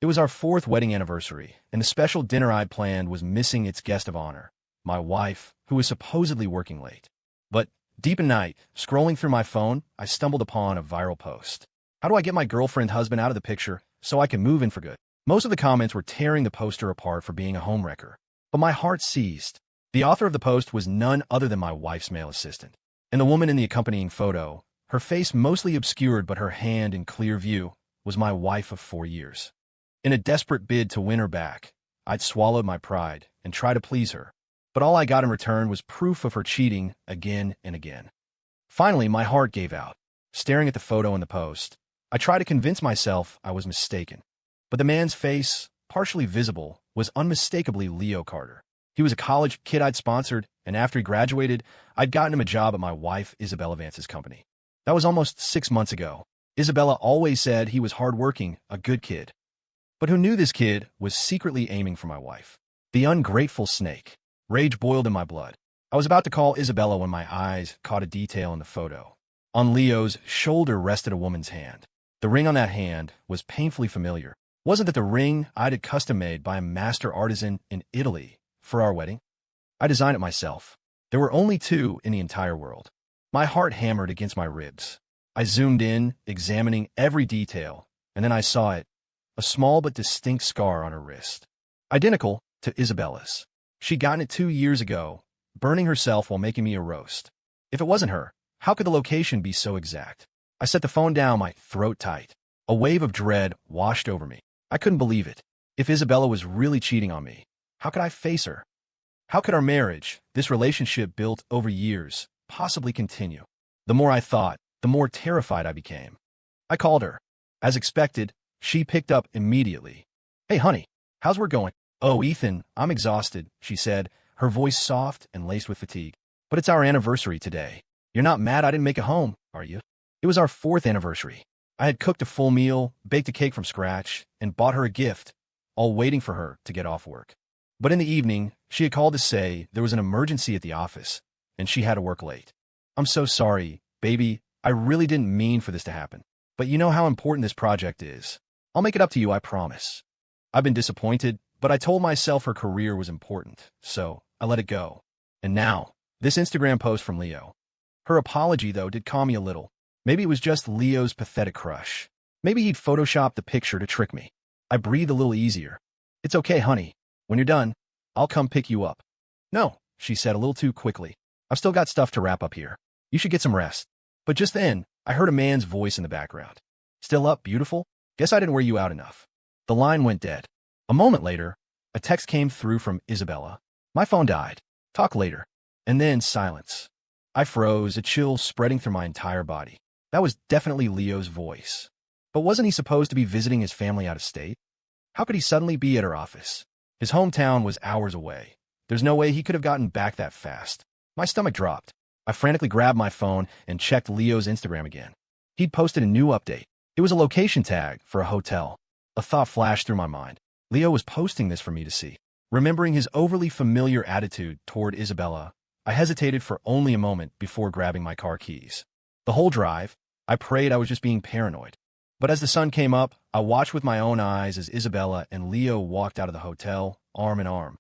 It was our fourth wedding anniversary, and the special dinner I'd planned was missing its guest of honor, my wife, who was supposedly working late. But deep in night, scrolling through my phone, I stumbled upon a viral post. How do I get my girlfriend husband out of the picture so I can move in for good? Most of the comments were tearing the poster apart for being a homewrecker, but my heart seized. The author of the post was none other than my wife's male assistant. And the woman in the accompanying photo, her face mostly obscured but her hand in clear view, was my wife of 4 years. In a desperate bid to win her back, I'd swallowed my pride and tried to please her, but all I got in return was proof of her cheating again and again. Finally, my heart gave out. Staring at the photo in the post, I tried to convince myself I was mistaken. But the man's face, partially visible, was unmistakably Leo Carter. He was a college kid I'd sponsored, and after he graduated, I'd gotten him a job at my wife Isabella Vance's company. That was almost 6 months ago. Isabella always said he was hardworking, a good kid. But who knew this kid was secretly aiming for my wife? The ungrateful snake. Rage boiled in my blood. I was about to call Isabella when my eyes caught a detail in the photo. On Leo's shoulder rested a woman's hand. The ring on that hand was painfully familiar. Wasn't it the ring I'd had custom-made by a master artisan in Italy for our wedding? I designed it myself. There were only 2 in the entire world. My heart hammered against my ribs. I zoomed in, examining every detail, and then I saw it. A small but distinct scar on her wrist. Identical to Isabella's. She'd gotten it 2 years ago, burning herself while making me a roast. If it wasn't her, how could the location be so exact? I set the phone down, my throat tight. A wave of dread washed over me. I couldn't believe it. If Isabella was really cheating on me, how could I face her? How could our marriage, this relationship built over years, possibly continue? The more I thought, the more terrified I became. I called her. As expected, she picked up immediately. "Hey, honey, how's work going?" "Oh, Ethan, I'm exhausted," she said, her voice soft and laced with fatigue. "But it's our anniversary today. You're not mad I didn't make it home, are you?" It was our 4th anniversary. I had cooked a full meal, baked a cake from scratch, and bought her a gift, all waiting for her to get off work. But in the evening, she had called to say there was an emergency at the office, and she had to work late. "I'm so sorry, baby. I really didn't mean for this to happen. But you know how important this project is. I'll make it up to you, I promise." I've been disappointed, but I told myself her career was important, so I let it go. And now, this Instagram post from Leo. Her apology, though, did calm me a little. Maybe it was just Leo's pathetic crush. Maybe he'd photoshopped the picture to trick me. I breathed a little easier. "It's okay, honey. When you're done, I'll come pick you up." "No," she said a little too quickly. "I've still got stuff to wrap up here. You should get some rest." But just then, I heard a man's voice in the background. "Still up, beautiful? Guess I didn't wear you out enough." The line went dead. A moment later, a text came through from Isabella. "My phone died. Talk later." And then silence. I froze, a chill spreading through my entire body. That was definitely Leo's voice. But wasn't he supposed to be visiting his family out of state? How could he suddenly be at her office? His hometown was hours away. There's no way he could have gotten back that fast. My stomach dropped. I frantically grabbed my phone and checked Leo's Instagram again. He'd posted a new update. It was a location tag for a hotel. A thought flashed through my mind. Leo was posting this for me to see. Remembering his overly familiar attitude toward Isabella, I hesitated for only a moment before grabbing my car keys. The whole drive, I prayed I was just being paranoid. But as the sun came up, I watched with my own eyes as Isabella and Leo walked out of the hotel, arm in arm.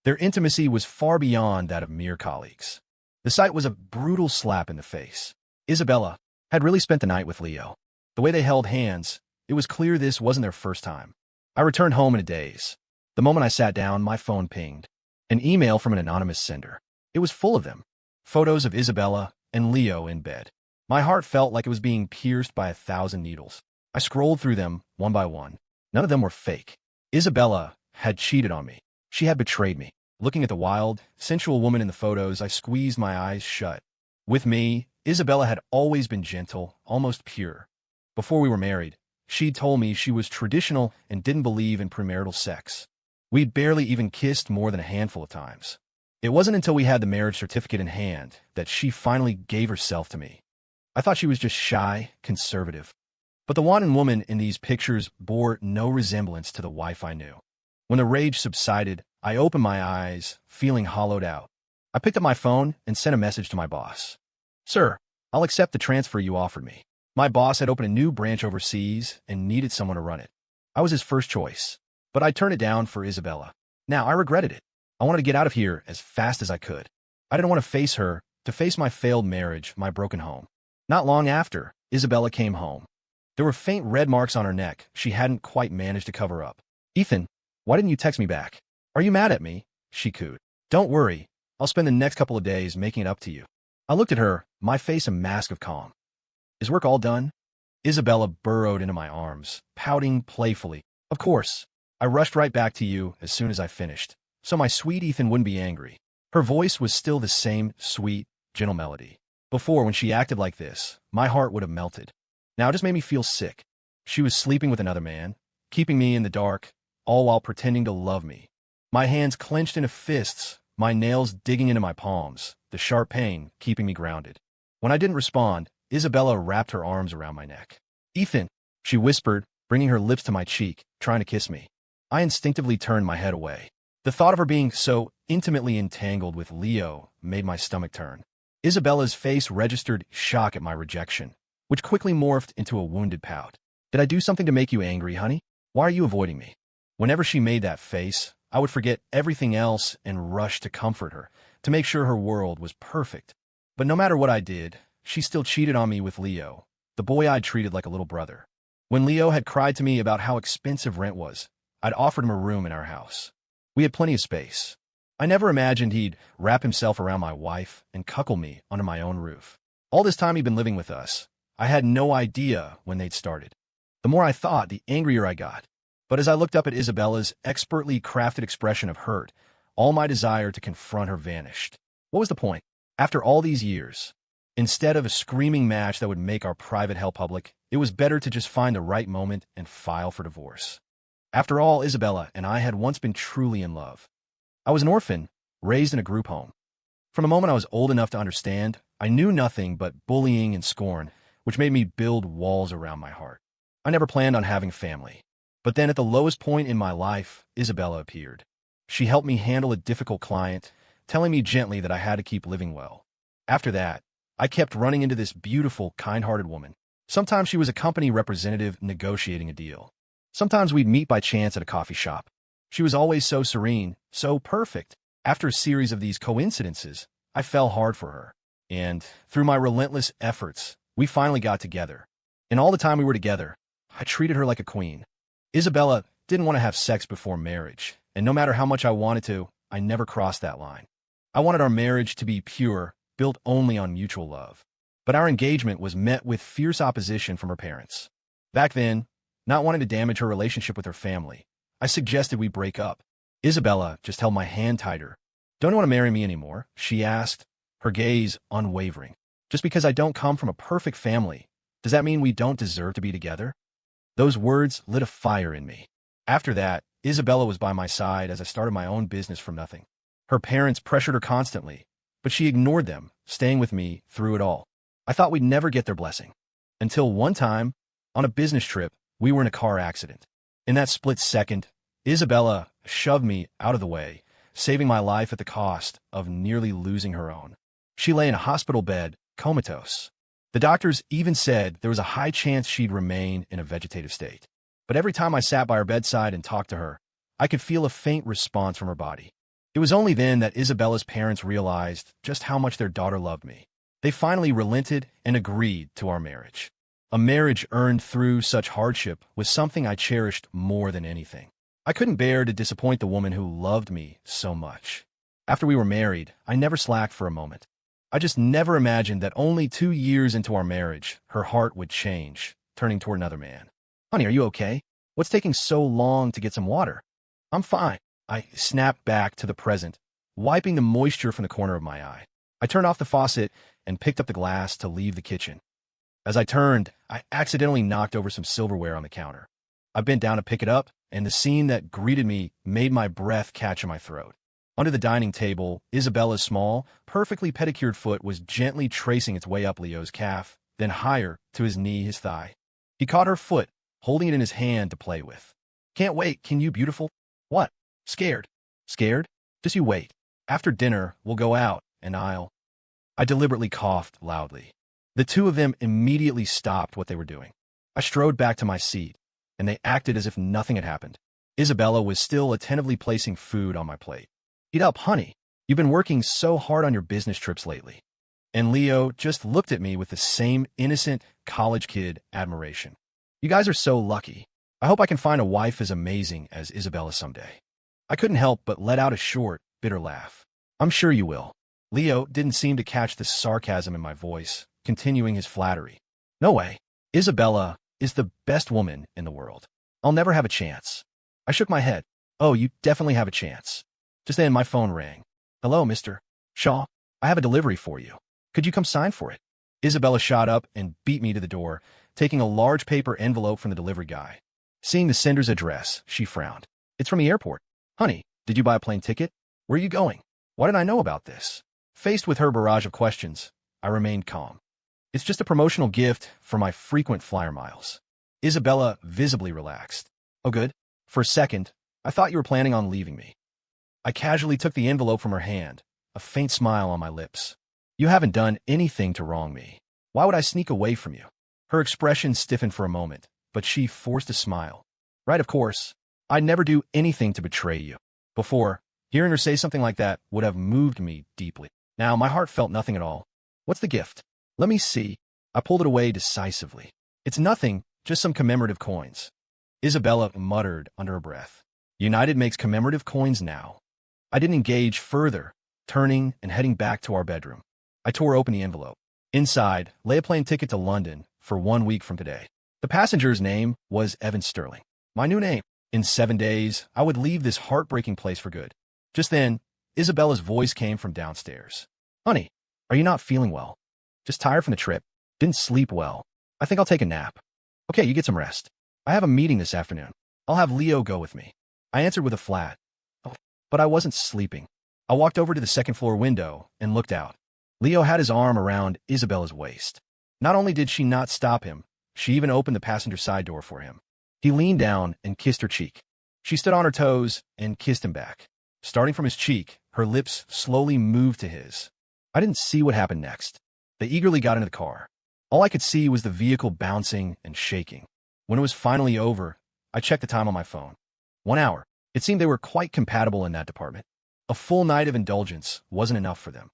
Their intimacy was far beyond that of mere colleagues. The sight was a brutal slap in the face. Isabella had really spent the night with Leo. The way they held hands, it was clear this wasn't their first time. I returned home in a daze. The moment I sat down, my phone pinged. An email from an anonymous sender. It was full of them. Photos of Isabella and Leo in bed. My heart felt like it was being pierced by 1,000 needles. I scrolled through them, one by one. None of them were fake. Isabella had cheated on me. She had betrayed me. Looking at the wild, sensual woman in the photos, I squeezed my eyes shut. With me, Isabella had always been gentle, almost pure. Before we were married, she'd told me she was traditional and didn't believe in premarital sex. We'd barely even kissed more than a handful of times. It wasn't until we had the marriage certificate in hand that she finally gave herself to me. I thought she was just shy, conservative. But the wanton woman in these pictures bore no resemblance to the wife I knew. When the rage subsided, I opened my eyes, feeling hollowed out. I picked up my phone and sent a message to my boss. "Sir, I'll accept the transfer you offered me." My boss had opened a new branch overseas and needed someone to run it. I was his first choice, but I turned it down for Isabella. Now, I regretted it. I wanted to get out of here as fast as I could. I didn't want to face her, to face my failed marriage, my broken home. Not long after, Isabella came home. There were faint red marks on her neck she hadn't quite managed to cover up. "Ethan, why didn't you text me back? Are you mad at me?" she cooed. "Don't worry. I'll spend the next couple of days making it up to you." I looked at her, my face a mask of calm. "Is work all done?" Isabella burrowed into my arms, pouting playfully. "Of course. I rushed right back to you as soon as I finished, so my sweet Ethan wouldn't be angry." Her voice was still the same sweet, gentle melody. Before, when she acted like this, my heart would have melted. Now it just made me feel sick. She was sleeping with another man, keeping me in the dark, all while pretending to love me. My hands clenched into fists, my nails digging into my palms, the sharp pain keeping me grounded. When I didn't respond, Isabella wrapped her arms around my neck. "Ethan," she whispered, bringing her lips to my cheek, trying to kiss me. I instinctively turned my head away. The thought of her being so intimately entangled with Leo made my stomach turn. Isabella's face registered shock at my rejection, which quickly morphed into a wounded pout. "Did I do something to make you angry, honey? Why are you avoiding me?" Whenever she made that face, I would forget everything else and rush to comfort her, to make sure her world was perfect. But no matter what I did, she still cheated on me with Leo, the boy I'd treated like a little brother. When Leo had cried to me about how expensive rent was, I'd offered him a room in our house. We had plenty of space. I never imagined he'd wrap himself around my wife and cuckold me under my own roof. All this time he'd been living with us, I had no idea when they'd started. The more I thought, the angrier I got. But as I looked up at Isabella's expertly crafted expression of hurt, all my desire to confront her vanished. What was the point? After all these years, instead of a screaming match that would make our private hell public, it was better to just find the right moment and file for divorce. After all, Isabella and I had once been truly in love. I was an orphan, raised in a group home. From the moment I was old enough to understand, I knew nothing but bullying and scorn, which made me build walls around my heart. I never planned on having a family. But then at the lowest point in my life, Isabella appeared. She helped me handle a difficult client, telling me gently that I had to keep living well. After that, I kept running into this beautiful, kind-hearted woman. Sometimes she was a company representative negotiating a deal. Sometimes we'd meet by chance at a coffee shop. She was always so serene, so perfect. After a series of these coincidences, I fell hard for her. And through my relentless efforts, we finally got together. And all the time we were together, I treated her like a queen. Isabella didn't want to have sex before marriage, and no matter how much I wanted to, I never crossed that line. I wanted our marriage to be pure, built only on mutual love. But our engagement was met with fierce opposition from her parents. Back then, not wanting to damage her relationship with her family, I suggested we break up. Isabella just held my hand tighter. "Don't you want to marry me anymore?" she asked, her gaze unwavering. "Just because I don't come from a perfect family, does that mean we don't deserve to be together?" Those words lit a fire in me. After that, Isabella was by my side as I started my own business from nothing. Her parents pressured her constantly, but she ignored them, staying with me through it all. I thought we'd never get their blessing. Until one time, on a business trip, we were in a car accident. In that split second, Isabella shoved me out of the way, saving my life at the cost of nearly losing her own. She lay in a hospital bed, comatose. The doctors even said there was a high chance she'd remain in a vegetative state. But every time I sat by her bedside and talked to her, I could feel a faint response from her body. It was only then that Isabella's parents realized just how much their daughter loved me. They finally relented and agreed to our marriage. A marriage earned through such hardship was something I cherished more than anything. I couldn't bear to disappoint the woman who loved me so much. After we were married, I never slacked for a moment. I just never imagined that only 2 years into our marriage, her heart would change, turning toward another man. "Honey, are you okay? What's taking so long to get some water?" "I'm fine." I snapped back to the present, wiping the moisture from the corner of my eye. I turned off the faucet and picked up the glass to leave the kitchen. As I turned, I accidentally knocked over some silverware on the counter. I bent down to pick it up, and the scene that greeted me made my breath catch in my throat. Under the dining table, Isabella's small, perfectly pedicured foot was gently tracing its way up Leo's calf, then higher, to his knee, his thigh. He caught her foot, holding it in his hand to play with. "Can't wait, can you, beautiful?" "What? Scared?" "Scared? Just you wait. After dinner, we'll go out, and I deliberately coughed loudly. The two of them immediately stopped what they were doing. I strode back to my seat, and they acted as if nothing had happened. Isabella was still attentively placing food on my plate. Eat up, honey. You've been working so hard on your business trips lately. And Leo just looked at me with the same innocent college kid admiration. You guys are so lucky. I hope I can find a wife as amazing as Isabella someday. I couldn't help but let out a short, bitter laugh. I'm sure you will. Leo didn't seem to catch the sarcasm in my voice, continuing his flattery. No way. Isabella is the best woman in the world. I'll never have a chance. I shook my head. Oh, you definitely have a chance. Just then my phone rang. Hello, Mr. Shaw. I have a delivery for you. Could you come sign for it? Isabella shot up and beat me to the door, taking a large paper envelope from the delivery guy. Seeing the sender's address, she frowned. It's from the airport. Honey, did you buy a plane ticket? Where are you going? Why didn't I know about this? Faced with her barrage of questions, I remained calm. It's just a promotional gift for my frequent flyer miles. Isabella visibly relaxed. Oh, good. For a second, I thought you were planning on leaving me. I casually took the envelope from her hand, a faint smile on my lips. You haven't done anything to wrong me. Why would I sneak away from you? Her expression stiffened for a moment, but she forced a smile. Right, of course. I'd never do anything to betray you. Before, hearing her say something like that would have moved me deeply. Now, my heart felt nothing at all. What's the gift? Let me see. I pulled it away decisively. It's nothing, just some commemorative coins. Isabella muttered under her breath. United makes commemorative coins now. I didn't engage further, turning and heading back to our bedroom. I tore open the envelope. Inside lay a plane ticket to London for 1 week from today. The passenger's name was Evan Sterling. My new name. In 7 days, I would leave this heartbreaking place for good. Just then, Isabella's voice came from downstairs. Honey, are you not feeling well? Just tired from the trip. Didn't sleep well. I think I'll take a nap. Okay, you get some rest. I have a meeting this afternoon. I'll have Leo go with me. I answered with a flat. Oh, but I wasn't sleeping. I walked over to the second-floor window and looked out. Leo had his arm around Isabella's waist. Not only did she not stop him, she even opened the passenger side door for him. He leaned down and kissed her cheek. She stood on her toes and kissed him back. Starting from his cheek, her lips slowly moved to his. I didn't see what happened next. They eagerly got into the car. All I could see was the vehicle bouncing and shaking. When it was finally over, I checked the time on my phone. 1 hour. It seemed they were quite compatible in that department. A full night of indulgence wasn't enough for them.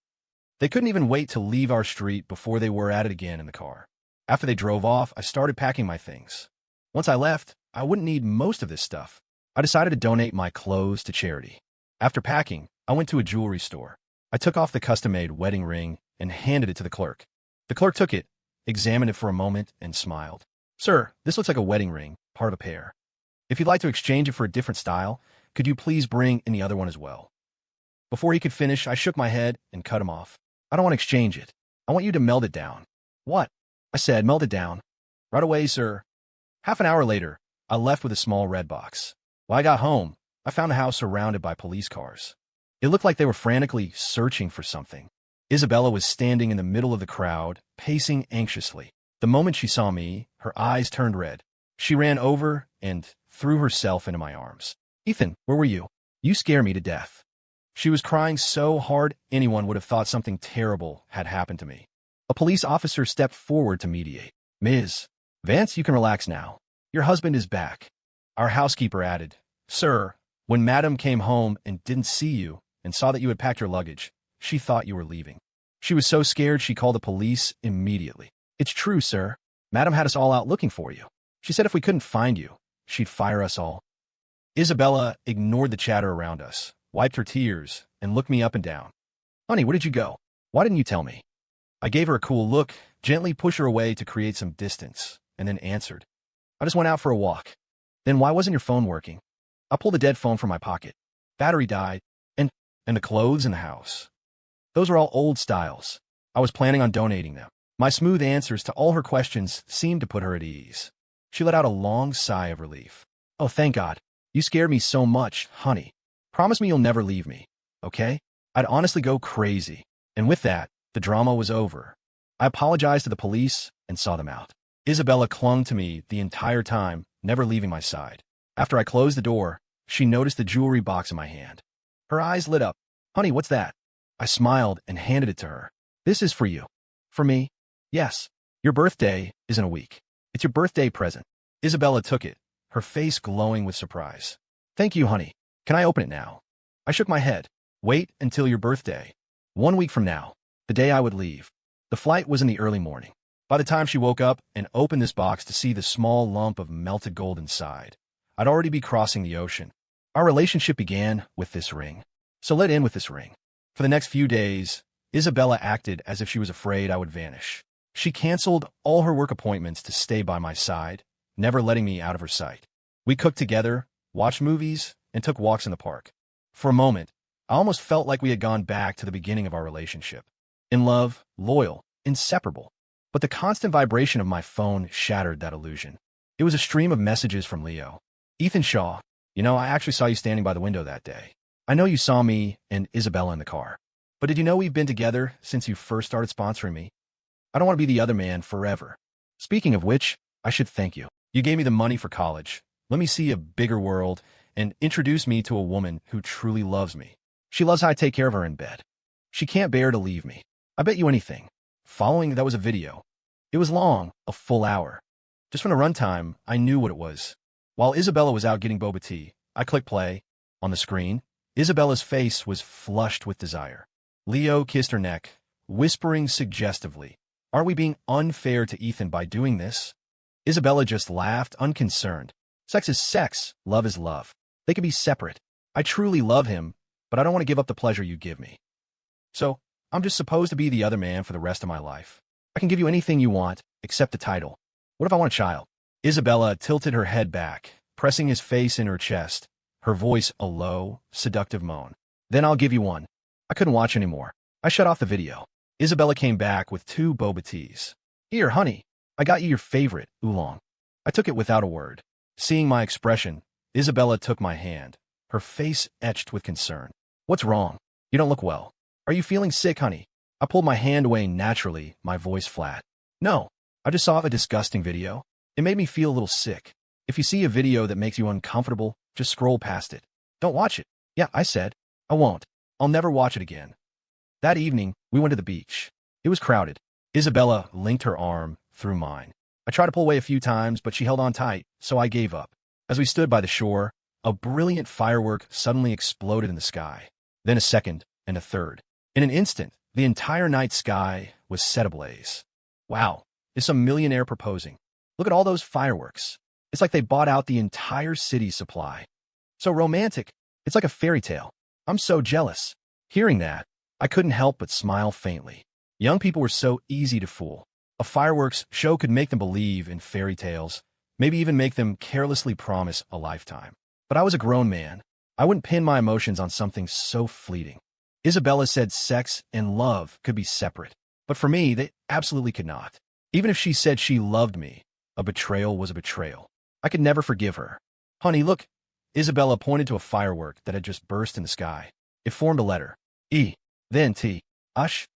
They couldn't even wait to leave our street before they were at it again in the car. After they drove off, I started packing my things. Once I left, I wouldn't need most of this stuff. I decided to donate my clothes to charity. After packing, I went to a jewelry store. I took off the custom-made wedding ring and handed it to the clerk. The clerk took it, examined it for a moment, and smiled. Sir, this looks like a wedding ring, part of a pair. If you'd like to exchange it for a different style, could you please bring in the other one as well? Before he could finish, I shook my head and cut him off. I don't want to exchange it. I want you to melt it down. What? I said, melt it down. Right away, sir. Half an hour later, I left with a small red box. When I got home, I found the house surrounded by police cars. It looked like they were frantically searching for something. Isabella was standing in the middle of the crowd, pacing anxiously. The moment she saw me, her eyes turned red. She ran over and threw herself into my arms. Ethan, where were you? You scare me to death. She was crying so hard anyone would have thought something terrible had happened to me. A police officer stepped forward to mediate. Ms. Vance, you can relax now. Your husband is back. Our housekeeper added, Sir, when Madam came home and didn't see you and saw that you had packed your luggage, she thought you were leaving. She was so scared she called the police immediately. It's true, sir. Madam had us all out looking for you. She said if we couldn't find you, she'd fire us all. Isabella ignored the chatter around us, wiped her tears, and looked me up and down. Honey, where did you go? Why didn't you tell me? I gave her a cool look, gently pushed her away to create some distance, and then answered. I just went out for a walk. Then why wasn't your phone working? I pulled the dead phone from my pocket. Battery died, and the clothes in the house. Those are all old styles. I was planning on donating them. My smooth answers to all her questions seemed to put her at ease. She let out a long sigh of relief. Oh, thank God. You scared me so much, honey. Promise me you'll never leave me, okay? I'd honestly go crazy. And with that, the drama was over. I apologized to the police and saw them out. Isabella clung to me the entire time, never leaving my side. After I closed the door, she noticed the jewelry box in my hand. Her eyes lit up. Honey, what's that? I smiled and handed it to her. This is for you. For me? Yes. Your birthday is in a week. It's your birthday present. Isabella took it, her face glowing with surprise. "Thank you, honey. Can I open it now?" I shook my head. "Wait until your birthday. 1 week from now, the day I would leave." The flight was in the early morning. By the time she woke up and opened this box to see the small lump of melted gold inside, I'd already be crossing the ocean. Our relationship began with this ring. So let in with this ring. For the next few days, Isabella acted as if she was afraid I would vanish. She canceled all her work appointments to stay by my side, never letting me out of her sight. We cooked together, watched movies, and took walks in the park. For a moment, I almost felt like we had gone back to the beginning of our relationship. In love, loyal, inseparable. But the constant vibration of my phone shattered that illusion. It was a stream of messages from Leo. "Ethan Shaw, I actually saw you standing by the window that day. I know you saw me and Isabella in the car. But did you know we've been together since you first started sponsoring me? I don't want to be the other man forever. Speaking of which, I should thank you. You gave me the money for college. Let me see a bigger world and introduce me to a woman who truly loves me. She loves how I take care of her in bed. She can't bear to leave me. I bet you anything." Following that was a video. It was long, a full hour. Just from the runtime, I knew what it was. While Isabella was out getting boba tea, I clicked play. On the screen, Isabella's face was flushed with desire. Leo kissed her neck, whispering suggestively, "Are we being unfair to Ethan by doing this?" Isabella just laughed, unconcerned. "Sex is sex, love is love. They can be separate. I truly love him, but I don't want to give up the pleasure you give me. So, I'm just supposed to be the other man for the rest of my life. I can give you anything you want, except the title. What if I want a child?" Isabella tilted her head back, pressing his face in her chest, her voice a low, seductive moan. "Then I'll give you one." I couldn't watch anymore. I shut off the video. Isabella came back with 2 boba teas. "Here, honey, I got you your favorite, oolong." I took it without a word. Seeing my expression, Isabella took my hand, her face etched with concern. "What's wrong? You don't look well. Are you feeling sick, honey?" I pulled my hand away naturally, my voice flat. "No, I just saw a disgusting video. It made me feel a little sick. If you see a video that makes you uncomfortable, just scroll past it. Don't watch it." "Yeah," I said. "I won't. I'll never watch it again." That evening, we went to the beach. It was crowded. Isabella linked her arm through mine. I tried to pull away a few times, but she held on tight, so I gave up. As we stood by the shore, a brilliant firework suddenly exploded in the sky. Then a second, and a third. In an instant, the entire night sky was set ablaze. Wow, is some millionaire proposing? Look at all those fireworks. It's like they bought out the entire city's supply. So romantic. It's like a fairy tale. I'm so jealous. Hearing that, I couldn't help but smile faintly. Young people were so easy to fool. A fireworks show could make them believe in fairy tales, maybe even make them carelessly promise a lifetime. But I was a grown man. I wouldn't pin my emotions on something so fleeting. Isabella said sex and love could be separate, but for me, they absolutely could not. Even if she said she loved me, a betrayal was a betrayal. I could never forgive her. "Honey, look." Isabella pointed to a firework that had just burst in the sky. It formed a letter. E, then T, Ush,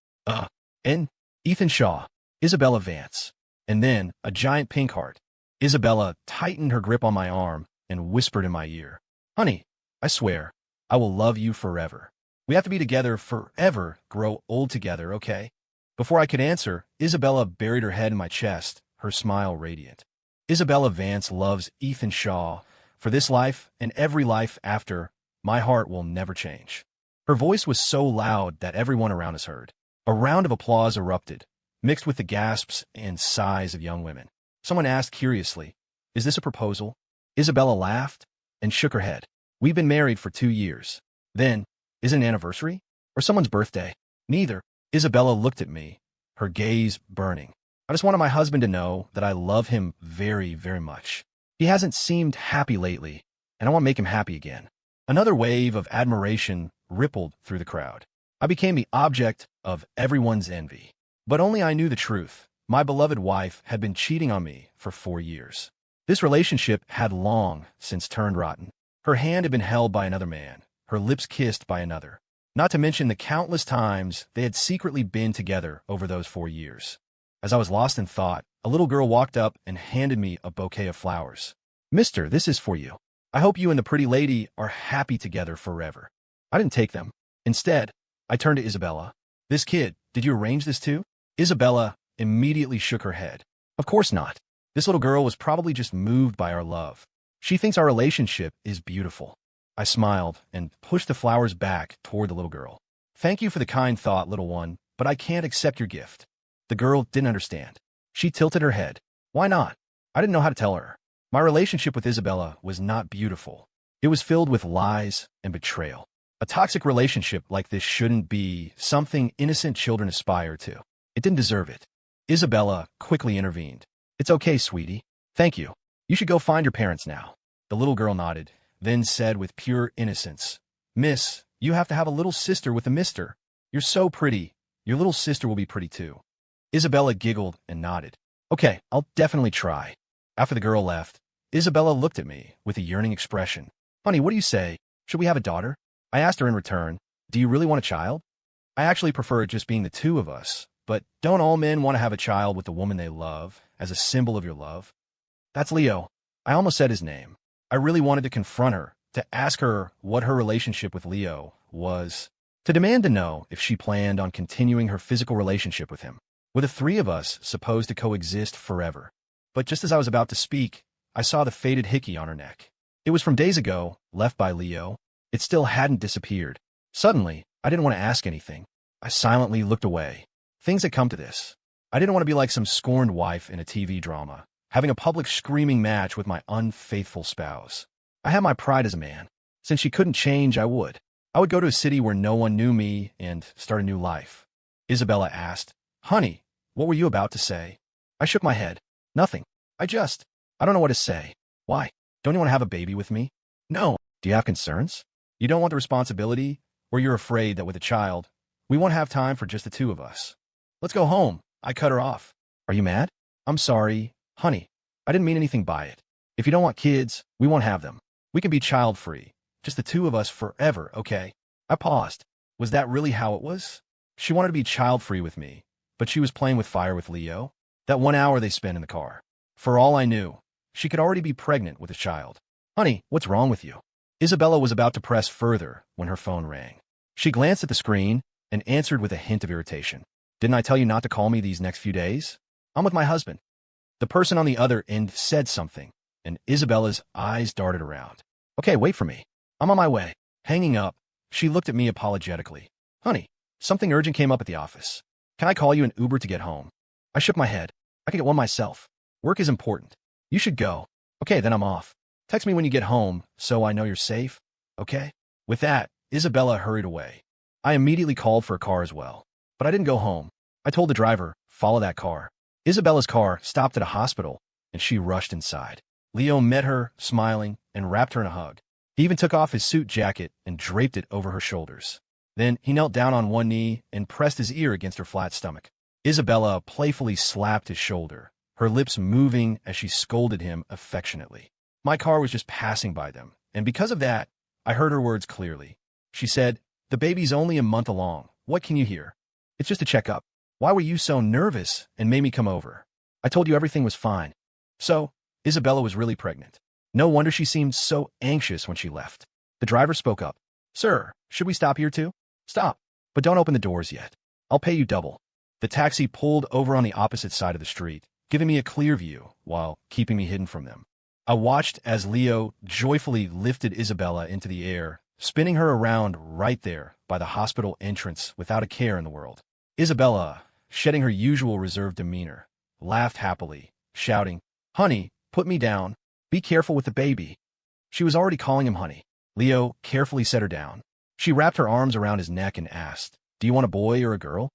N, Ethan Shaw, Isabella Vance, and then a giant pink heart. Isabella tightened her grip on my arm and whispered in my ear, "Honey, I swear, I will love you forever. We have to be together forever, grow old together, okay?" Before I could answer, Isabella buried her head in my chest, her smile radiant. Isabella Vance loves Ethan Shaw. For this life and every life after, my heart will never change. Her voice was so loud that everyone around us heard. A round of applause erupted, mixed with the gasps and sighs of young women. Someone asked curiously, "Is this a proposal?" Isabella laughed and shook her head. "We've been married for 2 years. Then, is it an anniversary? Or someone's birthday?" "Neither." Isabella looked at me, her gaze burning. "I just wanted my husband to know that I love him very, very much. He hasn't seemed happy lately, and I want to make him happy again." Another wave of admiration rippled through the crowd. I became the object of everyone's envy. But only I knew the truth. My beloved wife had been cheating on me for 4 years. This relationship had long since turned rotten. Her hand had been held by another man, her lips kissed by another. Not to mention the countless times they had secretly been together over those 4 years. As I was lost in thought, a little girl walked up and handed me a bouquet of flowers. "Mister, this is for you. I hope you and the pretty lady are happy together forever." I didn't take them. Instead, I turned to Isabella. "This kid, did you arrange this too?" Isabella immediately shook her head. "Of course not. This little girl was probably just moved by our love. She thinks our relationship is beautiful. I smiled and pushed the flowers back toward the little girl. Thank you for the kind thought, little one, but I can't accept your gift. The girl didn't understand. She tilted her head. Why not? I didn't know how to tell her. My relationship with Isabella was not beautiful. It was filled with lies and betrayal. A toxic relationship like this shouldn't be something innocent children aspire to. It didn't deserve it. Isabella quickly intervened. It's okay, sweetie. Thank you. You should go find your parents now. The little girl nodded, then said with pure innocence, Miss, you have to have a little sister with a mister. You're so pretty. Your little sister will be pretty too. Isabella giggled and nodded. Okay, I'll definitely try. After the girl left, Isabella looked at me with a yearning expression. Honey, what do you say? Should we have a daughter? I asked her in return, do you really want a child? I actually prefer it just being the two of us, but don't all men want to have a child with the woman they love as a symbol of your love? That's Leo. I almost said his name. I really wanted to confront her, to ask her what her relationship with Leo was, to demand to know if she planned on continuing her physical relationship with him. Were the three of us supposed to coexist forever? But just as I was about to speak, I saw the faded hickey on her neck. It was from days ago, left by Leo. It still hadn't disappeared. Suddenly, I didn't want to ask anything. I silently looked away. Things had come to this. I didn't want to be like some scorned wife in a TV drama, having a public screaming match with my unfaithful spouse. I had my pride as a man. Since she couldn't change, I would. I would go to a city where no one knew me and start a new life. Isabella asked, Honey, what were you about to say? I shook my head. Nothing. I don't know what to say. Why? Don't you want to have a baby with me? No. Do you have concerns? You don't want the responsibility, or you're afraid that with a child, we won't have time for just the two of us. Let's go home. I cut her off. Are you mad? I'm sorry, honey. I didn't mean anything by it. If you don't want kids, we won't have them. We can be child-free. Just the two of us forever, okay? I paused. Was that really how it was? She wanted to be child-free with me, but she was playing with fire with Leo. That 1 hour they spent in the car. For all I knew, she could already be pregnant with a child. Honey, what's wrong with you? Isabella was about to press further when her phone rang. She glanced at the screen and answered with a hint of irritation. Didn't I tell you not to call me these next few days? I'm with my husband. The person on the other end said something, and Isabella's eyes darted around. Okay, wait for me. I'm on my way. Hanging up, she looked at me apologetically. Honey, something urgent came up at the office. Can I call you an Uber to get home? I shook my head. I can get one myself. Work is important. You should go. Okay, then I'm off. Text me when you get home so I know you're safe, okay? With that, Isabella hurried away. I immediately called for a car as well, but I didn't go home. I told the driver, follow that car. Isabella's car stopped at a hospital, and she rushed inside. Leo met her, smiling, and wrapped her in a hug. He even took off his suit jacket and draped it over her shoulders. Then he knelt down on one knee and pressed his ear against her flat stomach. Isabella playfully slapped his shoulder, her lips moving as she scolded him affectionately. My car was just passing by them, and because of that, I heard her words clearly. She said, the baby's only a month along. What can you hear? It's just a checkup. Why were you so nervous and made me come over? I told you everything was fine. So, Isabella was really pregnant. No wonder she seemed so anxious when she left. The driver spoke up. Sir, should we stop here too? Stop, but don't open the doors yet. I'll pay you double. The taxi pulled over on the opposite side of the street, giving me a clear view while keeping me hidden from them. I watched as Leo joyfully lifted Isabella into the air, spinning her around right there by the hospital entrance without a care in the world. Isabella, shedding her usual reserved demeanor, laughed happily, shouting, Honey, put me down. Be careful with the baby. She was already calling him honey. Leo carefully set her down. She wrapped her arms around his neck and asked, Do you want a boy or a girl?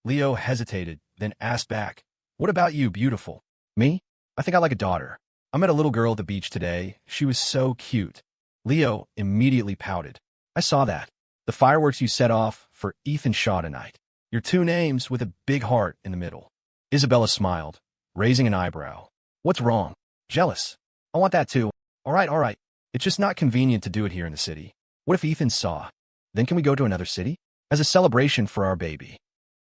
Leo hesitated, then asked back, What about you, beautiful? Me? I think I like a daughter. I met a little girl at the beach today. She was so cute. Leo immediately pouted. I saw that. The fireworks you set off for Ethan Shaw tonight. Your two names with a big heart in the middle. Isabella smiled, raising an eyebrow. What's wrong? Jealous. I want that too. All right. It's just not convenient to do it here in the city. What if Ethan saw? Then can we go to another city? As a celebration for our baby.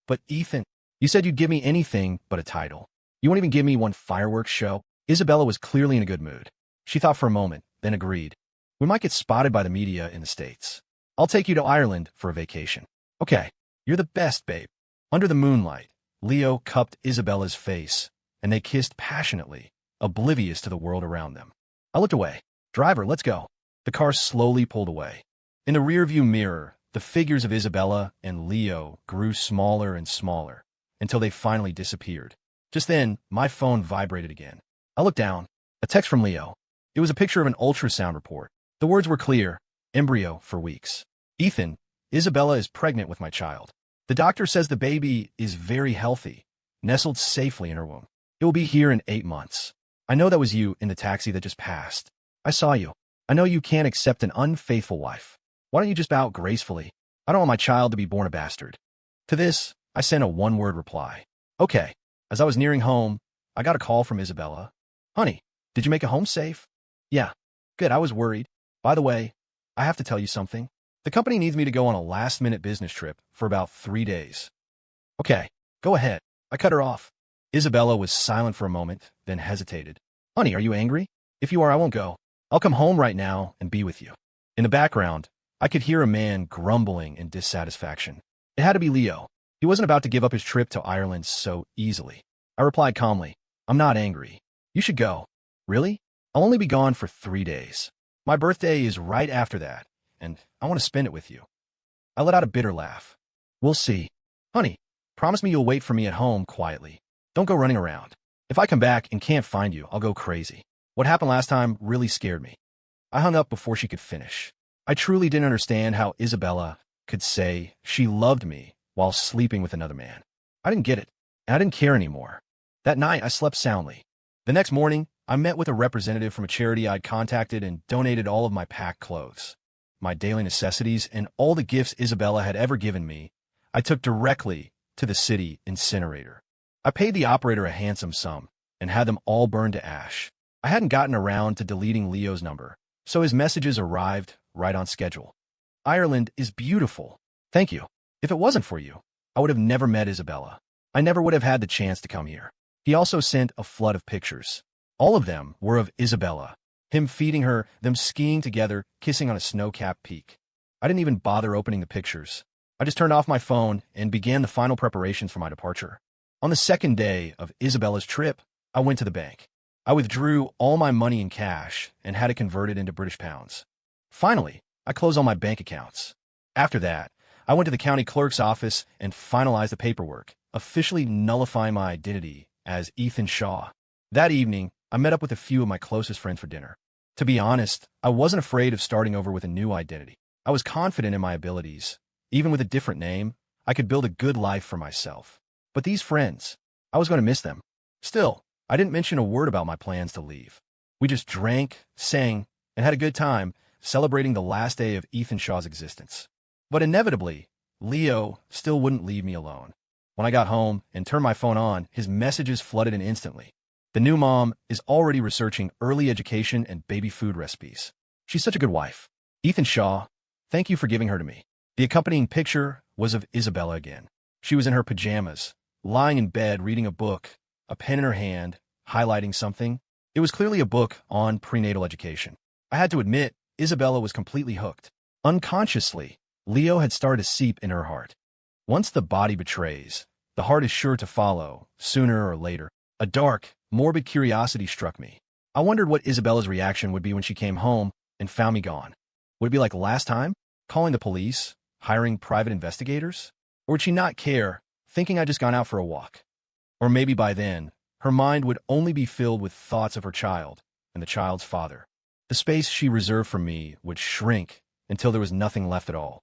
But Ethan, you said you'd give me anything but a title. You won't even give me one fireworks show? Isabella was clearly in a good mood. She thought for a moment, then agreed. We might get spotted by the media in the States. I'll take you to Ireland for a vacation. Okay, you're the best, babe. Under the moonlight, Leo cupped Isabella's face, and they kissed passionately, oblivious to the world around them. I looked away. Driver, let's go. The car slowly pulled away. In the rearview mirror, the figures of Isabella and Leo grew smaller and smaller until they finally disappeared. Just then, my phone vibrated again. I looked down. A text from Leo. It was a picture of an ultrasound report. The words were clear. Embryo for weeks. Ethan, Isabella is pregnant with my child. The doctor says the baby is very healthy, nestled safely in her womb. It will be here in 8 months. I know that was you in the taxi that just passed. I saw you. I know you can't accept an unfaithful wife. Why don't you just bow out gracefully? I don't want my child to be born a bastard. To this, I sent a one-word reply. Okay. As I was nearing home, I got a call from Isabella. Honey, did you make it home safe? Yeah. Good, I was worried. By the way, I have to tell you something. The company needs me to go on a last-minute business trip for about 3 days. Okay, go ahead. I cut her off. Isabella was silent for a moment, then hesitated. Honey, are you angry? If you are, I won't go. I'll come home right now and be with you. In the background, I could hear a man grumbling in dissatisfaction. It had to be Leo. He wasn't about to give up his trip to Ireland so easily. I replied calmly, I'm not angry. You should go. Really? I'll only be gone for 3 days. My birthday is right after that, and I want to spend it with you. I let out a bitter laugh. We'll see. Honey, promise me you'll wait for me at home quietly. Don't go running around. If I come back and can't find you, I'll go crazy. What happened last time really scared me. I hung up before she could finish. I truly didn't understand how Isabella could say she loved me while sleeping with another man. I didn't get it, and I didn't care anymore. That night, I slept soundly. The next morning, I met with a representative from a charity I'd contacted and donated all of my packed clothes, my daily necessities, and all the gifts Isabella had ever given me. I took directly to the city incinerator. I paid the operator a handsome sum and had them all burned to ash. I hadn't gotten around to deleting Leo's number, so his messages arrived right on schedule. Ireland is beautiful. Thank you. If it wasn't for you, I would have never met Isabella. I never would have had the chance to come here. He also sent a flood of pictures. All of them were of Isabella, him feeding her, them skiing together, kissing on a snow-capped peak. I didn't even bother opening the pictures. I just turned off my phone and began the final preparations for my departure. On the second day of Isabella's trip, I went to the bank. I withdrew all my money in cash and had it converted into British pounds. Finally, I closed all my bank accounts. After that, I went to the county clerk's office and finalized the paperwork, officially nullifying my identity as Ethan Shaw. That evening, I met up with a few of my closest friends for dinner. To be honest, I wasn't afraid of starting over with a new identity. I was confident in my abilities. Even with a different name, I could build a good life for myself. But these friends, I was going to miss them. Still, I didn't mention a word about my plans to leave. We just drank, sang, and had a good time celebrating the last day of Ethan Shaw's existence. But inevitably, Leo still wouldn't leave me alone. When I got home and turned my phone on, his messages flooded in instantly. The new mom is already researching early education and baby food recipes. She's such a good wife. Ethan Shaw, thank you for giving her to me. The accompanying picture was of Isabella again. She was in her pajamas, lying in bed reading a book, a pen in her hand, highlighting something. It was clearly a book on prenatal education. I had to admit, Isabella was completely hooked. Unconsciously, Leo had started to seep in her heart. Once the body betrays, the heart is sure to follow, sooner or later. A dark, morbid curiosity struck me. I wondered what Isabella's reaction would be when she came home and found me gone. Would it be like last time, calling the police, hiring private investigators? Or would she not care, thinking I'd just gone out for a walk? Or maybe by then, her mind would only be filled with thoughts of her child and the child's father. The space she reserved for me would shrink until there was nothing left at all.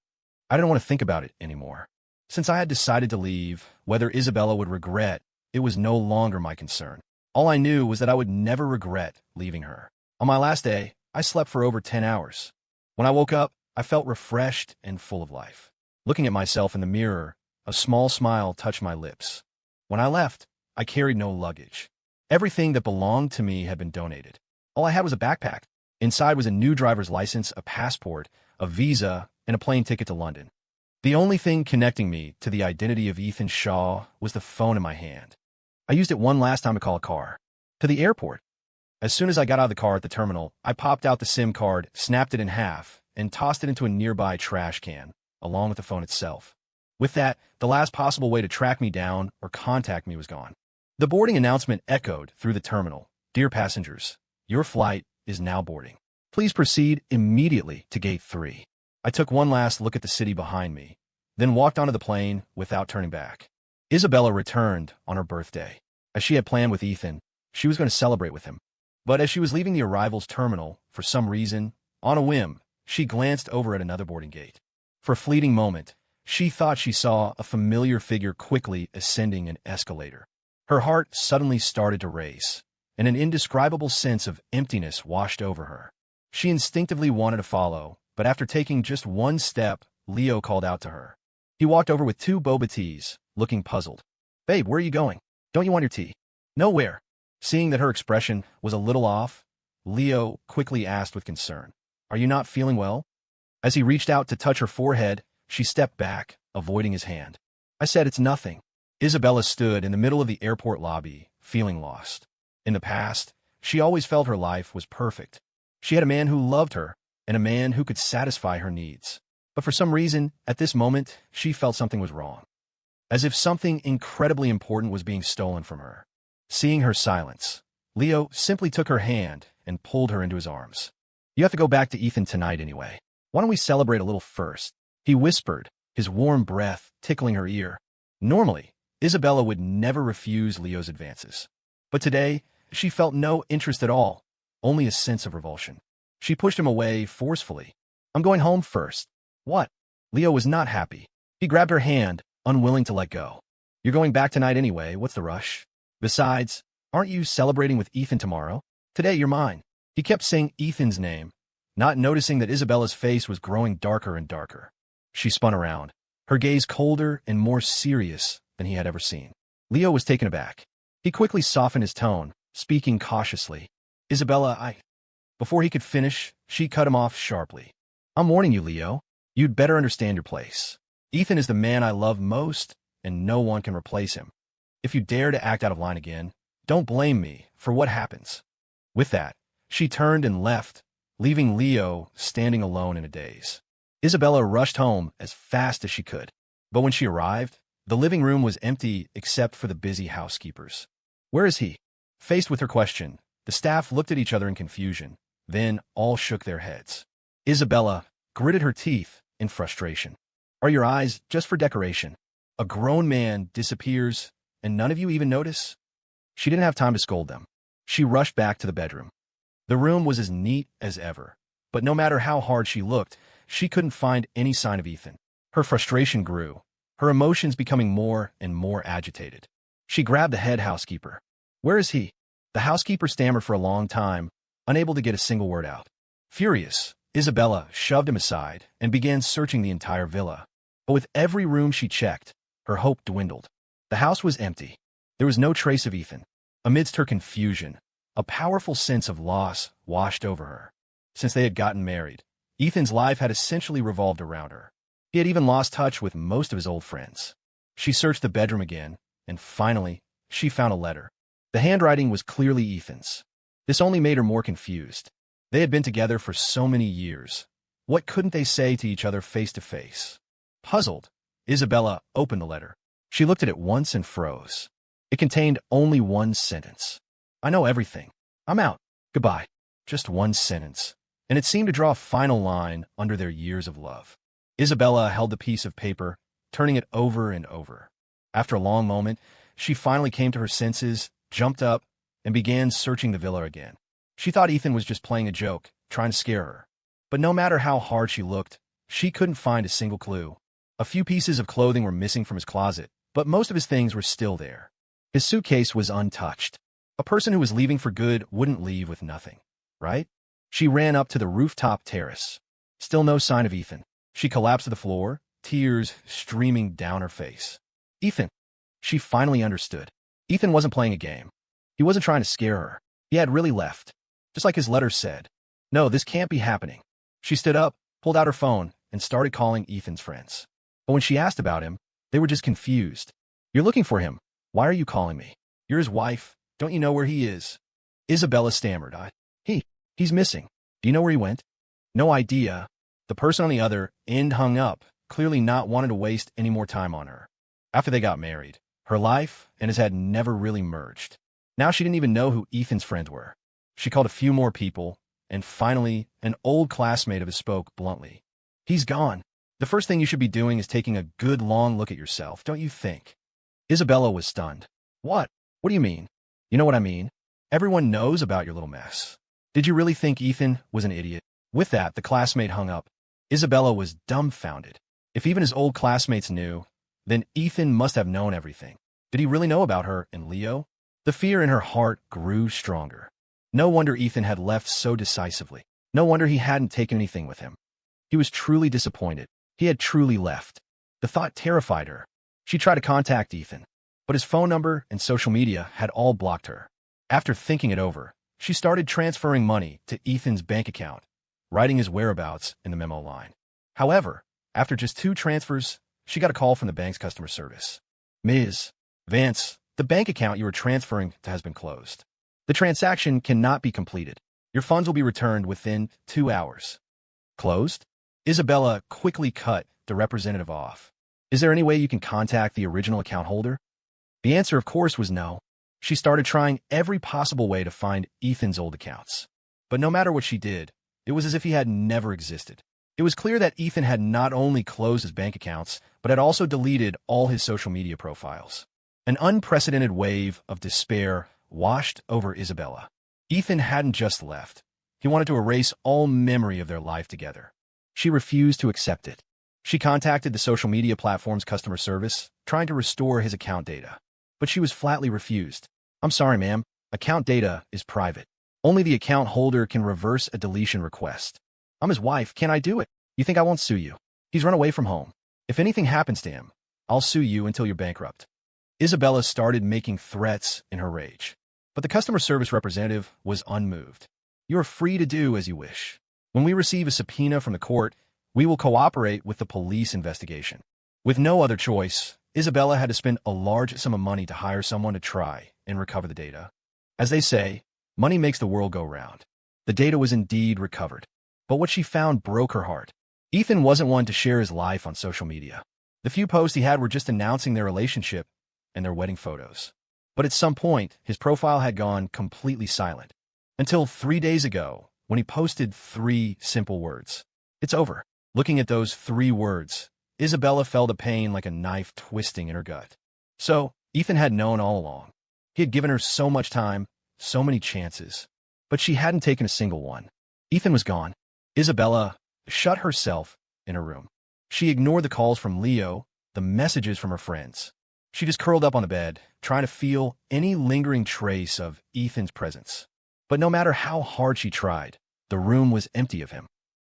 I didn't want to think about it anymore. Since I had decided to leave, whether Isabella would regret, it was no longer my concern. All I knew was that I would never regret leaving her. On my last day, I slept for over 10 hours. When I woke up, I felt refreshed and full of life. Looking at myself in the mirror, a small smile touched my lips. When I left, I carried no luggage. Everything that belonged to me had been donated. All I had was a backpack. Inside was a new driver's license, a passport, a visa, and a plane ticket to London. The only thing connecting me to the identity of Ethan Shaw was the phone in my hand. I used it one last time to call a car. To the airport. As soon as I got out of the car at the terminal, I popped out the SIM card, snapped it in half, and tossed it into a nearby trash can, along with the phone itself. With that, the last possible way to track me down or contact me was gone. The boarding announcement echoed through the terminal. Dear passengers, your flight is now boarding. Please proceed immediately to gate 3. I took one last look at the city behind me, then walked onto the plane without turning back. Isabella returned on her birthday. As she had planned with Ethan, she was going to celebrate with him. But as she was leaving the arrivals terminal, for some reason, on a whim, she glanced over at another boarding gate. For a fleeting moment, she thought she saw a familiar figure quickly ascending an escalator. Her heart suddenly started to race, and an indescribable sense of emptiness washed over her. She instinctively wanted to follow, but after taking just one step, Leo called out to her. He walked over with 2 boba teas, looking puzzled. "Babe, where are you going? Don't you want your tea?" "Nowhere." Seeing that her expression was a little off, Leo quickly asked with concern, "Are you not feeling well?" As he reached out to touch her forehead, she stepped back, avoiding his hand. "I said it's nothing." Isabella stood in the middle of the airport lobby, feeling lost. In the past, she always felt her life was perfect. She had a man who loved her, and a man who could satisfy her needs. But for some reason, at this moment, she felt something was wrong. As if something incredibly important was being stolen from her. Seeing her silence, Leo simply took her hand and pulled her into his arms. "You have to go back to Ethan tonight anyway. Why don't we celebrate a little first?" He whispered, his warm breath tickling her ear. Normally, Isabella would never refuse Leo's advances. But today, she felt no interest at all, only a sense of revulsion. She pushed him away forcefully. "I'm going home first." "What?" Leo was not happy. He grabbed her hand, unwilling to let go. "You're going back tonight anyway, what's the rush? Besides, aren't you celebrating with Ethan tomorrow? Today you're mine." He kept saying Ethan's name, not noticing that Isabella's face was growing darker and darker. She spun around, her gaze colder and more serious than he had ever seen. Leo was taken aback. He quickly softened his tone, speaking cautiously. "Isabella, Before he could finish, she cut him off sharply. "I'm warning you, Leo. You'd better understand your place. Ethan is the man I love most, and no one can replace him. If you dare to act out of line again, don't blame me for what happens." With that, she turned and left, leaving Leo standing alone in a daze. Isabella rushed home as fast as she could. But when she arrived, the living room was empty except for the busy housekeepers. "Where is he?" Faced with her question, the staff looked at each other in confusion, then all shook their heads. Isabella gritted her teeth in frustration. "Are your eyes just for decoration? A grown man disappears, and none of you even notice?" She didn't have time to scold them. She rushed back to the bedroom. The room was as neat as ever, but no matter how hard she looked, she couldn't find any sign of Ethan. Her frustration grew, her emotions becoming more and more agitated. She grabbed the head housekeeper. "Where is he?" The housekeeper stammered for a long time, unable to get a single word out. Furious, Isabella shoved him aside and began searching the entire villa. But with every room she checked, her hope dwindled. The house was empty. There was no trace of Ethan. Amidst her confusion, a powerful sense of loss washed over her. Since they had gotten married, Ethan's life had essentially revolved around her. He had even lost touch with most of his old friends. She searched the bedroom again, and finally, she found a letter. The handwriting was clearly Ethan's. This only made her more confused. They had been together for so many years. What couldn't they say to each other face to face? Puzzled, Isabella opened the letter. She looked at it once and froze. It contained only one sentence. "I know everything. I'm out. Goodbye." Just one sentence, and it seemed to draw a final line under their years of love. Isabella held the piece of paper, turning it over and over. After a long moment, she finally came to her senses, jumped up, and began searching the villa again. She thought Ethan was just playing a joke, trying to scare her. But no matter how hard she looked, she couldn't find a single clue. A few pieces of clothing were missing from his closet, but most of his things were still there. His suitcase was untouched. A person who was leaving for good wouldn't leave with nothing, right? She ran up to the rooftop terrace. Still no sign of Ethan. She collapsed to the floor, tears streaming down her face. Ethan. She finally understood. Ethan wasn't playing a game. He wasn't trying to scare her. He had really left. Just like his letter said. No, this can't be happening. She stood up, pulled out her phone, and started calling Ethan's friends. But when she asked about him, they were just confused. "You're looking for him. Why are you calling me? You're his wife. Don't you know where he is?" Isabella stammered. He's missing. Do you know where he went?" "No idea." The person on the other end hung up, clearly not wanting to waste any more time on her. After they got married, her life and his had never really merged. Now she didn't even know who Ethan's friends were. She called a few more people, and finally, an old classmate of his spoke bluntly. He's gone. The first thing you should be doing is taking a good long look at yourself, don't you think? Isabella was stunned. What? What do you mean? You know what I mean? Everyone knows about your little mess. Did you really think Ethan was an idiot? With that, the classmate hung up. Isabella was dumbfounded. If even his old classmates knew, then Ethan must have known everything. Did he really know about her and Leo? The fear in her heart grew stronger. No wonder Ethan had left so decisively. No wonder he hadn't taken anything with him. He was truly disappointed. He had truly left. The thought terrified her. She tried to contact Ethan, but his phone number and social media had all blocked her. After thinking it over, she started transferring money to Ethan's bank account, writing his whereabouts in the memo line. However, after just 2 transfers, she got a call from the bank's customer service. Ms. Vance, the bank account you were transferring to has been closed. The transaction cannot be completed. Your funds will be returned within 2 hours. Closed? Isabella quickly cut the representative off. Is there any way you can contact the original account holder? The answer, of course, was no. She started trying every possible way to find Ethan's old accounts. But no matter what she did, it was as if he had never existed. It was clear that Ethan had not only closed his bank accounts, but had also deleted all his social media profiles. An unprecedented wave of despair washed over Isabella. Ethan hadn't just left. He wanted to erase all memory of their life together. She refused to accept it. She contacted the social media platform's customer service, trying to restore his account data. But she was flatly refused. I'm sorry, ma'am. Account data is private. Only the account holder can reverse a deletion request. I'm his wife. Can't I do it? You think I won't sue you? He's run away from home. If anything happens to him, I'll sue you until you're bankrupt. Isabella started making threats in her rage. But the customer service representative was unmoved. You are free to do as you wish. When we receive a subpoena from the court, we will cooperate with the police investigation. With no other choice, Isabella had to spend a large sum of money to hire someone to try and recover the data. As they say, money makes the world go round. The data was indeed recovered. But what she found broke her heart. Ethan wasn't one to share his life on social media. The few posts he had were just announcing their relationship and their wedding photos. But at some point, his profile had gone completely silent. Until 3 days ago, when he posted 3 simple words. It's over. Looking at those 3 words, Isabella felt a pain like a knife twisting in her gut. So, Ethan had known all along. He had given her so much time, so many chances. But she hadn't taken a single one. Ethan was gone. Isabella shut herself in her room. She ignored the calls from Leo, the messages from her friends. She just curled up on the bed, trying to feel any lingering trace of Ethan's presence. But no matter how hard she tried, the room was empty of him.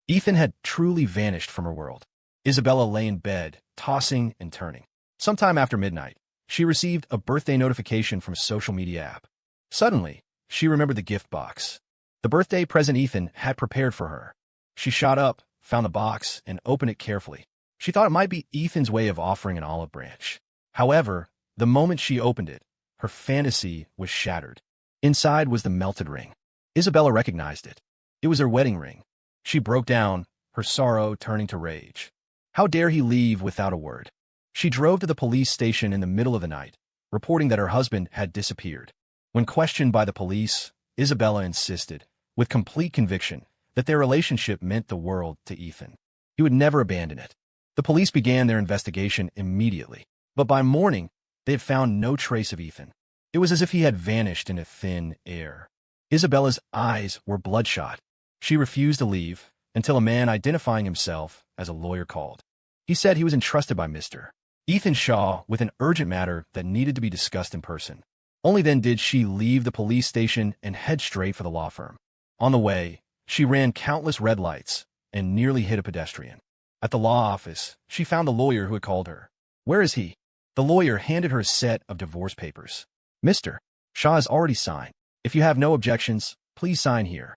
Ethan had truly vanished from her world. Isabella lay in bed, tossing and turning. Sometime after midnight, she received a birthday notification from a social media app. Suddenly, she remembered the gift box. The birthday present Ethan had prepared for her. She shot up, found the box, and opened it carefully. She thought it might be Ethan's way of offering an olive branch. However, the moment she opened it, her fantasy was shattered. Inside was the melted ring. Isabella recognized it. It was her wedding ring. She broke down, her sorrow turning to rage. How dare he leave without a word? She drove to the police station in the middle of the night, reporting that her husband had disappeared. When questioned by the police, Isabella insisted, with complete conviction, that their relationship meant the world to Ethan. He would never abandon it. The police began their investigation immediately, but by morning, they had found no trace of Ethan. It was as if he had vanished into thin air. Isabella's eyes were bloodshot. She refused to leave until a man identifying himself as a lawyer called. He said he was entrusted by Mr. Ethan Shaw with an urgent matter that needed to be discussed in person. Only then did she leave the police station and head straight for the law firm. On the way, she ran countless red lights and nearly hit a pedestrian. At the law office, she found the lawyer who had called her. Where is he? The lawyer handed her a set of divorce papers. Mr. Shaw has already signed. If you have no objections, please sign here.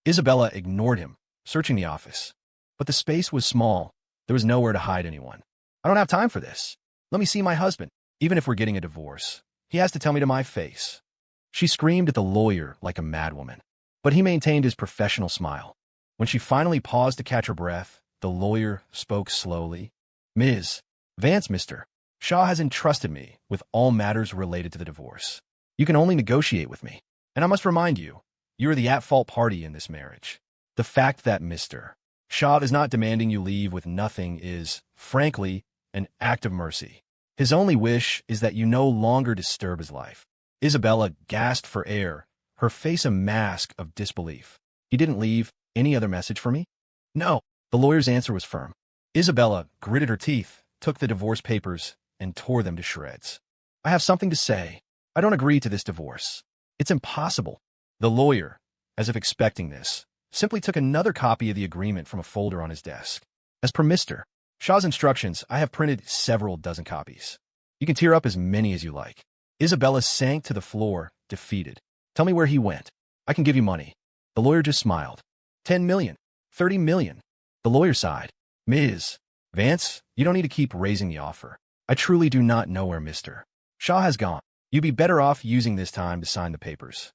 Isabella ignored him, searching the office. But the space was small. There was nowhere to hide anyone. I don't have time for this. Let me see my husband. Even if we're getting a divorce, he has to tell me to my face. She screamed at the lawyer like a madwoman. But he maintained his professional smile. When she finally paused to catch her breath, the lawyer spoke slowly. Ms. Vance, Mr. Shaw has entrusted me with all matters related to the divorce. You can only negotiate with me. And I must remind you, you are the at-fault party in this marriage. The fact that Mr. Shaw is not demanding you leave with nothing is, frankly, an act of mercy. His only wish is that you no longer disturb his life. Isabella gasped for air, her face a mask of disbelief. He didn't leave any other message for me? No. The lawyer's answer was firm. Isabella gritted her teeth, took the divorce papers, and tore them to shreds. I have something to say. I don't agree to this divorce. It's impossible. The lawyer, as if expecting this, simply took another copy of the agreement from a folder on his desk. As per Mr. Shaw's instructions, I have printed several dozen copies. You can tear up as many as you like. Isabella sank to the floor, defeated. Tell me where he went. I can give you money. The lawyer just smiled. 10 million. 30 million. The lawyer sighed. Ms. Vance, you don't need to keep raising the offer. I truly do not know where Mr. Shaw has gone. You'd be better off using this time to sign the papers.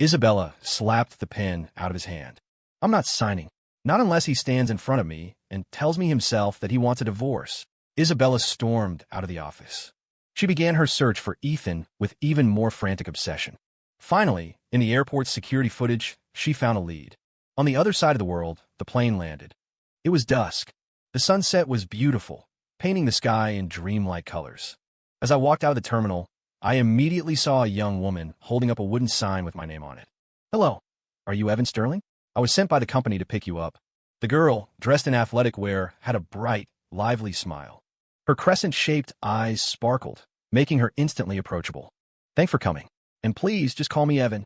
Isabella slapped the pen out of his hand. I'm not signing. Not unless he stands in front of me and tells me himself that he wants a divorce. Isabella stormed out of the office. She began her search for Ethan with even more frantic obsession. Finally, in the airport's security footage, she found a lead. On the other side of the world, the plane landed. It was dusk. The sunset was beautiful, painting the sky in dreamlike colors. As I walked out of the terminal, I immediately saw a young woman holding up a wooden sign with my name on it. Hello, are you Evan Sterling? I was sent by the company to pick you up. The girl, dressed in athletic wear, had a bright, lively smile. Her crescent-shaped eyes sparkled, making her instantly approachable. Thanks for coming. And please just call me Evan.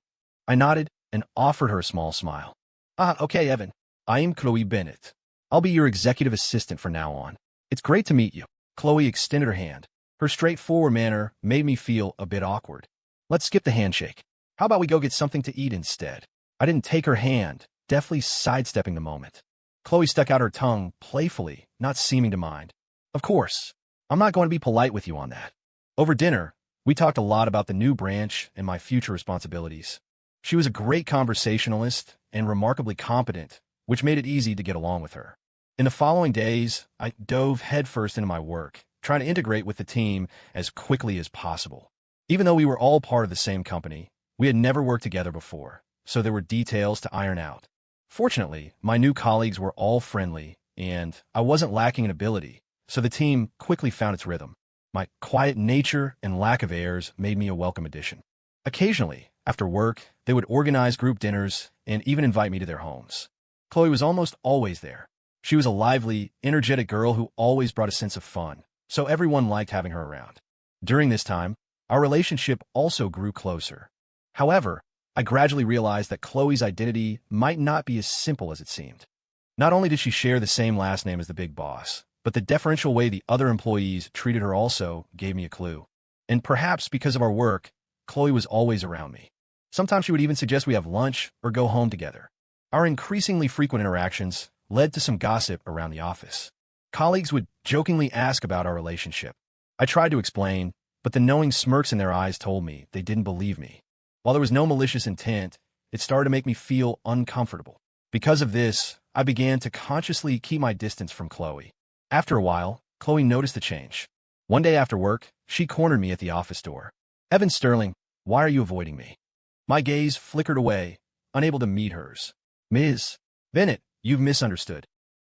I nodded and offered her a small smile. Okay, Evan. I am Chloe Bennett. I'll be your executive assistant from now on. It's great to meet you. Chloe extended her hand. Her straightforward manner made me feel a bit awkward. Let's skip the handshake. How about we go get something to eat instead? I didn't take her hand, deftly sidestepping the moment. Chloe stuck out her tongue playfully, not seeming to mind. Of course. I'm not going to be polite with you on that. Over dinner, we talked a lot about the new branch and my future responsibilities. She was a great conversationalist and remarkably competent, which made it easy to get along with her. In the following days, I dove headfirst into my work, trying to integrate with the team as quickly as possible. Even though we were all part of the same company, we had never worked together before, so there were details to iron out. Fortunately, my new colleagues were all friendly, and I wasn't lacking in ability, so the team quickly found its rhythm. My quiet nature and lack of airs made me a welcome addition. Occasionally, after work, they would organize group dinners and even invite me to their homes. Chloe was almost always there. She was a lively, energetic girl who always brought a sense of fun, so everyone liked having her around. During this time, our relationship also grew closer. However, I gradually realized that Chloe's identity might not be as simple as it seemed. Not only did she share the same last name as the big boss, but the deferential way the other employees treated her also gave me a clue. And perhaps because of our work, Chloe was always around me. Sometimes she would even suggest we have lunch or go home together. Our increasingly frequent interactions led to some gossip around the office. Colleagues would jokingly ask about our relationship. I tried to explain, but the knowing smirks in their eyes told me they didn't believe me. While there was no malicious intent, it started to make me feel uncomfortable. Because of this, I began to consciously keep my distance from Chloe. After a while, Chloe noticed the change. One day after work, she cornered me at the office door. Evan Sterling, why are you avoiding me? My gaze flickered away, unable to meet hers. Ms. Bennett, you've misunderstood.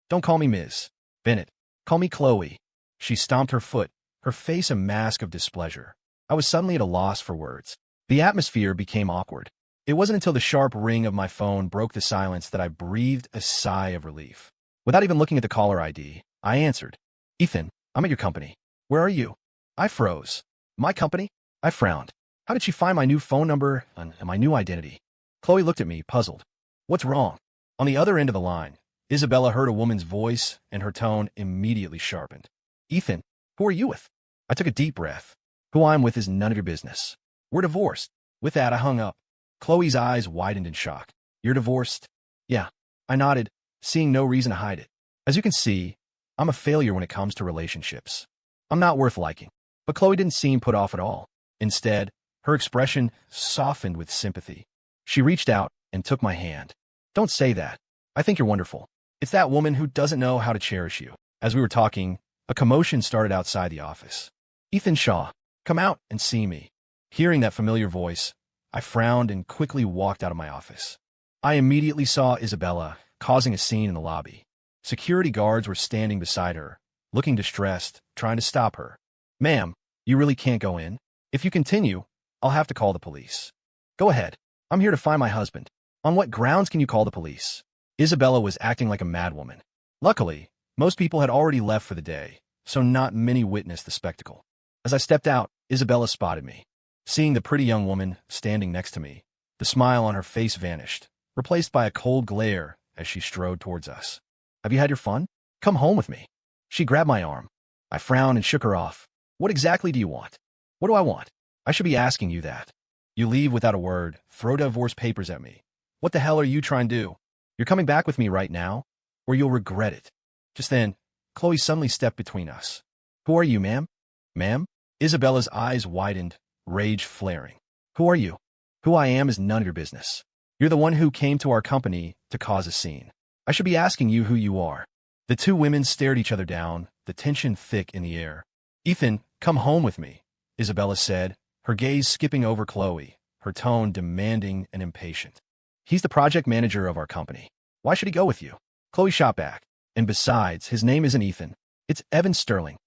Don't call me Ms. Bennett. Call me Chloe. She stomped her foot, her face a mask of displeasure. I was suddenly at a loss for words. The atmosphere became awkward. It wasn't until the sharp ring of my phone broke the silence that I breathed a sigh of relief. Without even looking at the caller ID, I answered. Ethan, I'm at your company. Where are you? I froze. My company? I frowned. How did she find my new phone number and my new identity? Chloe looked at me, puzzled. What's wrong? On the other end of the line, Isabella heard a woman's voice, and her tone immediately sharpened. Ethan, who are you with? I took a deep breath. Who I'm with is none of your business. We're divorced. With that, I hung up. Chloe's eyes widened in shock. You're divorced? Yeah. I nodded, seeing no reason to hide it. As you can see, I'm a failure when it comes to relationships. I'm not worth liking. But Chloe didn't seem put off at all. Instead, her expression softened with sympathy. She reached out and took my hand. Don't say that. I think you're wonderful. It's that woman who doesn't know how to cherish you. As we were talking, a commotion started outside the office. Ethan Shaw, come out and see me. Hearing that familiar voice, I frowned and quickly walked out of my office. I immediately saw Isabella, causing a scene in the lobby. Security guards were standing beside her, looking distressed, trying to stop her. "Ma'am, you really can't go in. If you continue, I'll have to call the police." "Go ahead. I'm here to find my husband." "On what grounds can you call the police?" Isabella was acting like a madwoman. Luckily, most people had already left for the day, so not many witnessed the spectacle. As I stepped out, Isabella spotted me. Seeing the pretty young woman standing next to me, the smile on her face vanished, replaced by a cold glare as she strode towards us. "Have you had your fun? Come home with me." She grabbed my arm. I frowned and shook her off. "What exactly do you want?" "What do I want? I should be asking you that." You leave without a word, throw divorce papers at me. What the hell are you trying to do? You're coming back with me right now, or you'll regret it. Just then, Chloe suddenly stepped between us. "Who are you, ma'am?" "Ma'am?" Isabella's eyes widened, rage flaring. "Who are you?" "Who I am is none of your business. You're the one who came to our company to cause a scene. I should be asking you who you are." The two women stared each other down, the tension thick in the air. "Ethan, come home with me," Isabella said, her gaze skipping over Chloe, her tone demanding and impatient. "He's the project manager of our company. Why should he go with you?" Chloe shot back. "And besides, his name isn't Ethan. It's Evan Sterling."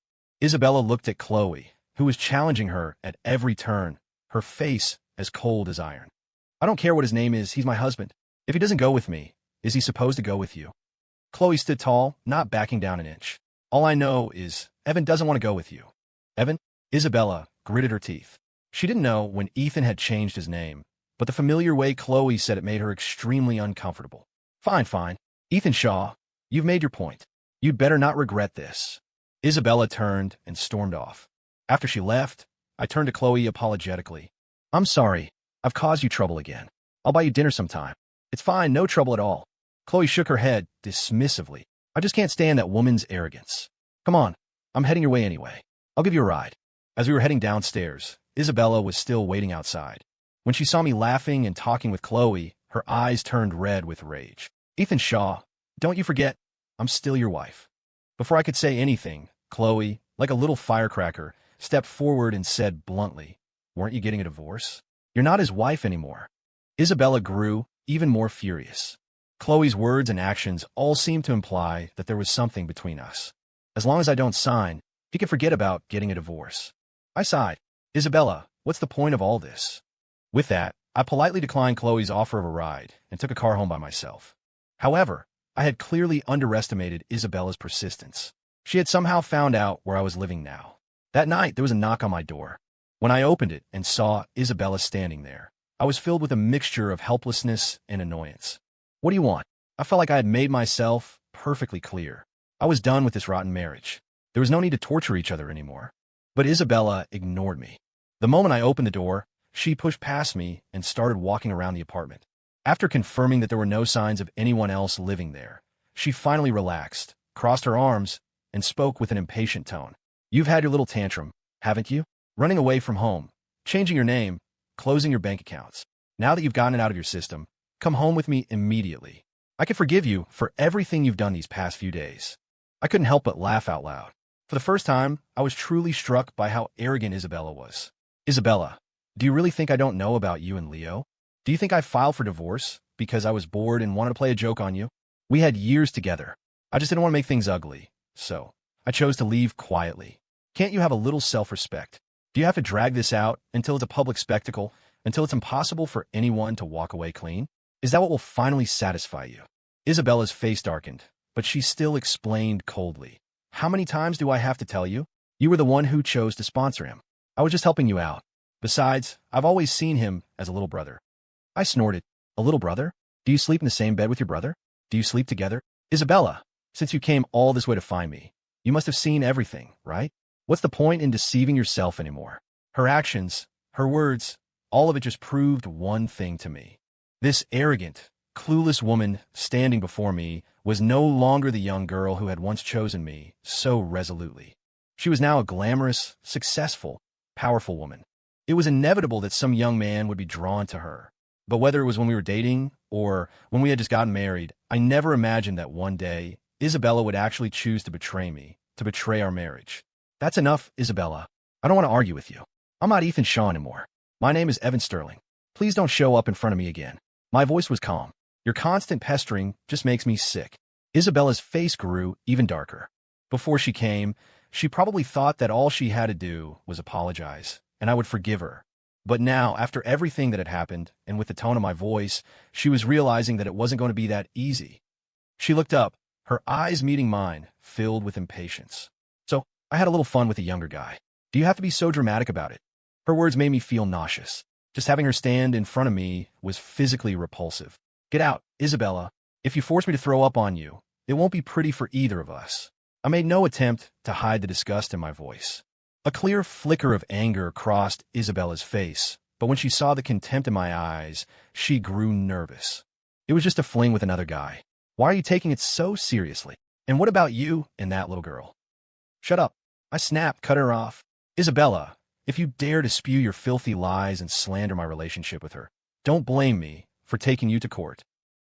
Isabella looked at Chloe, who was challenging her at every turn, her face as cold as iron. "I don't care what his name is, he's my husband. If he doesn't go with me, is he supposed to go with you?" Chloe stood tall, not backing down an inch. "All I know is, Evan doesn't want to go with you." "Evan?" Isabella gritted her teeth. She didn't know when Ethan had changed his name, but the familiar way Chloe said it made her extremely uncomfortable. Fine. Ethan Shaw, you've made your point. You'd better not regret this." Isabella turned and stormed off. After she left, I turned to Chloe apologetically. "I'm sorry. I've caused you trouble again. I'll buy you dinner sometime." "It's fine, no trouble at all." Chloe shook her head dismissively. "I just can't stand that woman's arrogance. Come on, I'm heading your way anyway. I'll give you a ride." As we were heading downstairs, Isabella was still waiting outside. When she saw me laughing and talking with Chloe, her eyes turned red with rage. "Ethan Shaw, don't you forget, I'm still your wife." Before I could say anything, Chloe, like a little firecracker, stepped forward and said bluntly, "Weren't you getting a divorce? You're not his wife anymore." Isabella grew even more furious. Chloe's words and actions all seemed to imply that there was something between us. As long as I don't sign, he can forget about getting a divorce. I sighed. "Isabella, what's the point of all this?" With that, I politely declined Chloe's offer of a ride and took a car home by myself. However, I had clearly underestimated Isabella's persistence. She had somehow found out where I was living now. That night, there was a knock on my door. When I opened it and saw Isabella standing there, I was filled with a mixture of helplessness and annoyance. "What do you want?" I felt like I had made myself perfectly clear. I was done with this rotten marriage. There was no need to torture each other anymore. But Isabella ignored me. The moment I opened the door, she pushed past me and started walking around the apartment. After confirming that there were no signs of anyone else living there, she finally relaxed, crossed her arms, and spoke with an impatient tone. "You've had your little tantrum, haven't you? Running away from home, changing your name, closing your bank accounts. Now that you've gotten it out of your system, come home with me immediately. I can forgive you for everything you've done these past few days." I couldn't help but laugh out loud. For the first time, I was truly struck by how arrogant Isabella was. "Isabella, do you really think I don't know about you and Leo? Do you think I filed for divorce because I was bored and wanted to play a joke on you? We had years together. I just didn't want to make things ugly, so I chose to leave quietly. Can't you have a little self-respect? Do you have to drag this out until it's a public spectacle, until it's impossible for anyone to walk away clean? Is that what will finally satisfy you?" Isabella's face darkened, but she still explained coldly. "How many times do I have to tell you? You were the one who chose to sponsor him. I was just helping you out. Besides, I've always seen him as a little brother." I snorted. "A little brother? Do you sleep in the same bed with your brother? Do you sleep together?" "Isabella, since you came all this way to find me, you must have seen everything, right? What's the point in deceiving yourself anymore?" Her actions, her words, all of it just proved one thing to me. This arrogant, clueless woman standing before me was no longer the young girl who had once chosen me so resolutely. She was now a glamorous, successful, powerful woman. It was inevitable that some young man would be drawn to her. But whether it was when we were dating or when we had just gotten married, I never imagined that one day Isabella would actually choose to betray me, to betray our marriage. "That's enough, Isabella. I don't want to argue with you. I'm not Ethan Shaw anymore. My name is Evan Sterling. Please don't show up in front of me again." My voice was calm. Your constant pestering just makes me sick. Isabella's face grew even darker. Before she came, she probably thought that all she had to do was apologize, and I would forgive her. But now, after everything that had happened, and with the tone of my voice, she was realizing that it wasn't going to be that easy. She looked up, her eyes meeting mine, filled with impatience. So, I had a little fun with a younger guy. Do you have to be so dramatic about it? Her words made me feel nauseous. Just having her stand in front of me was physically repulsive. Get out, Isabella. If you force me to throw up on you, it won't be pretty for either of us. I made no attempt to hide the disgust in my voice. A clear flicker of anger crossed Isabella's face, but when she saw the contempt in my eyes, she grew nervous. It was just a fling with another guy. Why are you taking it so seriously? And what about you and that little girl? Shut up. I snapped, cut her off. Isabella, if you dare to spew your filthy lies and slander my relationship with her, don't blame me for taking you to court.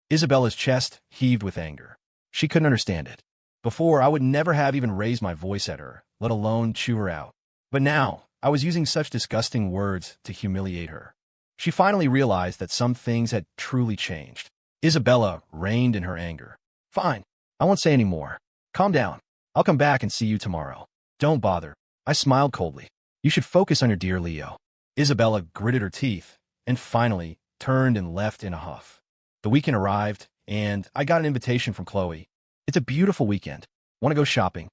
Isabella's chest heaved with anger. She couldn't understand it. Before, I would never have even raised my voice at her, let alone chew her out. But now, I was using such disgusting words to humiliate her. She finally realized that some things had truly changed. Isabella reigned in her anger. Fine, I won't say any more. Calm down. I'll come back and see you tomorrow. Don't bother. I smiled coldly. You should focus on your dear Leo. Isabella gritted her teeth and finally turned and left in a huff. The weekend arrived, and I got an invitation from Chloe. It's a beautiful weekend. Want to go shopping?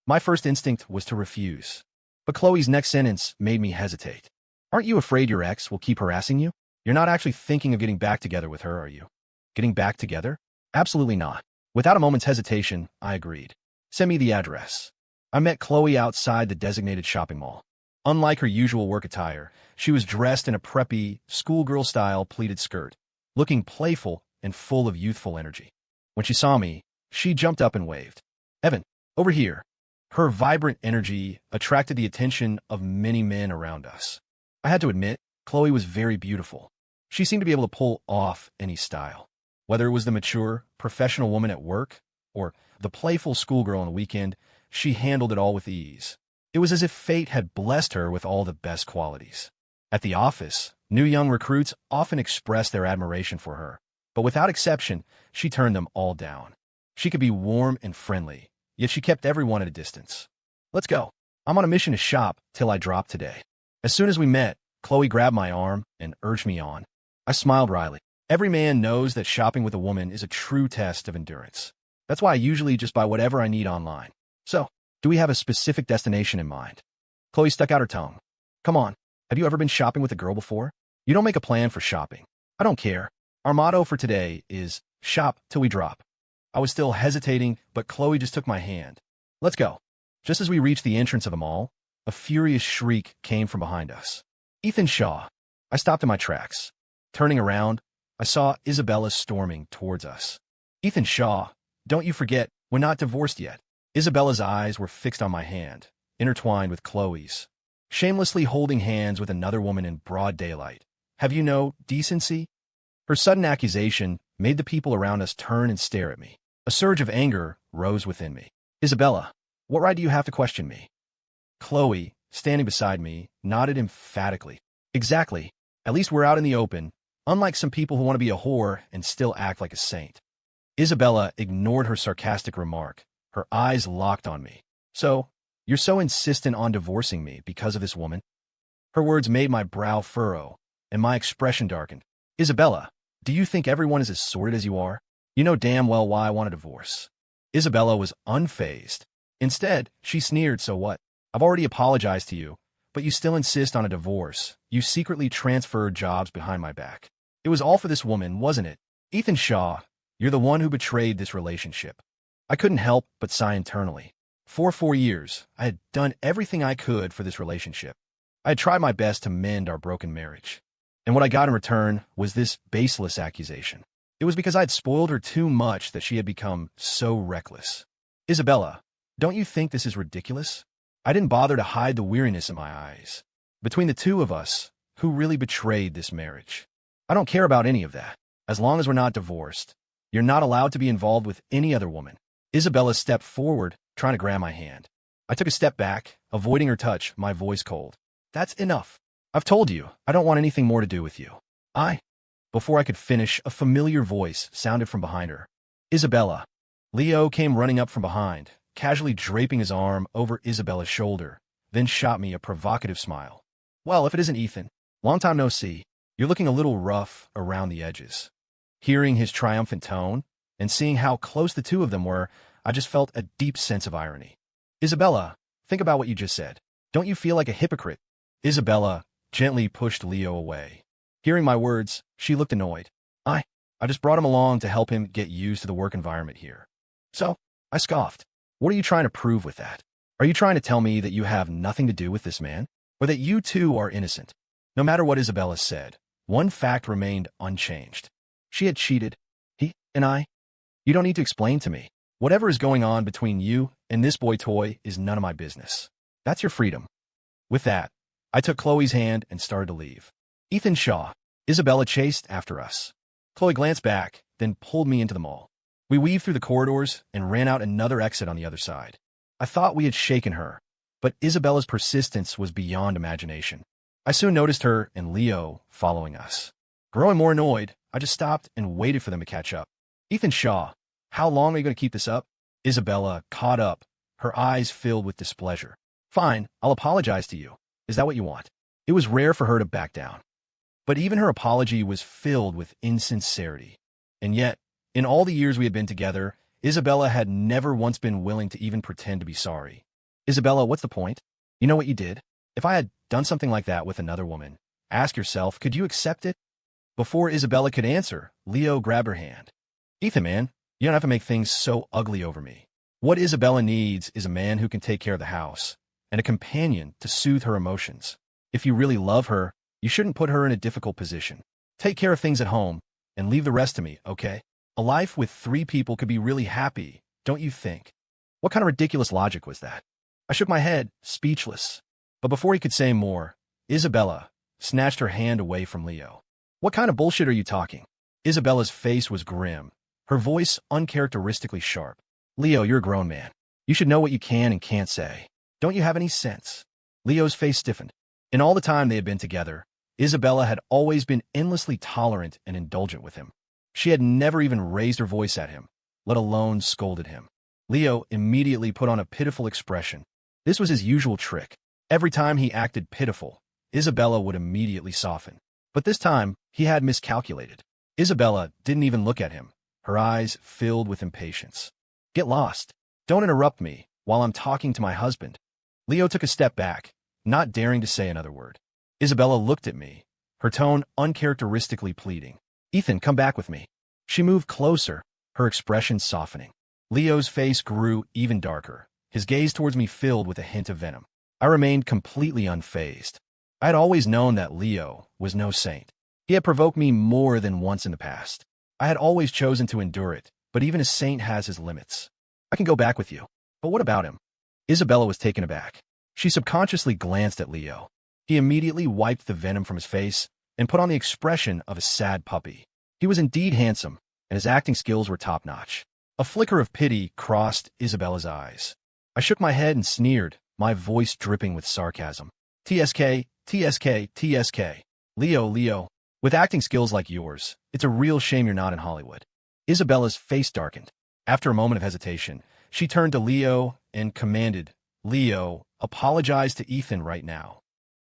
My first instinct was to refuse. But Chloe's next sentence made me hesitate. Aren't you afraid your ex will keep harassing you? You're not actually thinking of getting back together with her, are you? Getting back together? Absolutely not. Without a moment's hesitation, I agreed. Send me the address. I met Chloe outside the designated shopping mall. Unlike her usual work attire, she was dressed in a preppy, schoolgirl-style pleated skirt, looking playful and full of youthful energy. When she saw me, she jumped up and waved. Evan, over here. Her vibrant energy attracted the attention of many men around us. I had to admit, Chloe was very beautiful. She seemed to be able to pull off any style. Whether it was the mature, professional woman at work or the playful schoolgirl on the weekend, she handled it all with ease. It was as if fate had blessed her with all the best qualities. At the office, new young recruits often expressed their admiration for her, but without exception, she turned them all down. She could be warm and friendly, yet she kept everyone at a distance. Let's go. I'm on a mission to shop till I drop today. As soon as we met, Chloe grabbed my arm and urged me on. I smiled wryly. Every man knows that shopping with a woman is a true test of endurance. That's why I usually just buy whatever I need online. So, do we have a specific destination in mind? Chloe stuck out her tongue. Come on, have you ever been shopping with a girl before? You don't make a plan for shopping. I don't care. Our motto for today is shop till we drop. I was still hesitating, but Chloe just took my hand. Let's go. Just as we reached the entrance of the mall, a furious shriek came from behind us. Ethan Shaw. I stopped in my tracks. Turning around, I saw Isabella storming towards us. Ethan Shaw, don't you forget, we're not divorced yet. Isabella's eyes were fixed on my hand, intertwined with Chloe's. Shamelessly holding hands with another woman in broad daylight. Have you no decency? Her sudden accusation made the people around us turn and stare at me. A surge of anger rose within me. Isabella, what right do you have to question me? Chloe, standing beside me, nodded emphatically. Exactly. At least we're out in the open, unlike some people who want to be a whore and still act like a saint. Isabella ignored her sarcastic remark. Her eyes locked on me. So, you're so insistent on divorcing me because of this woman? Her words made my brow furrow, and my expression darkened. Isabella, do you think everyone is as sordid as you are? You know damn well why I want a divorce. Isabella was unfazed. Instead, she sneered, so what? I've already apologized to you, but you still insist on a divorce. You secretly transferred jobs behind my back. It was all for this woman, wasn't it? Ethan Shaw, you're the one who betrayed this relationship. I couldn't help but sigh internally. For 4 years, I had done everything I could for this relationship. I had tried my best to mend our broken marriage. And what I got in return was this baseless accusation. It was because I had spoiled her too much that she had become so reckless. Isabella, don't you think this is ridiculous? I didn't bother to hide the weariness in my eyes. Between the two of us, who really betrayed this marriage? I don't care about any of that. As long as we're not divorced, you're not allowed to be involved with any other woman. Isabella stepped forward, trying to grab my hand. I took a step back, avoiding her touch, my voice cold. That's enough. I've told you, I don't want anything more to do with you. Before I could finish, a familiar voice sounded from behind her. Isabella. Leo came running up from behind, casually draping his arm over Isabella's shoulder, then shot me a provocative smile. Well, if it isn't Ethan. Long time no see. You're looking a little rough around the edges. Hearing his triumphant tone, and seeing how close the two of them were, I just felt a deep sense of irony. Isabella, think about what you just said. Don't you feel like a hypocrite? Isabella gently pushed Leo away. Hearing my words, she looked annoyed. I just brought him along to help him get used to the work environment here. So, I scoffed. What are you trying to prove with that? Are you trying to tell me that you have nothing to do with this man? Or that you too are innocent? No matter what Isabella said, one fact remained unchanged. She had cheated. He and I. You don't need to explain to me. Whatever is going on between you and this boy toy is none of my business. That's your freedom. With that, I took Chloe's hand and started to leave. Ethan Shaw. Isabella chased after us. Chloe glanced back, then pulled me into the mall. We weaved through the corridors and ran out another exit on the other side. I thought we had shaken her, but Isabella's persistence was beyond imagination. I soon noticed her and Leo following us. Growing more annoyed, I just stopped and waited for them to catch up. Ethan Shaw, how long are you going to keep this up? Isabella caught up, her eyes filled with displeasure. Fine, I'll apologize to you. Is that what you want? It was rare for her to back down. But even her apology was filled with insincerity. And yet, in all the years we had been together, Isabella had never once been willing to even pretend to be sorry. Isabella, what's the point? You know what you did? If I had done something like that with another woman, ask yourself, could you accept it? Before Isabella could answer, Leo grabbed her hand. Ethan, man, you don't have to make things so ugly over me. What Isabella needs is a man who can take care of the house, and a companion to soothe her emotions. If you really love her, you shouldn't put her in a difficult position. Take care of things at home, and leave the rest to me, okay? A life with 3 people could be really happy, don't you think? What kind of ridiculous logic was that? I shook my head, speechless. But before he could say more, Isabella snatched her hand away from Leo. What kind of bullshit are you talking? Isabella's face was grim, her voice uncharacteristically sharp. Leo, you're a grown man. You should know what you can and can't say. Don't you have any sense? Leo's face stiffened. In all the time they had been together, Isabella had always been endlessly tolerant and indulgent with him. She had never even raised her voice at him, let alone scolded him. Leo immediately put on a pitiful expression. This was his usual trick. Every time he acted pitiful, Isabella would immediately soften. But this time, he had miscalculated. Isabella didn't even look at him, her eyes filled with impatience. Get lost. Don't interrupt me while I'm talking to my husband. Leo took a step back, not daring to say another word. Isabella looked at me, her tone uncharacteristically pleading. Ethan, come back with me. She moved closer, her expression softening. Leo's face grew even darker, his gaze towards me filled with a hint of venom. I remained completely unfazed. I had always known that Leo was no saint. He had provoked me more than once in the past. I had always chosen to endure it, but even a saint has his limits. I can go back with you. But what about him? Isabella was taken aback. She subconsciously glanced at Leo. He immediately wiped the venom from his face and put on the expression of a sad puppy. He was indeed handsome, and his acting skills were top-notch. A flicker of pity crossed Isabella's eyes. I shook my head and sneered, my voice dripping with sarcasm. TSK, TSK, TSK. Leo, with acting skills like yours, it's a real shame you're not in Hollywood. Isabella's face darkened. After a moment of hesitation, she turned to Leo and commanded, Leo, apologize to Ethan right now.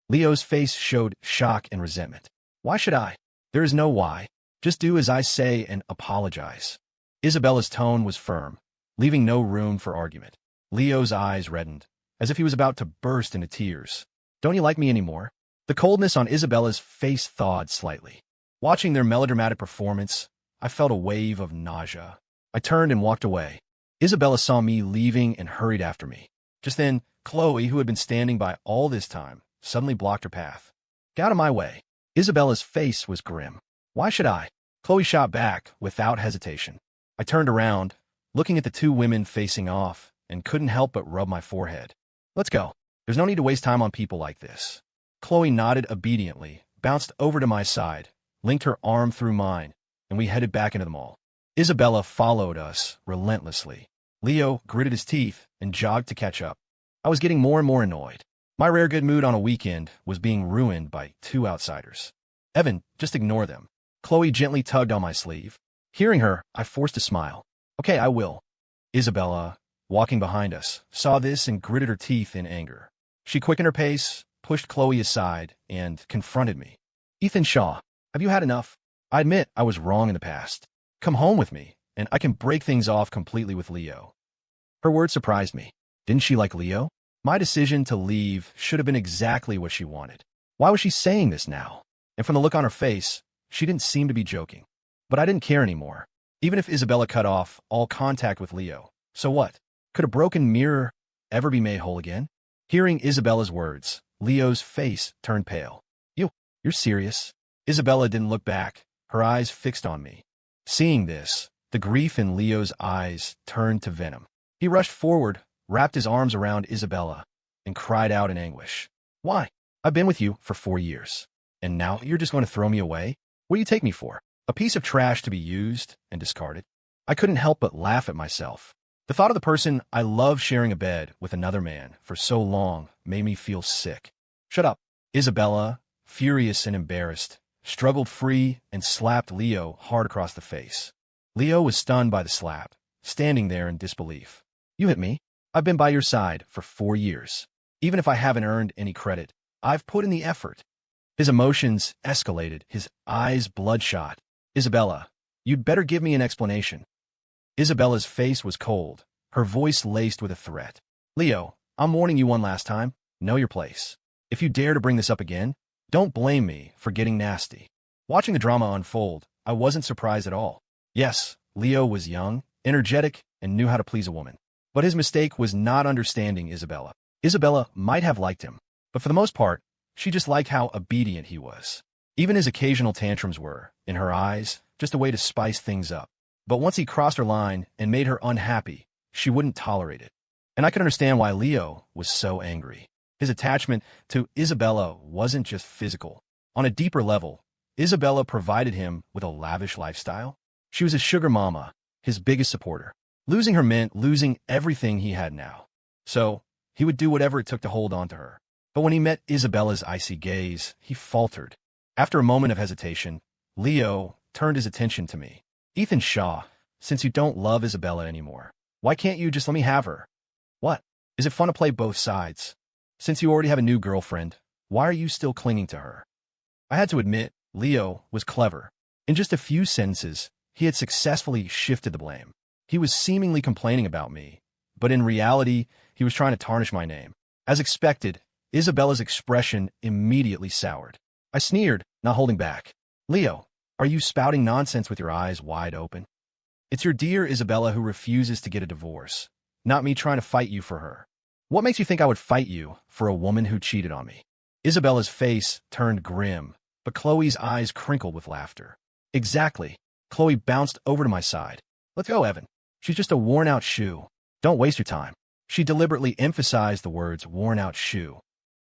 Leo's face showed shock and resentment. Why should I? There is no why. Just do as I say and apologize. Isabella's tone was firm, leaving no room for argument. Leo's eyes reddened, as if he was about to burst into tears. Don't you like me anymore? The coldness on Isabella's face thawed slightly. Watching their melodramatic performance, I felt a wave of nausea. I turned and walked away. Isabella saw me leaving and hurried after me. Just then, Chloe, who had been standing by all this time, suddenly blocked her path. Get out of my way. Isabella's face was grim. Why should I? Chloe shot back without hesitation. I turned around, looking at the 2 women facing off, and couldn't help but rub my forehead. Let's go. There's no need to waste time on people like this. Chloe nodded obediently, bounced over to my side, linked her arm through mine, and we headed back into the mall. Isabella followed us relentlessly. Leo gritted his teeth and jogged to catch up. I was getting more and more annoyed. My rare good mood on a weekend was being ruined by 2 outsiders. Evan, just ignore them. Chloe gently tugged on my sleeve. Hearing her, I forced a smile. Okay, I will. Isabella, walking behind us, saw this and gritted her teeth in anger. She quickened her pace, pushed Chloe aside, and confronted me. Ethan Shaw, have you had enough? I admit I was wrong in the past. Come home with me, and I can break things off completely with Leo. Her words surprised me. Didn't she like Leo? My decision to leave should have been exactly what she wanted. Why was she saying this now? And from the look on her face, she didn't seem to be joking. But I didn't care anymore. Even if Isabella cut off all contact with Leo, so what? Could a broken mirror ever be made whole again? Hearing Isabella's words, Leo's face turned pale. You're serious? Isabella didn't look back, her eyes fixed on me. Seeing this, the grief in Leo's eyes turned to venom. He rushed forward, wrapped his arms around Isabella, and cried out in anguish. Why? I've been with you for 4 years. And now you're just going to throw me away? What do you take me for? A piece of trash to be used and discarded? I couldn't help but laugh at myself. The thought of the person I loved sharing a bed with another man for so long made me feel sick. Shut up. Isabella, furious and embarrassed, struggled free and slapped Leo hard across the face. Leo was stunned by the slap, standing there in disbelief. You hit me? I've been by your side for 4 years. Even if I haven't earned any credit, I've put in the effort. His emotions escalated, his eyes bloodshot. Isabella, you'd better give me an explanation. Isabella's face was cold, her voice laced with a threat. Leo, I'm warning you one last time. Know your place. If you dare to bring this up again, don't blame me for getting nasty. Watching the drama unfold, I wasn't surprised at all. Yes, Leo was young, energetic, and knew how to please a woman. But his mistake was not understanding Isabella. Isabella might have liked him, but for the most part, she just liked how obedient he was. Even his occasional tantrums were, in her eyes, just a way to spice things up. But once he crossed her line and made her unhappy, she wouldn't tolerate it. And I could understand why Leo was so angry. His attachment to Isabella wasn't just physical. On a deeper level, Isabella provided him with a lavish lifestyle. She was his sugar mama, his biggest supporter. Losing her meant losing everything he had now. So, he would do whatever it took to hold on to her. But when he met Isabella's icy gaze, he faltered. After a moment of hesitation, Leo turned his attention to me. Ethan Shaw, since you don't love Isabella anymore, why can't you just let me have her? What? Is it fun to play both sides? Since you already have a new girlfriend, why are you still clinging to her? I had to admit, Leo was clever. In just a few sentences, he had successfully shifted the blame. He was seemingly complaining about me, but in reality, he was trying to tarnish my name. As expected, Isabella's expression immediately soured. I sneered, not holding back. Leo, are you spouting nonsense with your eyes wide open? It's your dear Isabella who refuses to get a divorce, not me trying to fight you for her. What makes you think I would fight you for a woman who cheated on me? Isabella's face turned grim, but Chloe's eyes crinkled with laughter. Exactly. Chloe bounced over to my side. Let's go, Evan. She's just a worn-out shoe. Don't waste your time. She deliberately emphasized the words worn-out shoe.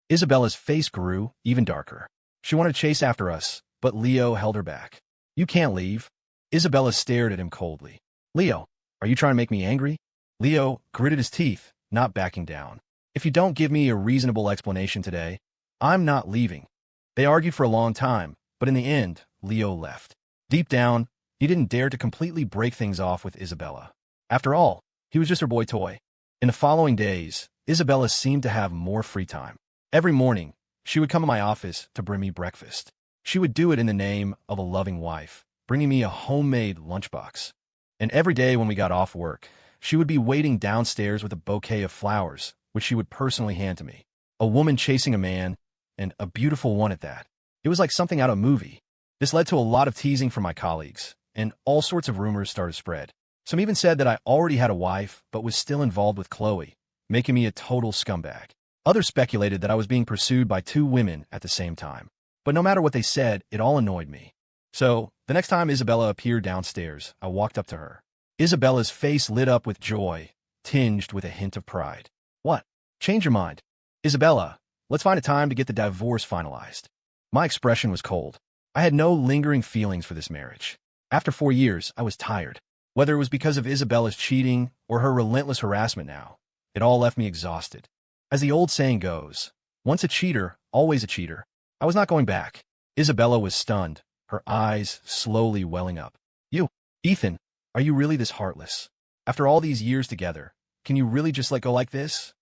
Isabella's face grew even darker. She wanted to chase after us, but Leo held her back. You can't leave. Isabella stared at him coldly. Leo, are you trying to make me angry? Leo gritted his teeth, not backing down. If you don't give me a reasonable explanation today, I'm not leaving. They argued for a long time, but in the end, Leo left. Deep down, he didn't dare to completely break things off with Isabella. After all, he was just her boy toy. In the following days, Isabella seemed to have more free time. Every morning, she would come to my office to bring me breakfast. She would do it in the name of a loving wife, bringing me a homemade lunchbox. And every day when we got off work, she would be waiting downstairs with a bouquet of flowers, which she would personally hand to me. A woman chasing a man, and a beautiful one at that. It was like something out of a movie. This led to a lot of teasing from my colleagues, and all sorts of rumors started to spread. Some even said that I already had a wife, but was still involved with Chloe, making me a total scumbag. Others speculated that I was being pursued by 2 women at the same time. But no matter what they said, it all annoyed me. So, the next time Isabella appeared downstairs, I walked up to her. Isabella's face lit up with joy, tinged with a hint of pride. What? Change your mind. Isabella, let's find a time to get the divorce finalized. My expression was cold. I had no lingering feelings for this marriage. After 4 years, I was tired. Whether it was because of Isabella's cheating or her relentless harassment now, it all left me exhausted. As the old saying goes, once a cheater, always a cheater. I was not going back. Isabella was stunned, her eyes slowly welling up. You, Ethan, are you really this heartless? After all these years together, can you really just let go like this?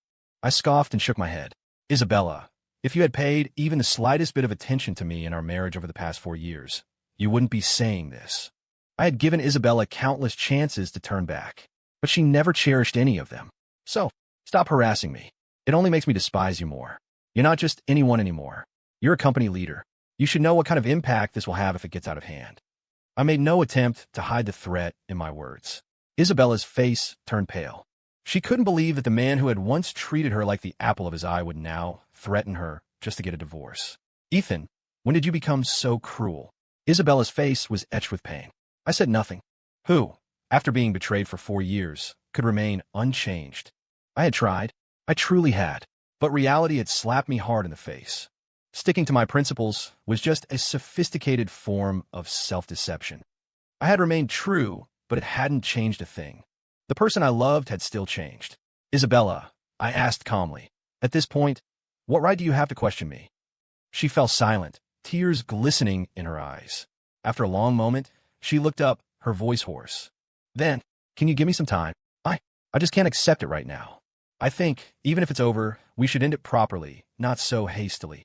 I scoffed and shook my head. Isabella, if you had paid even the slightest bit of attention to me in our marriage over the past 4 years, you wouldn't be saying this. I had given Isabella countless chances to turn back, but she never cherished any of them. So, stop harassing me. It only makes me despise you more. You're not just anyone anymore. You're a company leader. You should know what kind of impact this will have if it gets out of hand. I made no attempt to hide the threat in my words. Isabella's face turned pale. She couldn't believe that the man who had once treated her like the apple of his eye would now threaten her just to get a divorce. Ethan, when did you become so cruel? Isabella's face was etched with pain. I said nothing. Who, after being betrayed for 4 years, could remain unchanged? I had tried. I truly had. But reality had slapped me hard in the face. Sticking to my principles was just a sophisticated form of self-deception. I had remained true, but it hadn't changed a thing. The person I loved had still changed. Isabella, I asked calmly. At this point, what right do you have to question me? She fell silent, tears glistening in her eyes. After a long moment, she looked up, her voice hoarse. Then, can you give me some time? I just can't accept it right now. I think, even if it's over, we should end it properly, not so hastily.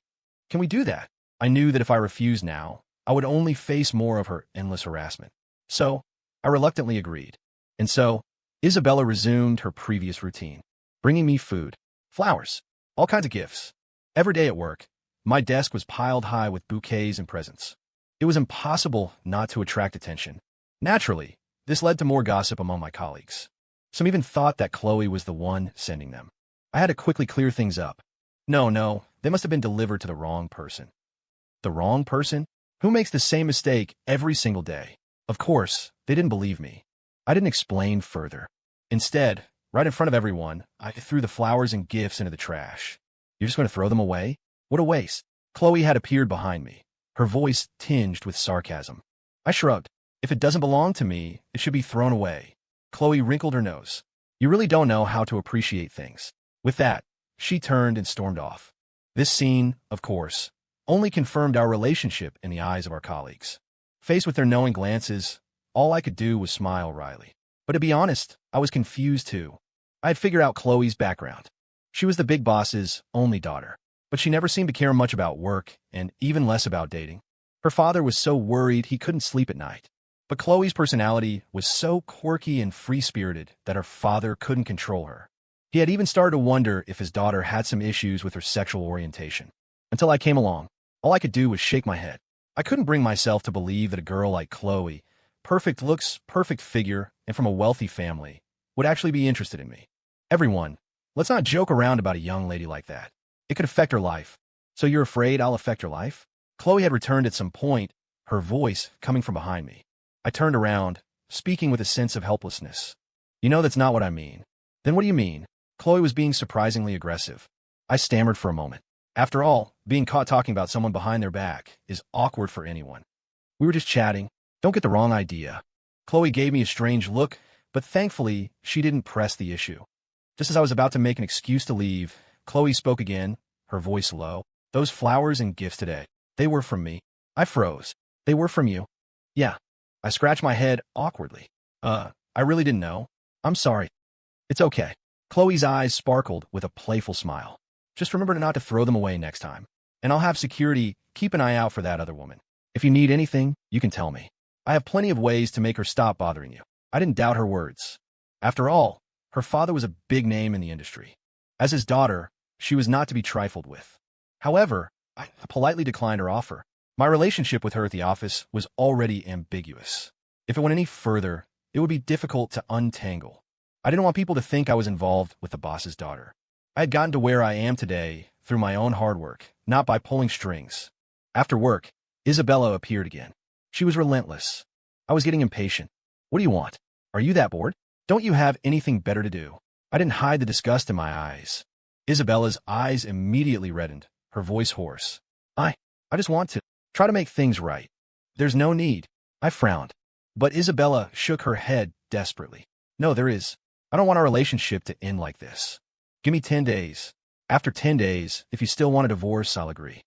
Can we do that? I knew that if I refused now, I would only face more of her endless harassment. So, I reluctantly agreed. And so, Isabella resumed her previous routine, bringing me food, flowers, all kinds of gifts. Every day at work, my desk was piled high with bouquets and presents. It was impossible not to attract attention. Naturally, this led to more gossip among my colleagues. Some even thought that Chloe was the one sending them. I had to quickly clear things up. No, they must have been delivered to the wrong person. The wrong person? Who makes the same mistake every single day? Of course, they didn't believe me. I didn't explain further. Instead, right in front of everyone, I threw the flowers and gifts into the trash. You're just going to throw them away? What a waste. Chloe had appeared behind me, her voice tinged with sarcasm. I shrugged. If it doesn't belong to me, it should be thrown away. Chloe wrinkled her nose. You really don't know how to appreciate things. With that, she turned and stormed off. This scene, of course, only confirmed our relationship in the eyes of our colleagues. Faced with their knowing glances, all I could do was smile wryly. But to be honest, I was confused too. I had figured out Chloe's background. She was the big boss's only daughter, but she never seemed to care much about work and even less about dating. Her father was so worried he couldn't sleep at night. But Chloe's personality was so quirky and free-spirited that her father couldn't control her. He had even started to wonder if his daughter had some issues with her sexual orientation. Until I came along, all I could do was shake my head. I couldn't bring myself to believe that a girl like Chloe, perfect looks, perfect figure, and from a wealthy family, would actually be interested in me. Everyone, let's not joke around about a young lady like that. It could affect her life. So you're afraid I'll affect her life? Chloe had returned at some point, her voice coming from behind me. I turned around, speaking with a sense of helplessness. You know that's not what I mean. Then what do you mean? Chloe was being surprisingly aggressive. I stammered for a moment. After all, being caught talking about someone behind their back is awkward for anyone. We were just chatting. Don't get the wrong idea. Chloe gave me a strange look, but thankfully, she didn't press the issue. Just as I was about to make an excuse to leave, Chloe spoke again, her voice low. Those flowers and gifts today, they were from me. I froze. They were from you? Yeah. I scratched my head awkwardly. I really didn't know. I'm sorry. It's okay. Chloe's eyes sparkled with a playful smile. Just remember not to throw them away next time. And I'll have security keep an eye out for that other woman. If you need anything, you can tell me. I have plenty of ways to make her stop bothering you. I didn't doubt her words. After all, her father was a big name in the industry. As his daughter, she was not to be trifled with. However, I politely declined her offer. My relationship with her at the office was already ambiguous. If it went any further, it would be difficult to untangle. I didn't want people to think I was involved with the boss's daughter. I had gotten to where I am today through my own hard work, not by pulling strings. After work, Isabella appeared again. She was relentless. I was getting impatient. What do you want? Are you that bored? Don't you have anything better to do? I didn't hide the disgust in my eyes. Isabella's eyes immediately reddened, her voice hoarse. I just want to try to make things right. There's no need. I frowned. But Isabella shook her head desperately. No, there is. I don't want our relationship to end like this. Give me 10 days. After 10 days, if you still want a divorce, I'll agree.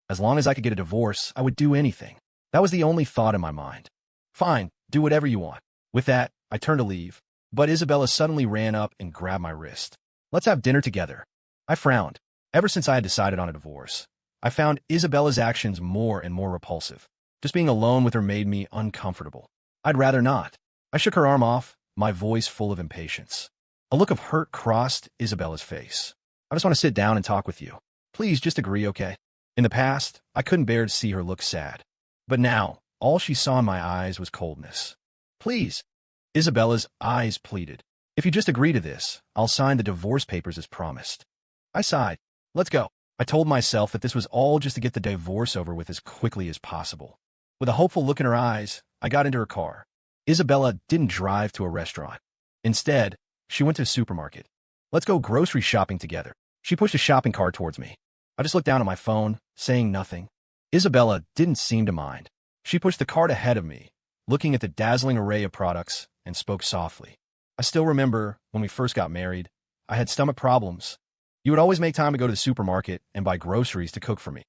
As long as I could get a divorce, I would do anything. That was the only thought in my mind. Fine, do whatever you want. With that, I turned to leave, but Isabella suddenly ran up and grabbed my wrist. Let's have dinner together. I frowned. Ever since I had decided on a divorce, I found Isabella's actions more and more repulsive. Just being alone with her made me uncomfortable. I'd rather not. I shook her arm off, my voice full of impatience. A look of hurt crossed Isabella's face. I just want to sit down and talk with you. Please just agree, okay? In the past, I couldn't bear to see her look sad. But now, all she saw in my eyes was coldness. Please. Isabella's eyes pleaded. If you just agree to this, I'll sign the divorce papers as promised. I sighed. Let's go. I told myself that this was all just to get the divorce over with as quickly as possible. With a hopeful look in her eyes, I got into her car. Isabella didn't drive to a restaurant. Instead, she went to a supermarket. Let's go grocery shopping together. She pushed a shopping cart towards me. I just looked down at my phone, saying nothing. Isabella didn't seem to mind. She pushed the cart ahead of me, looking at the dazzling array of products, and spoke softly. I still remember when we first got married, I had stomach problems. You would always make time to go to the supermarket and buy groceries to cook for me.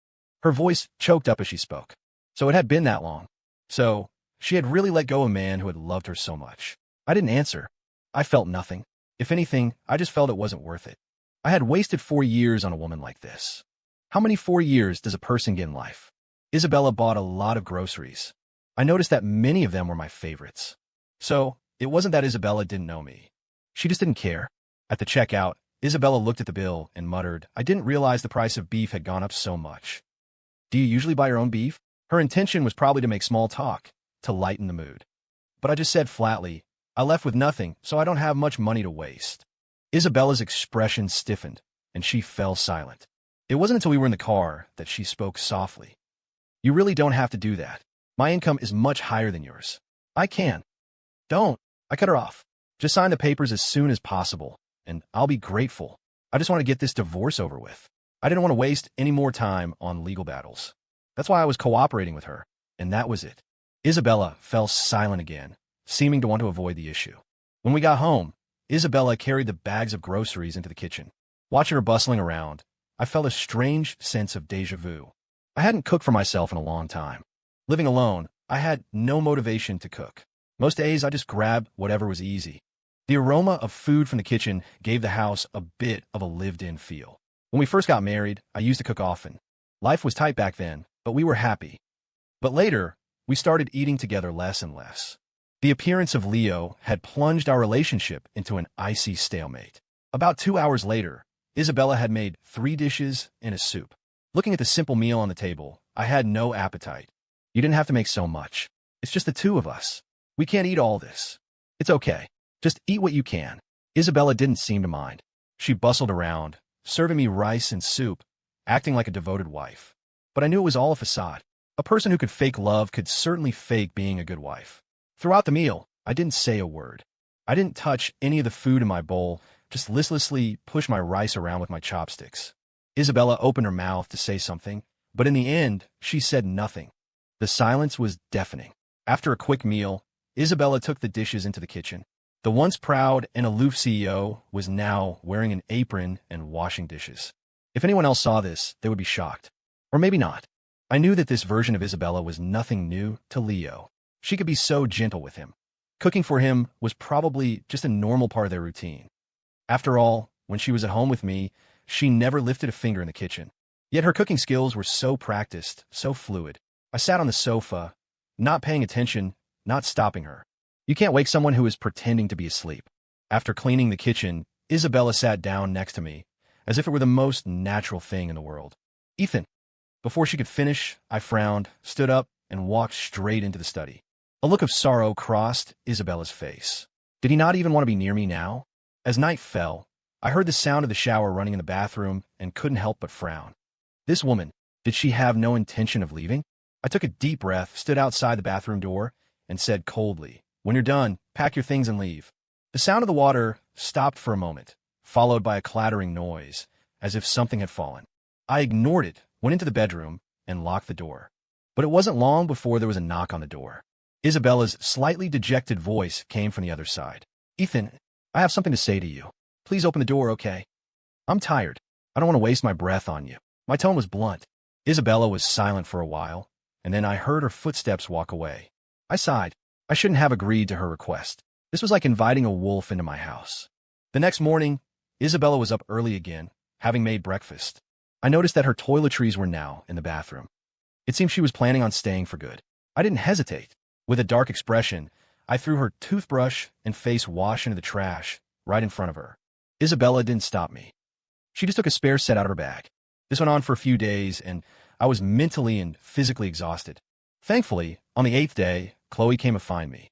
Her voice choked up as she spoke. So it had been that long. So, she had really let go of a man who had loved her so much. I didn't answer. I felt nothing. If anything, I just felt it wasn't worth it. I had wasted 4 years on a woman like this. How many 4 years does a person get in life? Isabella bought a lot of groceries. I noticed that many of them were my favorites. So, it wasn't that Isabella didn't know me. She just didn't care. At the checkout, Isabella looked at the bill and muttered, I didn't realize the price of beef had gone up so much. Do you usually buy your own beef? Her intention was probably to make small talk, to lighten the mood. But I just said flatly, I left with nothing, so I don't have much money to waste. Isabella's expression stiffened, and she fell silent. It wasn't until we were in the car that she spoke softly. You really don't have to do that. My income is much higher than yours. I can. Don't. I cut her off. Just sign the papers as soon as possible, and I'll be grateful. I just want to get this divorce over with. I didn't want to waste any more time on legal battles. That's why I was cooperating with her, and that was it. Isabella fell silent again, seeming to want to avoid the issue. When we got home, Isabella carried the bags of groceries into the kitchen. Watching her bustling around, I felt a strange sense of déjà vu. I hadn't cooked for myself in a long time. Living alone, I had no motivation to cook. Most days, I just grabbed whatever was easy. The aroma of food from the kitchen gave the house a bit of a lived-in feel. When we first got married, I used to cook often. Life was tight back then, but we were happy. But later, we started eating together less and less. The appearance of Leo had plunged our relationship into an icy stalemate. About 2 hours later, Isabella had made 3 dishes and a soup. Looking at the simple meal on the table, I had no appetite. You didn't have to make so much. It's just the two of us. We can't eat all this. It's okay. Just eat what you can. Isabella didn't seem to mind. She bustled around, serving me rice and soup, acting like a devoted wife. But I knew it was all a facade. A person who could fake love could certainly fake being a good wife. Throughout the meal, I didn't say a word. I didn't touch any of the food in my bowl, just listlessly push my rice around with my chopsticks. Isabella opened her mouth to say something, but in the end, she said nothing. The silence was deafening. After a quick meal, Isabella took the dishes into the kitchen. The once proud and aloof CEO was now wearing an apron and washing dishes. If anyone else saw this, they would be shocked. Or maybe not. I knew that this version of Isabella was nothing new to Leo. She could be so gentle with him. Cooking for him was probably just a normal part of their routine. After all, when she was at home with me, she never lifted a finger in the kitchen. Yet her cooking skills were so practiced, so fluid. I sat on the sofa, not paying attention, not stopping her. You can't wake someone who is pretending to be asleep. After cleaning the kitchen, Isabella sat down next to me, as if it were the most natural thing in the world. Ethan. Before she could finish, I frowned, stood up, and walked straight into the study. A look of sorrow crossed Isabella's face. Did he not even want to be near me now? As night fell, I heard the sound of the shower running in the bathroom and couldn't help but frown. This woman, did she have no intention of leaving? I took a deep breath, stood outside the bathroom door, and said coldly, "When you're done, pack your things and leave." The sound of the water stopped for a moment, followed by a clattering noise, as if something had fallen. I ignored it, went into the bedroom, and locked the door. But it wasn't long before there was a knock on the door. Isabella's slightly dejected voice came from the other side. "Ethan, I have something to say to you. Please open the door, okay? I'm tired. I don't want to waste my breath on you." My tone was blunt. Isabella was silent for a while, and then I heard her footsteps walk away. I sighed. I shouldn't have agreed to her request. This was like inviting a wolf into my house. The next morning, Isabella was up early again, having made breakfast. I noticed that her toiletries were now in the bathroom. It seemed she was planning on staying for good. I didn't hesitate. With a dark expression, I threw her toothbrush and face wash into the trash right in front of her. Isabella didn't stop me. She just took a spare set out of her bag. This went on for a few days, and I was mentally and physically exhausted. Thankfully, on the 8th day, Chloe came to find me.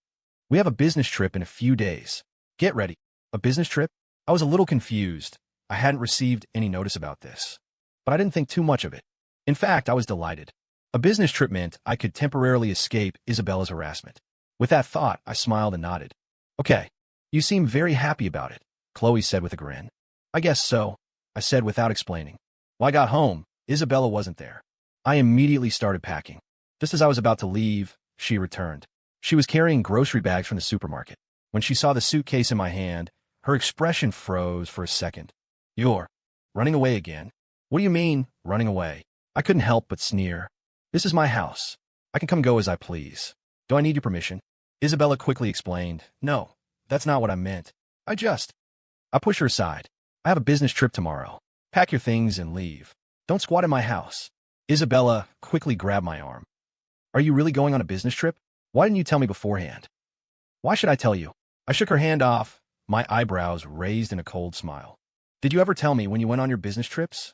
We have a business trip in a few days. Get ready. A business trip? I was a little confused. I hadn't received any notice about this. But I didn't think too much of it. In fact, I was delighted. A business trip meant I could temporarily escape Isabella's harassment. With that thought, I smiled and nodded. Okay, you seem very happy about it, Chloe said with a grin. I guess so, I said without explaining. When I got home, Isabella wasn't there. I immediately started packing. Just as I was about to leave, she returned. She was carrying grocery bags from the supermarket. When she saw the suitcase in my hand, her expression froze for a second. You're running away again? What do you mean, running away? I couldn't help but sneer. This is my house. I can come go as I please. Do I need your permission? Isabella quickly explained. No, that's not what I meant. I push her aside. I have a business trip tomorrow. Pack your things and leave. Don't squat in my house. Isabella quickly grabbed my arm. Are you really going on a business trip? Why didn't you tell me beforehand? Why should I tell you? I shook her hand off, my eyebrows raised in a cold smile. Did you ever tell me when you went on your business trips?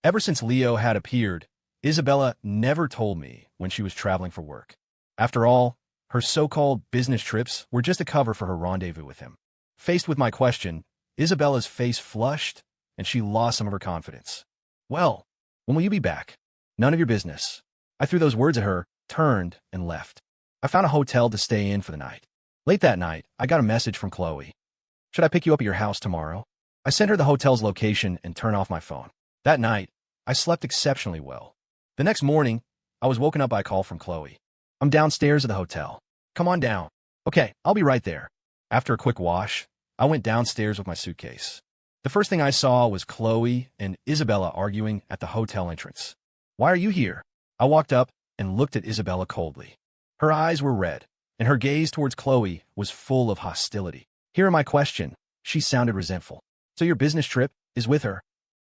Ever since Leo had appeared, Isabella never told me when she was traveling for work. After all, her so-called business trips were just a cover for her rendezvous with him. Faced with my question, Isabella's face flushed, and she lost some of her confidence. Well, when will you be back? None of your business. I threw those words at her, turned, and left. I found a hotel to stay in for the night. Late that night, I got a message from Chloe. Should I pick you up at your house tomorrow? I sent her the hotel's location and turned off my phone. That night, I slept exceptionally well. The next morning, I was woken up by a call from Chloe. I'm downstairs at the hotel. Come on down. Okay, I'll be right there. After a quick wash, I went downstairs with my suitcase. The first thing I saw was Chloe and Isabella arguing at the hotel entrance. Why are you here? I walked up and looked at Isabella coldly. Her eyes were red, and her gaze towards Chloe was full of hostility. Hearing my question, she sounded resentful. So your business trip is with her?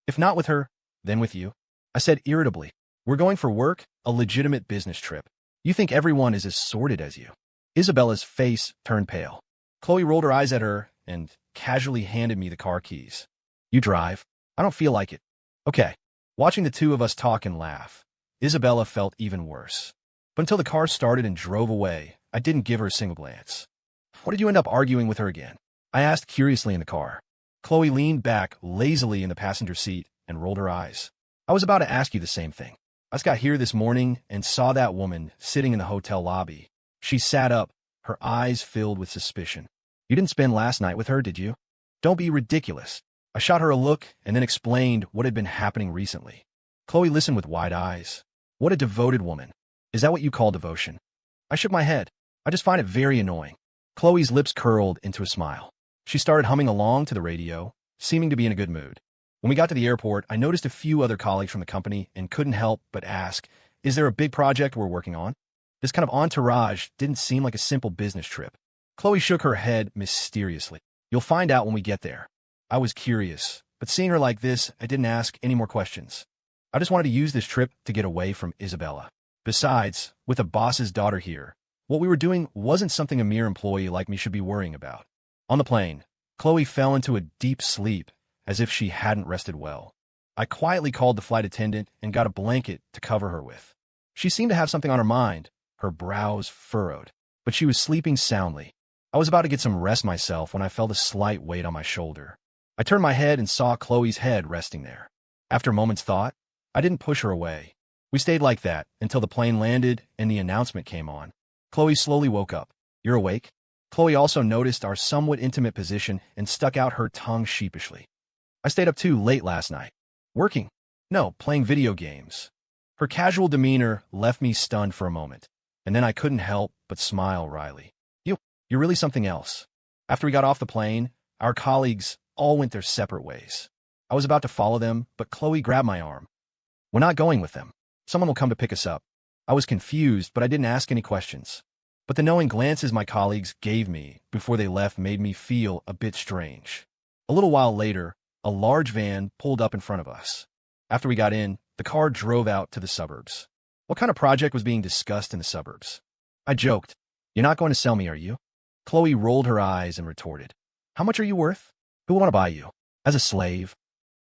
If not with her, then with you? I said irritably. We're going for work, a legitimate business trip. You think everyone is as sordid as you. Isabella's face turned pale. Chloe rolled her eyes at her and casually handed me the car keys. You drive? I don't feel like it. Okay. Watching the two of us talk and laugh, Isabella felt even worse. But until the car started and drove away, I didn't give her a single glance. What did you end up arguing with her again? I asked curiously in the car. Chloe leaned back lazily in the passenger seat and rolled her eyes. I was about to ask you the same thing. I just got here this morning and saw that woman sitting in the hotel lobby. She sat up, her eyes filled with suspicion. You didn't spend last night with her, did you? Don't be ridiculous. I shot her a look and then explained what had been happening recently. Chloe listened with wide eyes. What a devoted woman. Is that what you call devotion? I shook my head. I just find it very annoying. Chloe's lips curled into a smile. She started humming along to the radio, seeming to be in a good mood. When we got to the airport, I noticed a few other colleagues from the company and couldn't help but ask, is there a big project we're working on? This kind of entourage didn't seem like a simple business trip. Chloe shook her head mysteriously. You'll find out when we get there. I was curious, but seeing her like this, I didn't ask any more questions. I just wanted to use this trip to get away from Isabella. Besides, with a boss's daughter here, what we were doing wasn't something a mere employee like me should be worrying about. On the plane, Chloe fell into a deep sleep, as if she hadn't rested well. I quietly called the flight attendant and got a blanket to cover her with. She seemed to have something on her mind, her brows furrowed, but she was sleeping soundly. I was about to get some rest myself when I felt a slight weight on my shoulder. I turned my head and saw Chloe's head resting there. After a moment's thought, I didn't push her away. We stayed like that until the plane landed and the announcement came on. Chloe slowly woke up. You're awake? Chloe also noticed our somewhat intimate position and stuck out her tongue sheepishly. I stayed up too late last night. Working? No, playing video games. Her casual demeanor left me stunned for a moment, and then I couldn't help but smile wryly. You're really something else. After we got off the plane, our colleagues all went their separate ways. I was about to follow them, but Chloe grabbed my arm. We're not going with them. Someone will come to pick us up. I was confused, but I didn't ask any questions. But the knowing glances my colleagues gave me before they left made me feel a bit strange. A little while later, a large van pulled up in front of us. After we got in, the car drove out to the suburbs. What kind of project was being discussed in the suburbs? I joked. You're not going to sell me, are you? Chloe rolled her eyes and retorted. How much are you worth? Who would want to buy you? As a slave?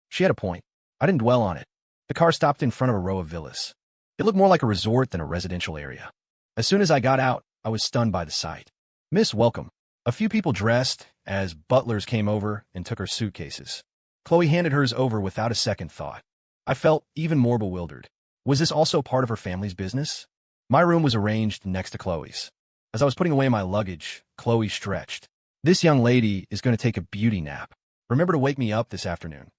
She had a point. I didn't dwell on it. The car stopped in front of a row of villas. It looked more like a resort than a residential area. As soon as I got out, I was stunned by the sight. Miss, welcome. A few people dressed as butlers came over and took her suitcases. Chloe handed hers over without a second thought. I felt even more bewildered. Was this also part of her family's business? My room was arranged next to Chloe's. As I was putting away my luggage, Chloe stretched. This young lady is going to take a beauty nap. Remember to wake me up this afternoon.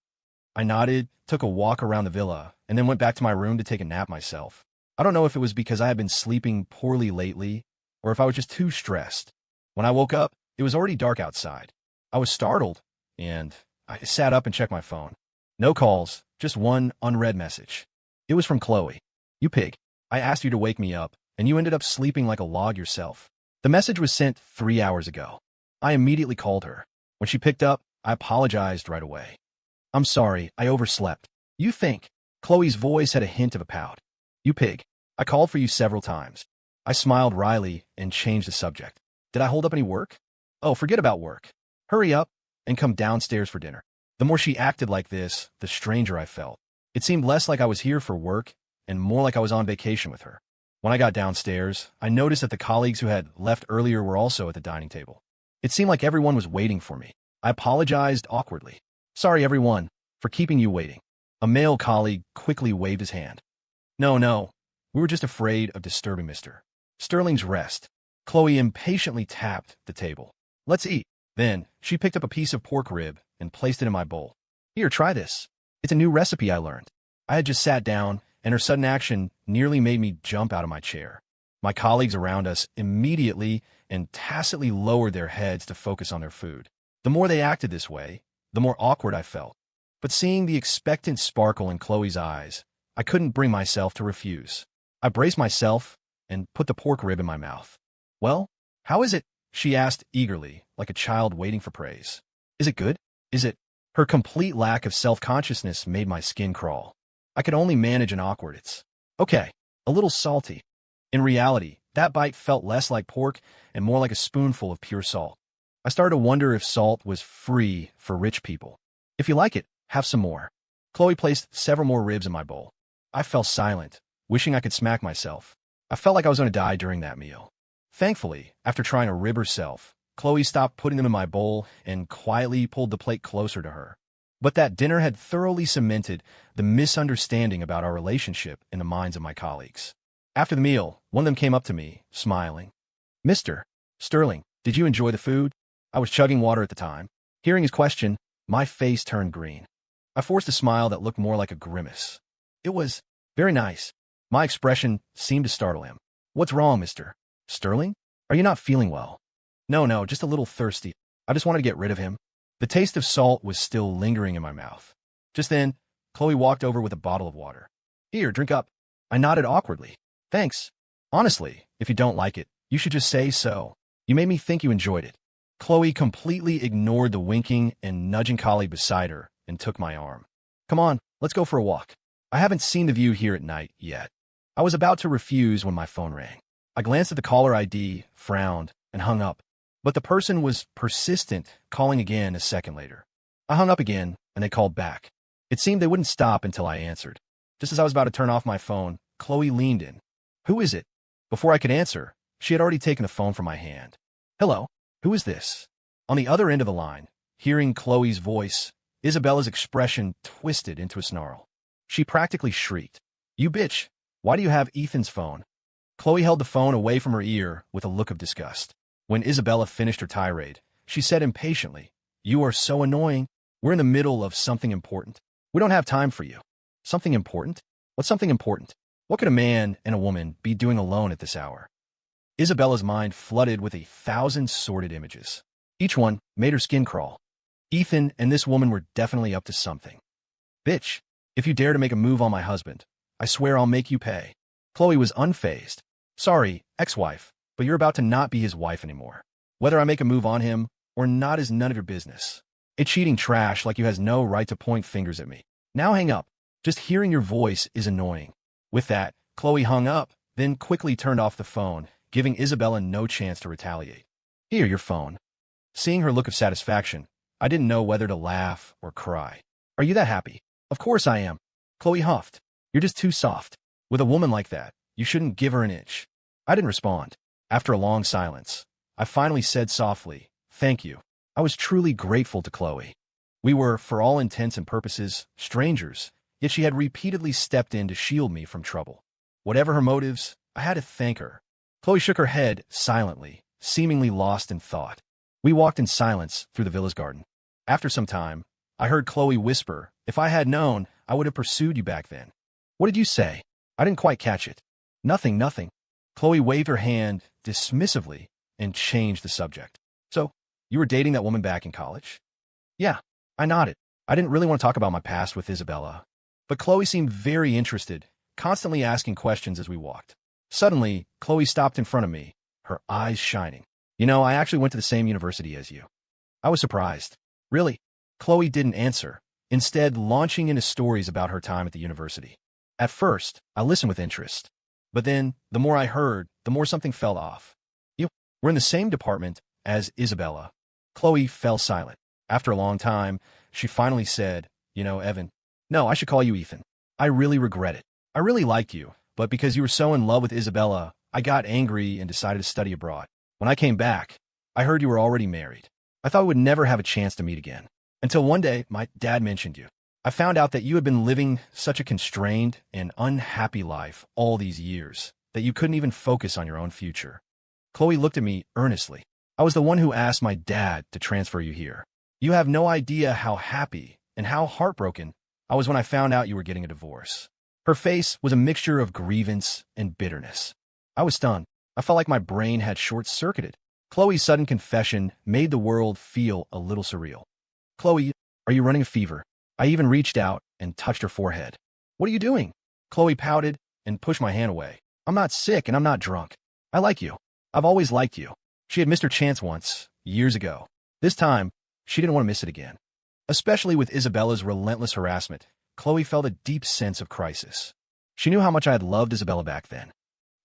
I nodded, took a walk around the villa, and then went back to my room to take a nap myself. I don't know if it was because I had been sleeping poorly lately, or if I was just too stressed. When I woke up, it was already dark outside. I was startled, and I sat up and checked my phone. No calls, just one unread message. It was from Chloe. You pig. I asked you to wake me up, and you ended up sleeping like a log yourself. The message was sent 3 hours ago. I immediately called her. When she picked up, I apologized right away. I'm sorry, I overslept. You think? Chloe's voice had a hint of a pout. You pig. I called for you several times. I smiled wryly and changed the subject. Did I hold up any work? Oh, forget about work. Hurry up and come downstairs for dinner. The more she acted like this, the stranger I felt. It seemed less like I was here for work and more like I was on vacation with her. When I got downstairs, I noticed that the colleagues who had left earlier were also at the dining table. It seemed like everyone was waiting for me. I apologized awkwardly. Sorry, everyone, for keeping you waiting. A male colleague quickly waved his hand. No, we were just afraid of disturbing Mr. Sterling's rest. Chloe impatiently tapped the table. Let's eat. Then, she picked up a piece of pork rib and placed it in my bowl. Here, try this. It's a new recipe I learned. I had just sat down, and her sudden action nearly made me jump out of my chair. My colleagues around us immediately and tacitly lowered their heads to focus on their food. The more they acted this way, the more awkward I felt. But seeing the expectant sparkle in Chloe's eyes, I couldn't bring myself to refuse. I braced myself and put the pork rib in my mouth. Well, how is it? She asked eagerly, like a child waiting for praise. Is it good? Is it? Her complete lack of self-consciousness made my skin crawl. I could only manage an awkward "it's okay," a little salty. In reality, that bite felt less like pork and more like a spoonful of pure salt. I started to wonder if salt was free for rich people. If you like it, have some more. Chloe placed several more ribs in my bowl. I fell silent, wishing I could smack myself. I felt like I was going to die during that meal. Thankfully, after trying a rib herself, Chloe stopped putting them in my bowl and quietly pulled the plate closer to her. But that dinner had thoroughly cemented the misunderstanding about our relationship in the minds of my colleagues. After the meal, one of them came up to me, smiling. Mr. Sterling, did you enjoy the food? I was chugging water at the time. Hearing his question, my face turned green. I forced a smile that looked more like a grimace. It was very nice. My expression seemed to startle him. What's wrong, Mr. Sterling? Are you not feeling well? No, just a little thirsty. I just wanted to get rid of him. The taste of salt was still lingering in my mouth. Just then, Chloe walked over with a bottle of water. Here, drink up. I nodded awkwardly. Thanks. Honestly, if you don't like it, you should just say so. You made me think you enjoyed it. Chloe completely ignored the winking and nudging colleague beside her and took my arm. Come on, let's go for a walk. I haven't seen the view here at night yet. I was about to refuse when my phone rang. I glanced at the caller ID, frowned, and hung up. But the person was persistent, calling again a second later. I hung up again, and they called back. It seemed they wouldn't stop until I answered. Just as I was about to turn off my phone, Chloe leaned in. Who is it? Before I could answer, she had already taken the phone from my hand. Hello, who is this? On the other end of the line, hearing Chloe's voice, Isabella's expression twisted into a snarl. She practically shrieked. You bitch, why do you have Ethan's phone? Chloe held the phone away from her ear with a look of disgust. When Isabella finished her tirade, she said impatiently, You are so annoying. We're in the middle of something important. We don't have time for you. Something important? What's something important? What could a man and a woman be doing alone at this hour? Isabella's mind flooded with 1,000 sordid images. Each one made her skin crawl. Ethan and this woman were definitely up to something. Bitch, if you dare to make a move on my husband, I swear I'll make you pay. Chloe was unfazed. Sorry, ex-wife, but you're about to not be his wife anymore. Whether I make a move on him or not is none of your business. It's cheating trash like you has no right to point fingers at me. Now hang up. Just hearing your voice is annoying. With that, Chloe hung up, then quickly turned off the phone, giving Isabella no chance to retaliate. Here, your phone. Seeing her look of satisfaction, I didn't know whether to laugh or cry. Are you that happy? Of course I am. Chloe huffed. You're just too soft. With a woman like that, you shouldn't give her an inch. I didn't respond. After a long silence, I finally said softly, thank you. I was truly grateful to Chloe. We were, for all intents and purposes, strangers, yet she had repeatedly stepped in to shield me from trouble. Whatever her motives, I had to thank her. Chloe shook her head silently, seemingly lost in thought. We walked in silence through the villa's garden. After some time, I heard Chloe whisper, if I had known, I would have pursued you back then. What did you say? I didn't quite catch it. Nothing, nothing. Chloe waved her hand dismissively and changed the subject. So, you were dating that woman back in college? Yeah, I nodded. I didn't really want to talk about my past with Isabella. But Chloe seemed very interested, constantly asking questions as we walked. Suddenly, Chloe stopped in front of me, her eyes shining. You know, I actually went to the same university as you. I was surprised. Really? Chloe didn't answer, instead launching into stories about her time at the university. At first, I listened with interest. But then, the more I heard, the more something fell off. You were in the same department as Isabella. Chloe fell silent. After a long time, she finally said, you know, Evan. No, I should call you Ethan. I really regret it. I really liked you, but because you were so in love with Isabella, I got angry and decided to study abroad. When I came back, I heard you were already married. I thought we would never have a chance to meet again. Until one day, my dad mentioned you. I found out that you had been living such a constrained and unhappy life all these years that you couldn't even focus on your own future. Chloe looked at me earnestly. I was the one who asked my dad to transfer you here. You have no idea how happy and how heartbroken I was when I found out you were getting a divorce. Her face was a mixture of grievance and bitterness. I was stunned. I felt like my brain had short-circuited. Chloe's sudden confession made the world feel a little surreal. Chloe, are you running a fever? I even reached out and touched her forehead. What are you doing? Chloe pouted and pushed my hand away. I'm not sick and I'm not drunk. I like you. I've always liked you. She had missed her chance once, years ago. This time, she didn't want to miss it again. Especially with Isabella's relentless harassment, Chloe felt a deep sense of crisis. She knew how much I had loved Isabella back then.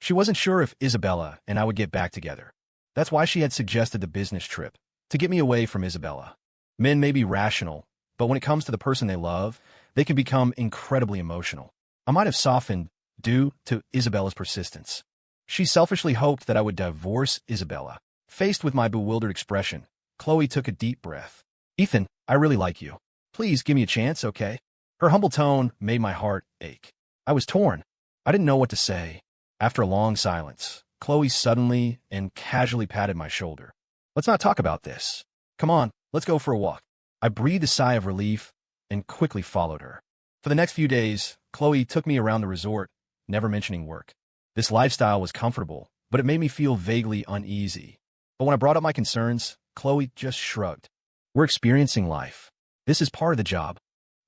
She wasn't sure if Isabella and I would get back together. That's why she had suggested the business trip, to get me away from Isabella. Men may be rational, but when it comes to the person they love, they can become incredibly emotional. I might have softened due to Isabella's persistence. She selfishly hoped that I would divorce Isabella. Faced with my bewildered expression, Chloe took a deep breath. Ethan, I really like you. Please give me a chance, okay? Her humble tone made my heart ache. I was torn. I didn't know what to say. After a long silence, Chloe suddenly and casually patted my shoulder. Let's not talk about this. Come on, let's go for a walk. I breathed a sigh of relief and quickly followed her. For the next few days, Chloe took me around the resort, never mentioning work. This lifestyle was comfortable, but it made me feel vaguely uneasy. But when I brought up my concerns, Chloe just shrugged. We're experiencing life. This is part of the job.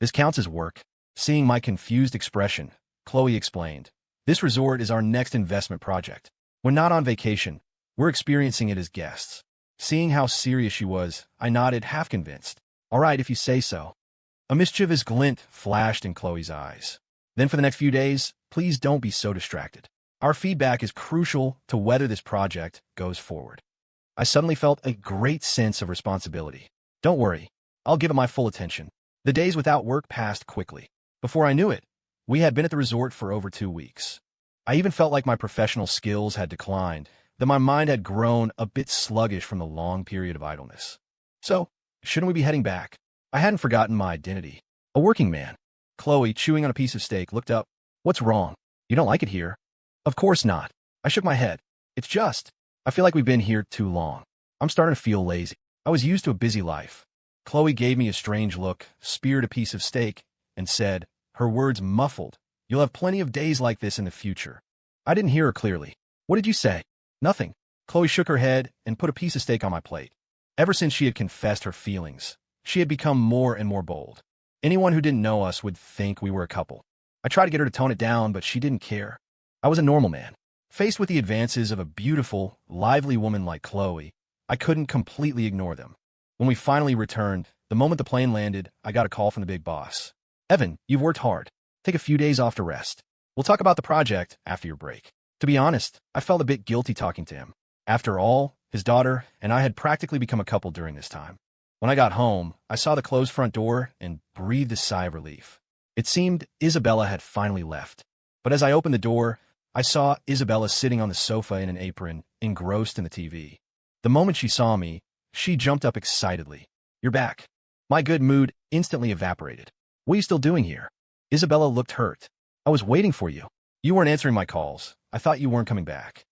This counts as work. Seeing my confused expression, Chloe explained, this resort is our next investment project. We're not on vacation. We're experiencing it as guests. Seeing how serious she was, I nodded, half convinced. All right, if you say so. A mischievous glint flashed in Chloe's eyes. Then for the next few days, please don't be so distracted. Our feedback is crucial to whether this project goes forward. I suddenly felt a great sense of responsibility. Don't worry, I'll give it my full attention. The days without work passed quickly. Before I knew it, we had been at the resort for over 2 weeks. I even felt like my professional skills had declined, that my mind had grown a bit sluggish from the long period of idleness. So, shouldn't we be heading back? I hadn't forgotten my identity. A working man. Chloe, chewing on a piece of steak, looked up. What's wrong? You don't like it here? Of course not. I shook my head. It's just, I feel like we've been here too long. I'm starting to feel lazy. I was used to a busy life. Chloe gave me a strange look, speared a piece of steak, and said, her words muffled, you'll have plenty of days like this in the future. I didn't hear her clearly. What did you say? Nothing. Chloe shook her head and put a piece of steak on my plate. Ever since she had confessed her feelings, she had become more and more bold. Anyone who didn't know us would think we were a couple. I tried to get her to tone it down, but she didn't care. I was a normal man. Faced with the advances of a beautiful, lively woman like Chloe, I couldn't completely ignore them. When we finally returned, the moment the plane landed, I got a call from the big boss. Evan, you've worked hard. Take a few days off to rest. We'll talk about the project after your break. To be honest, I felt a bit guilty talking to him. After all, his daughter and I had practically become a couple during this time. When I got home, I saw the closed front door and breathed a sigh of relief. It seemed Isabella had finally left. But as I opened the door, I saw Isabella sitting on the sofa in an apron, engrossed in the TV. The moment she saw me, she jumped up excitedly. You're back. My good mood instantly evaporated. What are you still doing here? Isabella looked hurt. I was waiting for you. You weren't answering my calls. I thought you weren't coming back.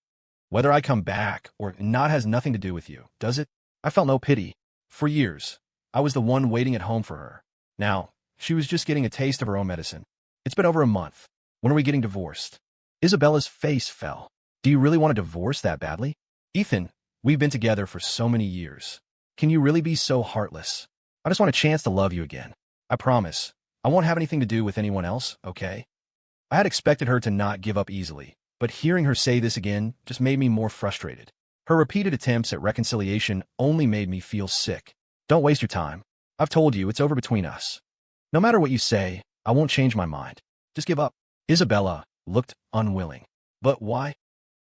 Whether I come back or not has nothing to do with you, does it? I felt no pity. For years, I was the one waiting at home for her. Now, she was just getting a taste of her own medicine. It's been over a month. When are we getting divorced? Isabella's face fell. Do you really want a divorce that badly? Ethan, we've been together for so many years. Can you really be so heartless? I just want a chance to love you again. I promise. I won't have anything to do with anyone else, okay? I had expected her to not give up easily, but hearing her say this again just made me more frustrated. Her repeated attempts at reconciliation only made me feel sick. Don't waste your time. I've told you it's over between us. No matter what you say, I won't change my mind. Just give up. Isabella looked unwilling. But why?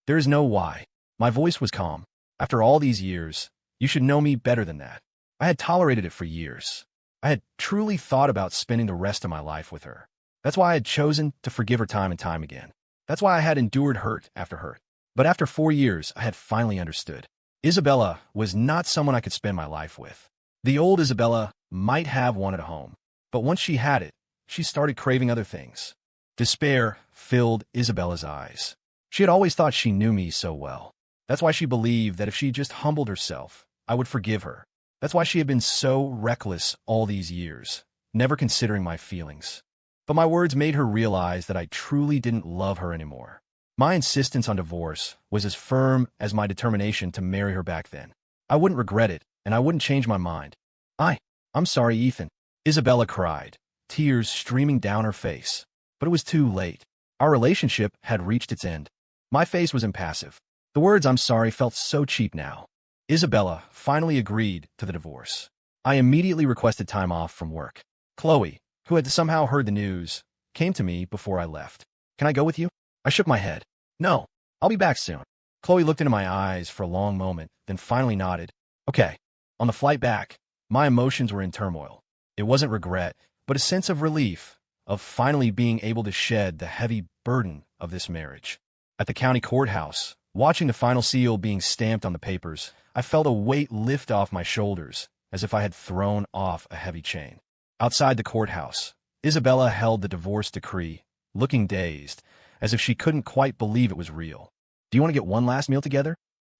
There is no why. My voice was calm. After all these years, you should know me better than that. I had tolerated it for years. I had truly thought about spending the rest of my life with her. That's why I had chosen to forgive her time and time again. That's why I had endured hurt after hurt. But after 4 years, I had finally understood. Isabella was not someone I could spend my life with. The old Isabella might have wanted a home, but once she had it, she started craving other things. Despair filled Isabella's eyes. She had always thought she knew me so well. That's why she believed that if she just humbled herself, I would forgive her. That's why she had been so reckless all these years, never considering my feelings. But my words made her realize that I truly didn't love her anymore. My insistence on divorce was as firm as my determination to marry her back then. I wouldn't regret it, and I wouldn't change my mind. I'm sorry, Ethan. Isabella cried, tears streaming down her face. But it was too late. Our relationship had reached its end. My face was impassive. The words I'm sorry felt so cheap now. Isabella finally agreed to the divorce. I immediately requested time off from work. Chloe, who had somehow heard the news, came to me before I left. Can I go with you? I shook my head. No, I'll be back soon. Chloe looked into my eyes for a long moment, then finally nodded. Okay. On the flight back, my emotions were in turmoil. It wasn't regret, but a sense of relief, of finally being able to shed the heavy burden of this marriage. At the county courthouse, watching the final seal being stamped on the papers, I felt a weight lift off my shoulders, as if I had thrown off a heavy chain. Outside the courthouse, Isabella held the divorce decree, looking dazed, as if she couldn't quite believe it was real. Do you want to get one last meal together?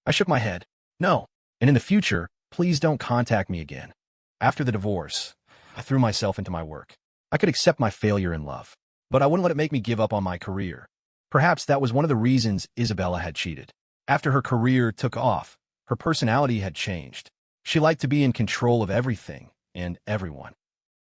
I shook my head. No. And in the future, please don't contact me again. After the divorce, I threw myself into my work. I could accept my failure in love, but I wouldn't let it make me give up on my career. Perhaps that was one of the reasons Isabella had cheated. After her career took off, her personality had changed. She liked to be in control of everything and everyone.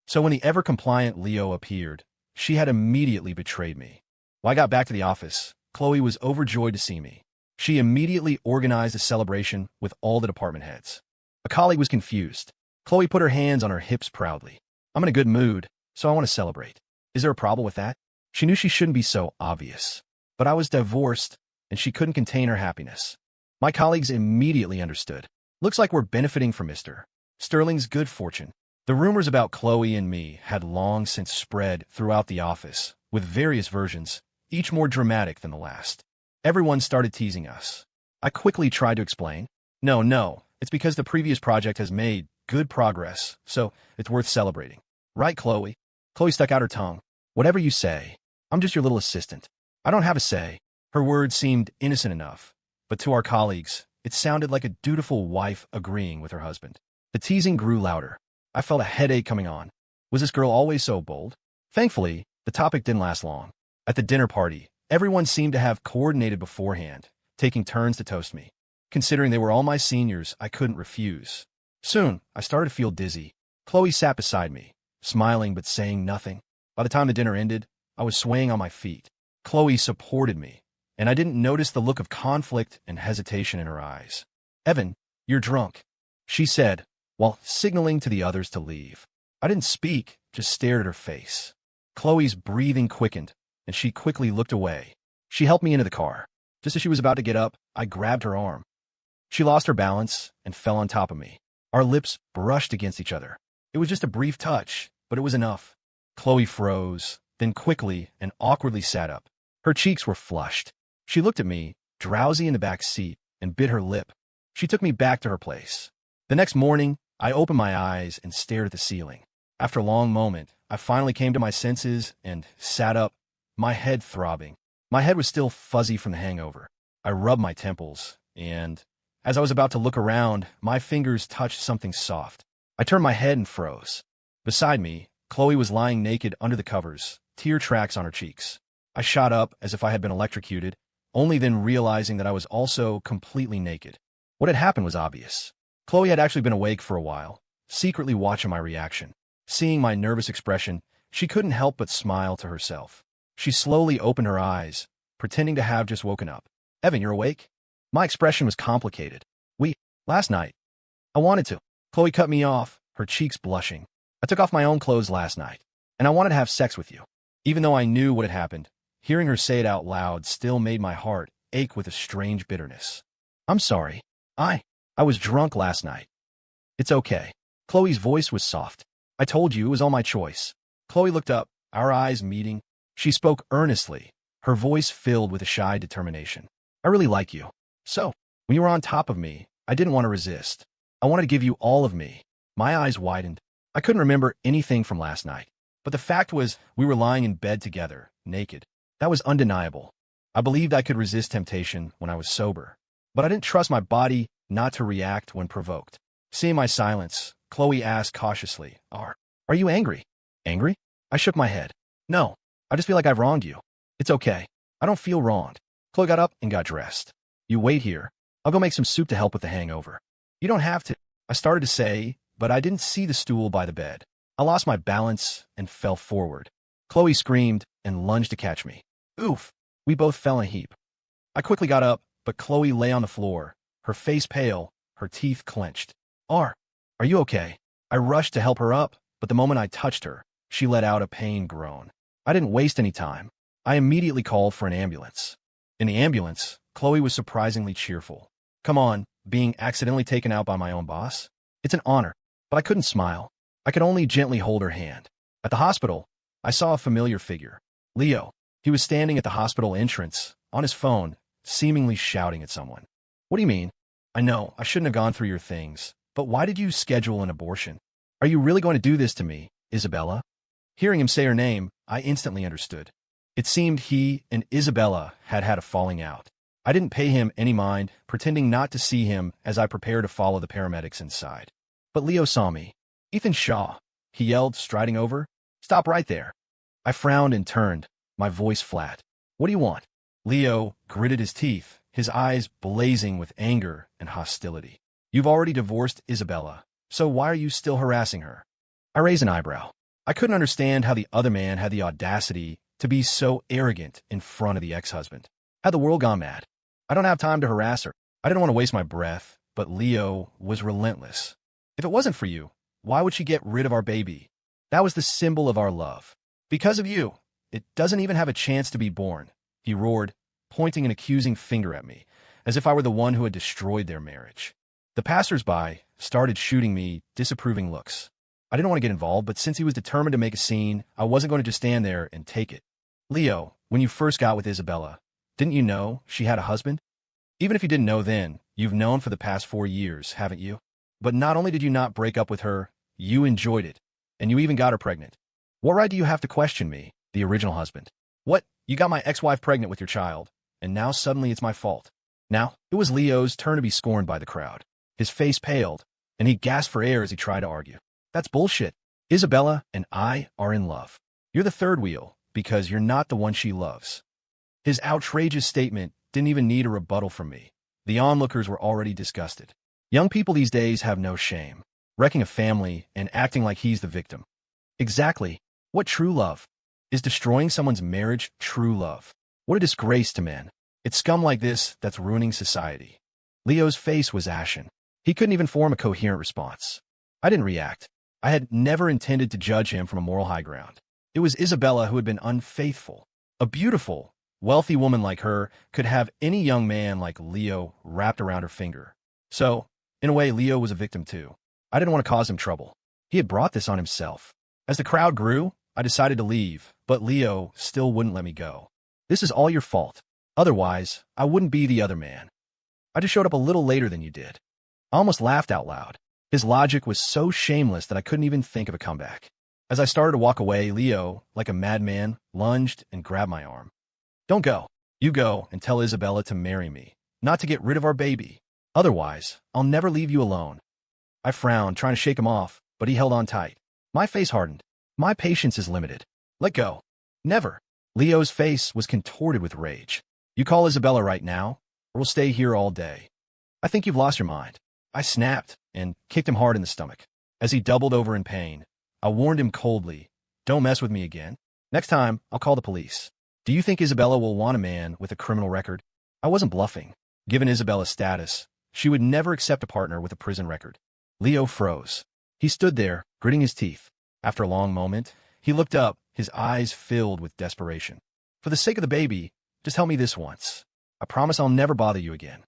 So when the ever-compliant Leo appeared, she had immediately betrayed me. When I got back to the office, Chloe was overjoyed to see me. She immediately organized a celebration with all the department heads. A colleague was confused. Chloe put her hands on her hips proudly. I'm in a good mood, so I want to celebrate. Is there a problem with that? She knew she shouldn't be so obvious. But I was divorced, and she couldn't contain her happiness. My colleagues immediately understood. Looks like we're benefiting from Mr. Sterling's good fortune. The rumors about Chloe and me had long since spread throughout the office, with various versions, each more dramatic than the last. Everyone started teasing us. I quickly tried to explain. No, it's because the previous project has made good progress, so it's worth celebrating. Right, Chloe? Chloe stuck out her tongue. Whatever you say. I'm just your little assistant. I don't have a say. Her words seemed innocent enough, but to our colleagues, it sounded like a dutiful wife agreeing with her husband. The teasing grew louder. I felt a headache coming on. Was this girl always so bold? Thankfully, the topic didn't last long. At the dinner party, everyone seemed to have coordinated beforehand, taking turns to toast me. Considering they were all my seniors, I couldn't refuse. Soon, I started to feel dizzy. Chloe sat beside me, smiling but saying nothing. By the time the dinner ended, I was swaying on my feet. Chloe supported me, and I didn't notice the look of conflict and hesitation in her eyes. "Evan, you're drunk," she said, while signaling to the others to leave. I didn't speak, just stared at her face. Chloe's breathing quickened, and she quickly looked away. She helped me into the car. Just as she was about to get up, I grabbed her arm. She lost her balance and fell on top of me. Our lips brushed against each other. It was just a brief touch, but it was enough. Chloe froze, then quickly and awkwardly sat up. Her cheeks were flushed. She looked at me, drowsy in the back seat, and bit her lip. She took me back to her place. The next morning, I opened my eyes and stared at the ceiling. After a long moment, I finally came to my senses and sat up, my head throbbing. My head was still fuzzy from the hangover. I rubbed my temples, and as I was about to look around, my fingers touched something soft. I turned my head and froze. Beside me, Chloe was lying naked under the covers, tear tracks on her cheeks. I shot up as if I had been electrocuted, only then realizing that I was also completely naked. What had happened was obvious. Chloe had actually been awake for a while, secretly watching my reaction. Seeing my nervous expression, she couldn't help but smile to herself. She slowly opened her eyes, pretending to have just woken up. "Evan, you're awake?" My expression was complicated. Last night. I wanted to." Chloe cut me off, her cheeks blushing. "I took off my own clothes last night, and I wanted to have sex with you." Even though I knew what had happened, hearing her say it out loud still made my heart ache with a strange bitterness. "I'm sorry. I was drunk last night." "It's okay." Chloe's voice was soft. "I told you it was all my choice." Chloe looked up, our eyes meeting. She spoke earnestly, her voice filled with a shy determination. "I really like you. So, when you were on top of me, I didn't want to resist. I wanted to give you all of me." My eyes widened. I couldn't remember anything from last night. But the fact was, we were lying in bed together, naked. That was undeniable. I believed I could resist temptation when I was sober. But I didn't trust my body not to react when provoked. Seeing my silence, Chloe asked cautiously, Are you angry?" "Angry?" I shook my head. "No, I just feel like I've wronged you." "It's okay. I don't feel wronged." Chloe got up and got dressed. "You wait here. I'll go make some soup to help with the hangover." "You don't have to," I started to say, but I didn't see the stool by the bed. I lost my balance and fell forward. Chloe screamed and lunged to catch me. Oof! We both fell in a heap. I quickly got up, but Chloe lay on the floor, her face pale, her teeth clenched. Are you okay?" I rushed to help her up, but the moment I touched her, she let out a pained groan. I didn't waste any time. I immediately called for an ambulance. In the ambulance, Chloe was surprisingly cheerful. "Come on, being accidentally taken out by my own boss? It's an honor." But I couldn't smile. I could only gently hold her hand. At the hospital, I saw a familiar figure. Leo. He was standing at the hospital entrance, on his phone, seemingly shouting at someone. "What do you mean?" "I know, I shouldn't have gone through your things, but why did you schedule an abortion? Are you really going to do this to me, Isabella?" Hearing him say her name, I instantly understood. It seemed he and Isabella had had a falling out. I didn't pay him any mind, pretending not to see him as I prepared to follow the paramedics inside. But Leo saw me. "Ethan Shaw," he yelled, striding over. "Stop right there." I frowned and turned, my voice flat. "What do you want?" Leo gritted his teeth, his eyes blazing with anger and hostility. "You've already divorced Isabella, so why are you still harassing her?" I raised an eyebrow. I couldn't understand how the other man had the audacity to be so arrogant in front of the ex-husband. Had the world gone mad? I don't have time to harass her. I didn't want to waste my breath, but Leo was relentless. "If it wasn't for you, why would she get rid of our baby? That was the symbol of our love. Because of you, it doesn't even have a chance to be born," he roared, pointing an accusing finger at me, as if I were the one who had destroyed their marriage. The passers-by started shooting me disapproving looks. I didn't want to get involved, but since he was determined to make a scene, I wasn't going to just stand there and take it. "Leo, when you first got with Isabella, didn't you know she had a husband? Even if you didn't know then, you've known for the past 4 years, haven't you? But not only did you not break up with her, you enjoyed it, and you even got her pregnant. What right do you have to question me, the original husband? What, you got my ex-wife pregnant with your child, and now suddenly it's my fault?" Now, it was Leo's turn to be scorned by the crowd. His face paled, and he gasped for air as he tried to argue. "That's bullshit. Isabella and I are in love. You're the third wheel, because you're not the one she loves." His outrageous statement didn't even need a rebuttal from me. The onlookers were already disgusted. Young people these days have no shame, wrecking a family and acting like he's the victim. Exactly. What true love? Is destroying someone's marriage true love? What a disgrace to men. It's scum like this that's ruining society. Leo's face was ashen. He couldn't even form a coherent response. I didn't react. I had never intended to judge him from a moral high ground. It was Isabella who had been unfaithful. A beautiful, wealthy woman like her could have any young man like Leo wrapped around her finger. So, in a way, Leo was a victim too. I didn't want to cause him trouble. He had brought this on himself. As the crowd grew, I decided to leave, but Leo still wouldn't let me go. This is all your fault. Otherwise, I wouldn't be the other man. I just showed up a little later than you did. I almost laughed out loud. His logic was so shameless that I couldn't even think of a comeback. As I started to walk away, Leo, like a madman, lunged and grabbed my arm. Don't go. You go and tell Isabella to marry me, not to get rid of our baby. Otherwise, I'll never leave you alone. I frowned, trying to shake him off, but he held on tight. My face hardened. My patience is limited. Let go. Never. Leo's face was contorted with rage. You call Isabella right now, or we'll stay here all day. I think you've lost your mind. I snapped and kicked him hard in the stomach. As he doubled over in pain, I warned him coldly, don't mess with me again. Next time, I'll call the police. Do you think Isabella will want a man with a criminal record? I wasn't bluffing. Given Isabella's status, she would never accept a partner with a prison record. Leo froze. He stood there, gritting his teeth. After a long moment, he looked up, his eyes filled with desperation. For the sake of the baby, just help me this once. I promise I'll never bother you again.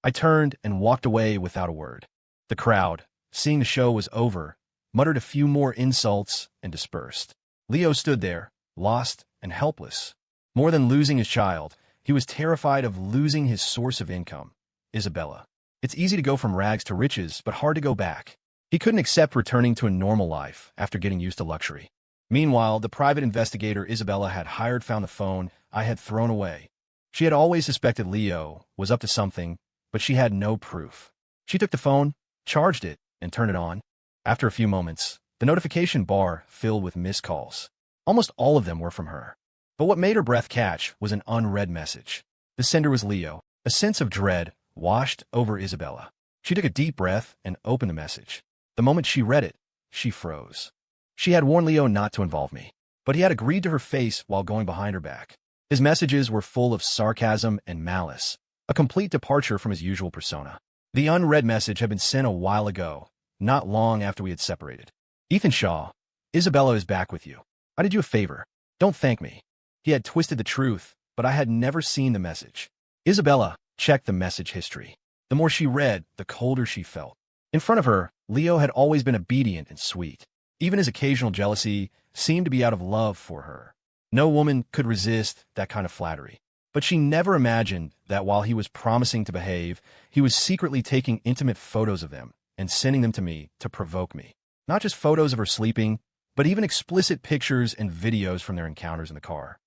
I turned and walked away without a word. The crowd, seeing the show was over, muttered a few more insults and dispersed. Leo stood there, lost and helpless. More than losing his child, he was terrified of losing his source of income, Isabella. It's easy to go from rags to riches, but hard to go back. He couldn't accept returning to a normal life after getting used to luxury. Meanwhile, the private investigator Isabella had hired found the phone I had thrown away. She had always suspected Leo was up to something, but she had no proof. She took the phone, charged it, and turned it on. After a few moments, the notification bar filled with missed calls. Almost all of them were from her. But what made her breath catch was an unread message. The sender was Leo. A sense of dread washed over Isabella. She took a deep breath and opened the message. The moment she read it, she froze. She had warned Leo not to involve me, but he had agreed to her face while going behind her back. His messages were full of sarcasm and malice, a complete departure from his usual persona. The unread message had been sent a while ago, not long after we had separated. Ethan Shaw, Isabella is back with you. I did you a favor. Don't thank me. He had twisted the truth, but I had never seen the message. Isabella checked the message history. The more she read, the colder she felt. In front of her, Leo had always been obedient and sweet. Even his occasional jealousy seemed to be out of love for her. No woman could resist that kind of flattery. But she never imagined that while he was promising to behave, he was secretly taking intimate photos of them and sending them to me to provoke me. Not just photos of her sleeping, but even explicit pictures and videos from their encounters in the car.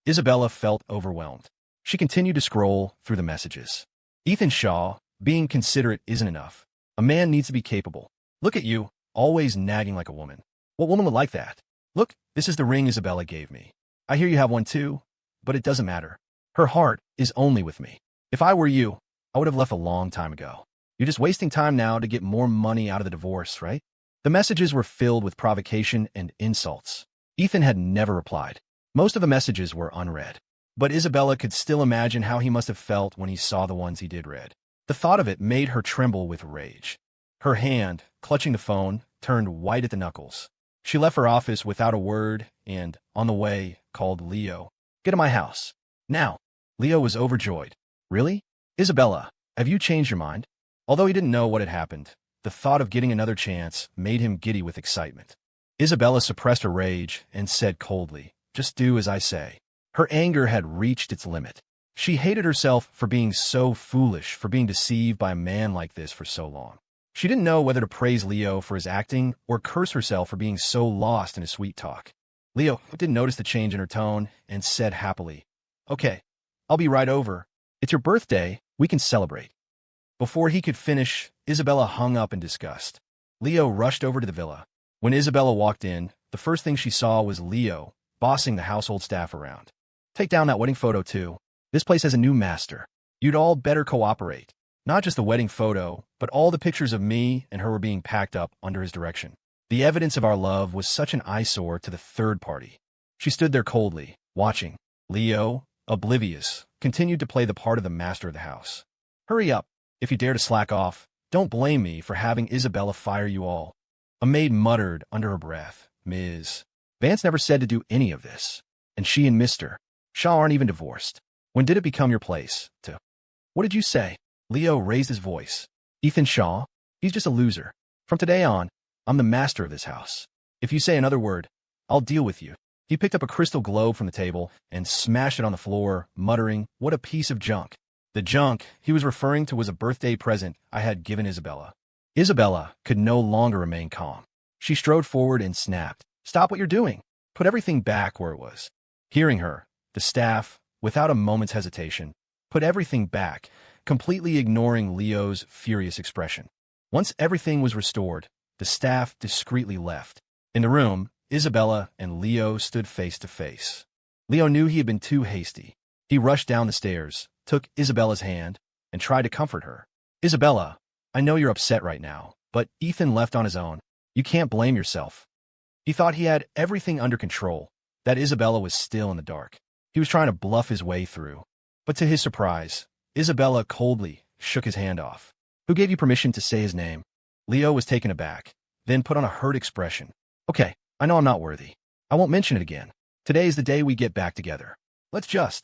Isabella felt overwhelmed. She continued to scroll through the messages. Ethan Shaw, being considerate isn't enough. A man needs to be capable. Look at you, always nagging like a woman. What woman would like that? Look, this is the ring Isabella gave me. I hear you have one too, but it doesn't matter. Her heart is only with me. If I were you, I would have left a long time ago. You're just wasting time now to get more money out of the divorce, right? The messages were filled with provocation and insults. Ethan had never replied. Most of the messages were unread. But Isabella could still imagine how he must have felt when he saw the ones he did read. The thought of it made her tremble with rage. Her hand, clutching the phone, turned white at the knuckles. She left her office without a word and, on the way, called Leo. Get to my house. Now. Leo was overjoyed. Really? Isabella, have you changed your mind? Although he didn't know what had happened, the thought of getting another chance made him giddy with excitement. Isabella suppressed her rage and said coldly, just do as I say. Her anger had reached its limit. She hated herself for being so foolish, for being deceived by a man like this for so long. She didn't know whether to praise Leo for his acting or curse herself for being so lost in his sweet talk. Leo didn't notice the change in her tone and said happily, okay, I'll be right over. It's your birthday. We can celebrate. Before he could finish, Isabella hung up in disgust. Leo rushed over to the villa. When Isabella walked in, the first thing she saw was Leo bossing the household staff around. Take down that wedding photo too. This place has a new master. You'd all better cooperate. Not just the wedding photo, but all the pictures of me and her were being packed up under his direction. The evidence of our love was such an eyesore to the third party. She stood there coldly, watching. Leo, oblivious, continued to play the part of the master of the house. Hurry up. If you dare to slack off, don't blame me for having Isabella fire you all. A maid muttered under her breath, Ms. Vance never said to do any of this. And she and Mr. Shaw aren't even divorced. When did it become your place to... What did you say? Leo raised his voice. Ethan Shaw? He's just a loser. From today on, I'm the master of this house. If you say another word, I'll deal with you. He picked up a crystal globe from the table and smashed it on the floor, muttering, what a piece of junk. The junk he was referring to was a birthday present I had given Isabella. Isabella could no longer remain calm. She strode forward and snapped, Stop what you're doing. Put everything back where it was. Hearing her, the staff, without a moment's hesitation, put everything back, completely ignoring Leo's furious expression. Once everything was restored, the staff discreetly left. In the room, Isabella and Leo stood face to face. Leo knew he had been too hasty. He rushed down the stairs, took Isabella's hand, and tried to comfort her. Isabella, I know you're upset right now, but Ethan left on his own. You can't blame yourself. He thought he had everything under control, that Isabella was still in the dark. He was trying to bluff his way through. But to his surprise, Isabella coldly shook his hand off. Who gave you permission to say his name? Leo was taken aback, then put on a hurt expression. Okay, I know I'm not worthy. I won't mention it again. Today is the day we get back together. Let's just...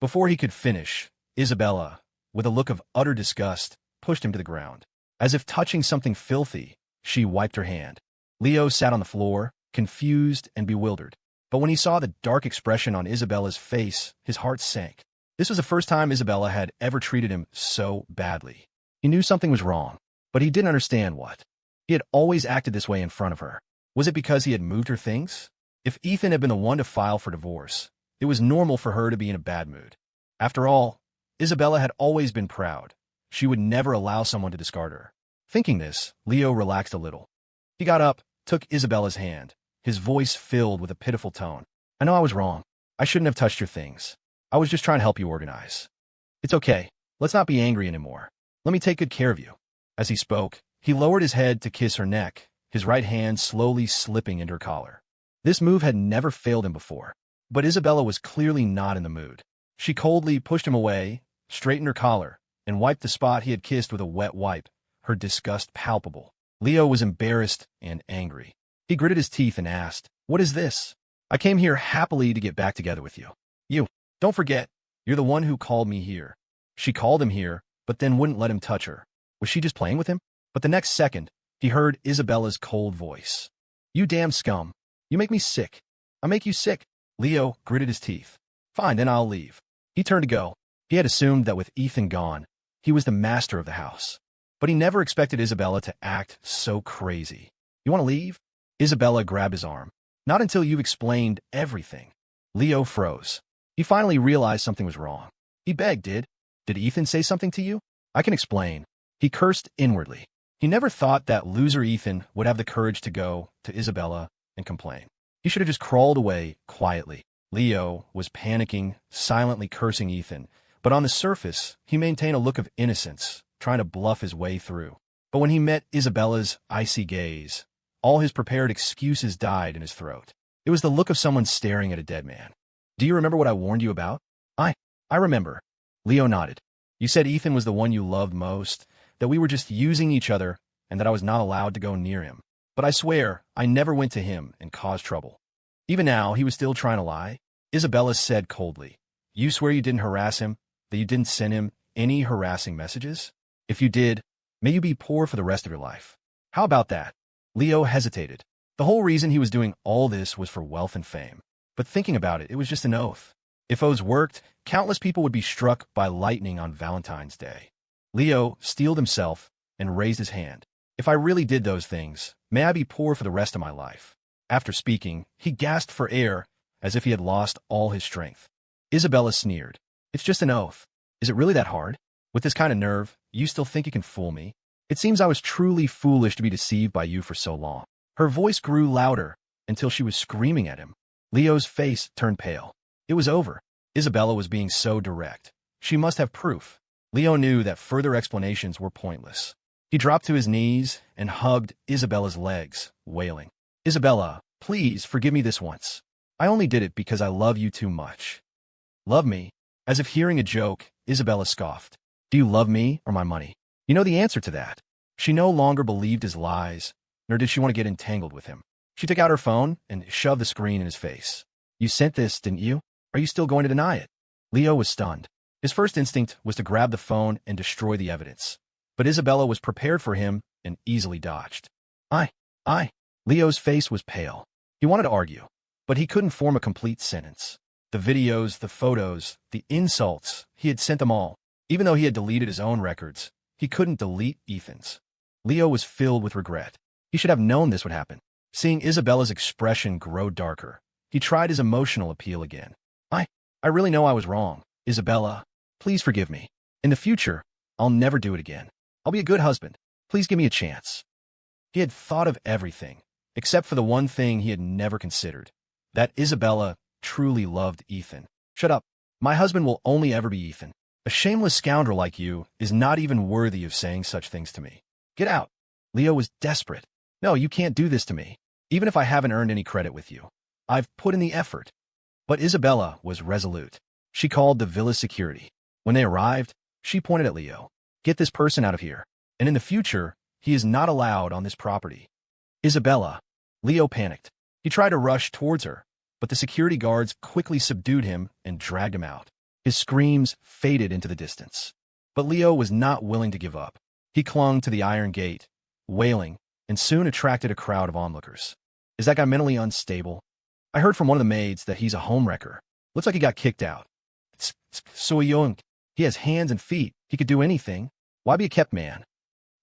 Before he could finish, Isabella, with a look of utter disgust, pushed him to the ground. As if touching something filthy, she wiped her hand. Leo sat on the floor, confused and bewildered. But when he saw the dark expression on Isabella's face, his heart sank. This was the first time Isabella had ever treated him so badly. He knew something was wrong, but he didn't understand what. He had always acted this way in front of her. Was it because he had moved her things? If Ethan had been the one to file for divorce, it was normal for her to be in a bad mood. After all, Isabella had always been proud. She would never allow someone to discard her. Thinking this, Leo relaxed a little. He got up, took Isabella's hand, his voice filled with a pitiful tone. I know I was wrong. I shouldn't have touched your things. I was just trying to help you organize. It's okay. Let's not be angry anymore. Let me take good care of you. As he spoke, he lowered his head to kiss her neck, his right hand slowly slipping into her collar. This move had never failed him before, but Isabella was clearly not in the mood. She coldly pushed him away, straightened her collar, and wiped the spot he had kissed with a wet wipe, her disgust palpable. Leo was embarrassed and angry. He gritted his teeth and asked, What is this? I came here happily to get back together with you. You, don't forget, you're the one who called me here. She called him here, but then wouldn't let him touch her. Was she just playing with him? But the next second, he heard Isabella's cold voice. You damn scum. You make me sick. I make you sick. Leo gritted his teeth. Fine, then I'll leave. He turned to go. He had assumed that with Ethan gone, he was the master of the house. But he never expected Isabella to act so crazy. You want to leave? Isabella grabbed his arm. Not until you've explained everything. Leo froze. He finally realized something was wrong. He begged, Did Ethan say something to you? I can explain. He cursed inwardly. He never thought that loser Ethan would have the courage to go to Isabella and complain. He should have just crawled away quietly. Leo was panicking, silently cursing Ethan, but on the surface, he maintained a look of innocence, trying to bluff his way through. But when he met Isabella's icy gaze, all his prepared excuses died in his throat. It was the look of someone staring at a dead man. Do you remember what I warned you about? I remember. Leo nodded. You said Ethan was the one you loved most, that we were just using each other, and that I was not allowed to go near him. But I swear, I never went to him and caused trouble. Even now, he was still trying to lie. Isabella said coldly, You swear you didn't harass him, that you didn't send him any harassing messages? If you did, may you be poor for the rest of your life. How about that? Leo hesitated. The whole reason he was doing all this was for wealth and fame. But thinking about it, it was just an oath. If oaths worked, countless people would be struck by lightning on Valentine's Day. Leo steeled himself and raised his hand. If I really did those things, may I be poor for the rest of my life. After speaking, he gasped for air, as if he had lost all his strength. Isabella sneered. It's just an oath. Is it really that hard? With this kind of nerve, you still think you can fool me? It seems I was truly foolish to be deceived by you for so long. Her voice grew louder until she was screaming at him. Leo's face turned pale. It was over. Isabella was being so direct. She must have proof. Leo knew that further explanations were pointless. He dropped to his knees and hugged Isabella's legs, wailing, Isabella, please forgive me this once. I only did it because I love you too much. Love me? As if hearing a joke, Isabella scoffed. Do you love me or my money? You know the answer to that. She no longer believed his lies, nor did she want to get entangled with him. She took out her phone and shoved the screen in his face. You sent this, didn't you? Are you still going to deny it? Leo was stunned. His first instinct was to grab the phone and destroy the evidence. But Isabella was prepared for him and easily dodged. I. Leo's face was pale. He wanted to argue, but he couldn't form a complete sentence. The videos, the photos, the insults, he had sent them all. Even though he had deleted his own records, he couldn't delete Ethan's. Leo was filled with regret. He should have known this would happen. Seeing Isabella's expression grow darker, he tried his emotional appeal again. I really know I was wrong. Isabella, please forgive me. In the future, I'll never do it again. I'll be a good husband. Please give me a chance. He had thought of everything, except for the one thing he had never considered, that Isabella truly loved Ethan. Shut up. My husband will only ever be Ethan. A shameless scoundrel like you is not even worthy of saying such things to me. Get out. Leo was desperate. No, you can't do this to me, even if I haven't earned any credit with you. I've put in the effort. But Isabella was resolute. She called the villa's security. When they arrived, she pointed at Leo. Get this person out of here. And in the future, he is not allowed on this property. Isabella. Leo panicked. He tried to rush towards her, but the security guards quickly subdued him and dragged him out. His screams faded into the distance. But Leo was not willing to give up. He clung to the iron gate, wailing, and soon attracted a crowd of onlookers. Is that guy mentally unstable? I heard from one of the maids that he's a homewrecker. Looks like he got kicked out. So young. He has hands and feet. He could do anything. Why be a kept man?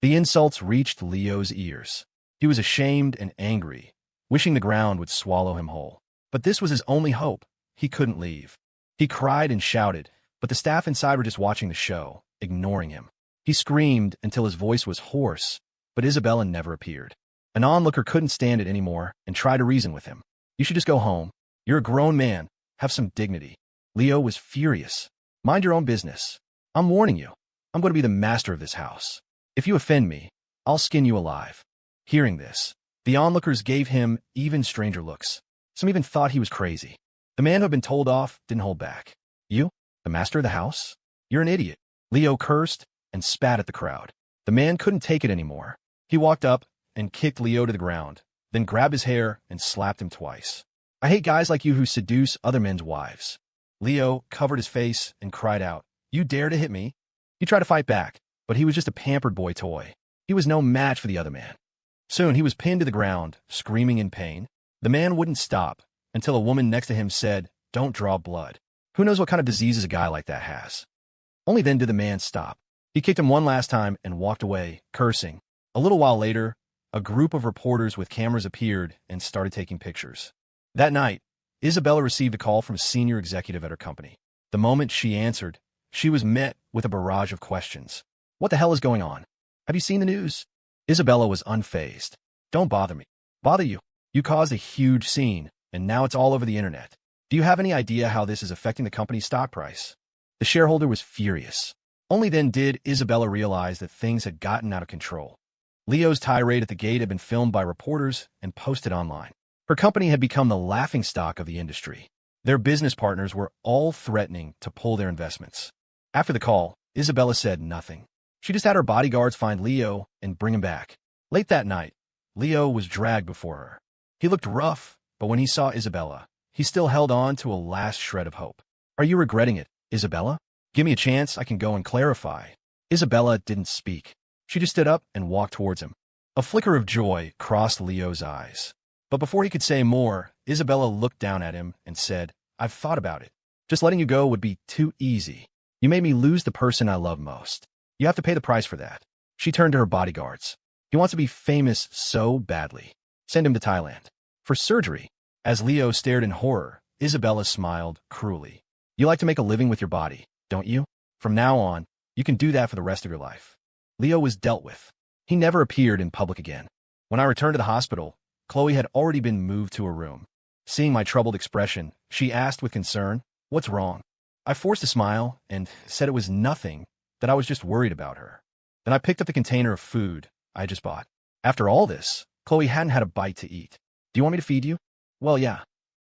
The insults reached Leo's ears. He was ashamed and angry, wishing the ground would swallow him whole. But this was his only hope. He couldn't leave. He cried and shouted, but the staff inside were just watching the show, ignoring him. He screamed until his voice was hoarse, but Isabella never appeared. An onlooker couldn't stand it anymore and tried to reason with him. You should just go home. You're a grown man. Have some dignity. Leo was furious. Mind your own business. I'm warning you. I'm going to be the master of this house. If you offend me, I'll skin you alive. Hearing this, the onlookers gave him even stranger looks. Some even thought he was crazy. The man who had been told off didn't hold back. You, the master of the house? You're an idiot. Leo cursed and spat at the crowd. The man couldn't take it anymore. He walked up and kicked Leo to the ground, then grabbed his hair and slapped him twice. I hate guys like you who seduce other men's wives. Leo covered his face and cried out, You dare to hit me? He tried to fight back, but he was just a pampered boy toy. He was no match for the other man. Soon he was pinned to the ground, screaming in pain. The man wouldn't stop until a woman next to him said, Don't draw blood. Who knows what kind of diseases a guy like that has? Only then did the man stop. He kicked him one last time and walked away, cursing. A little while later, a group of reporters with cameras appeared and started taking pictures. That night, Isabella received a call from a senior executive at her company. The moment she answered, she was met with a barrage of questions. What the hell is going on? Have you seen the news? Isabella was unfazed. Don't bother me. Bother you. You caused a huge scene, and now it's all over the internet. Do you have any idea how this is affecting the company's stock price? The shareholder was furious. Only then did Isabella realize that things had gotten out of control. Leo's tirade at the gate had been filmed by reporters and posted online. Her company had become the laughingstock of the industry. Their business partners were all threatening to pull their investments. After the call, Isabella said nothing. She just had her bodyguards find Leo and bring him back. Late that night, Leo was dragged before her. He looked rough, but when he saw Isabella, he still held on to a last shred of hope. Are you regretting it, Isabella? Give me a chance, I can go and clarify. Isabella didn't speak. She just stood up and walked towards him. A flicker of joy crossed Leo's eyes. But before he could say more, Isabella looked down at him and said, I've thought about it. Just letting you go would be too easy. You made me lose the person I love most. You have to pay the price for that. She turned to her bodyguards. He wants to be famous so badly. Send him to Thailand. For surgery. As Leo stared in horror, Isabella smiled cruelly. You like to make a living with your body, don't you? From now on, you can do that for the rest of your life. Leo was dealt with. He never appeared in public again. When I returned to the hospital, Chloe had already been moved to her room. Seeing my troubled expression, she asked with concern, What's wrong? I forced a smile and said it was nothing, that I was just worried about her. Then I picked up the container of food I just bought. After all this, Chloe hadn't had a bite to eat. Do you want me to feed you? Well, yeah.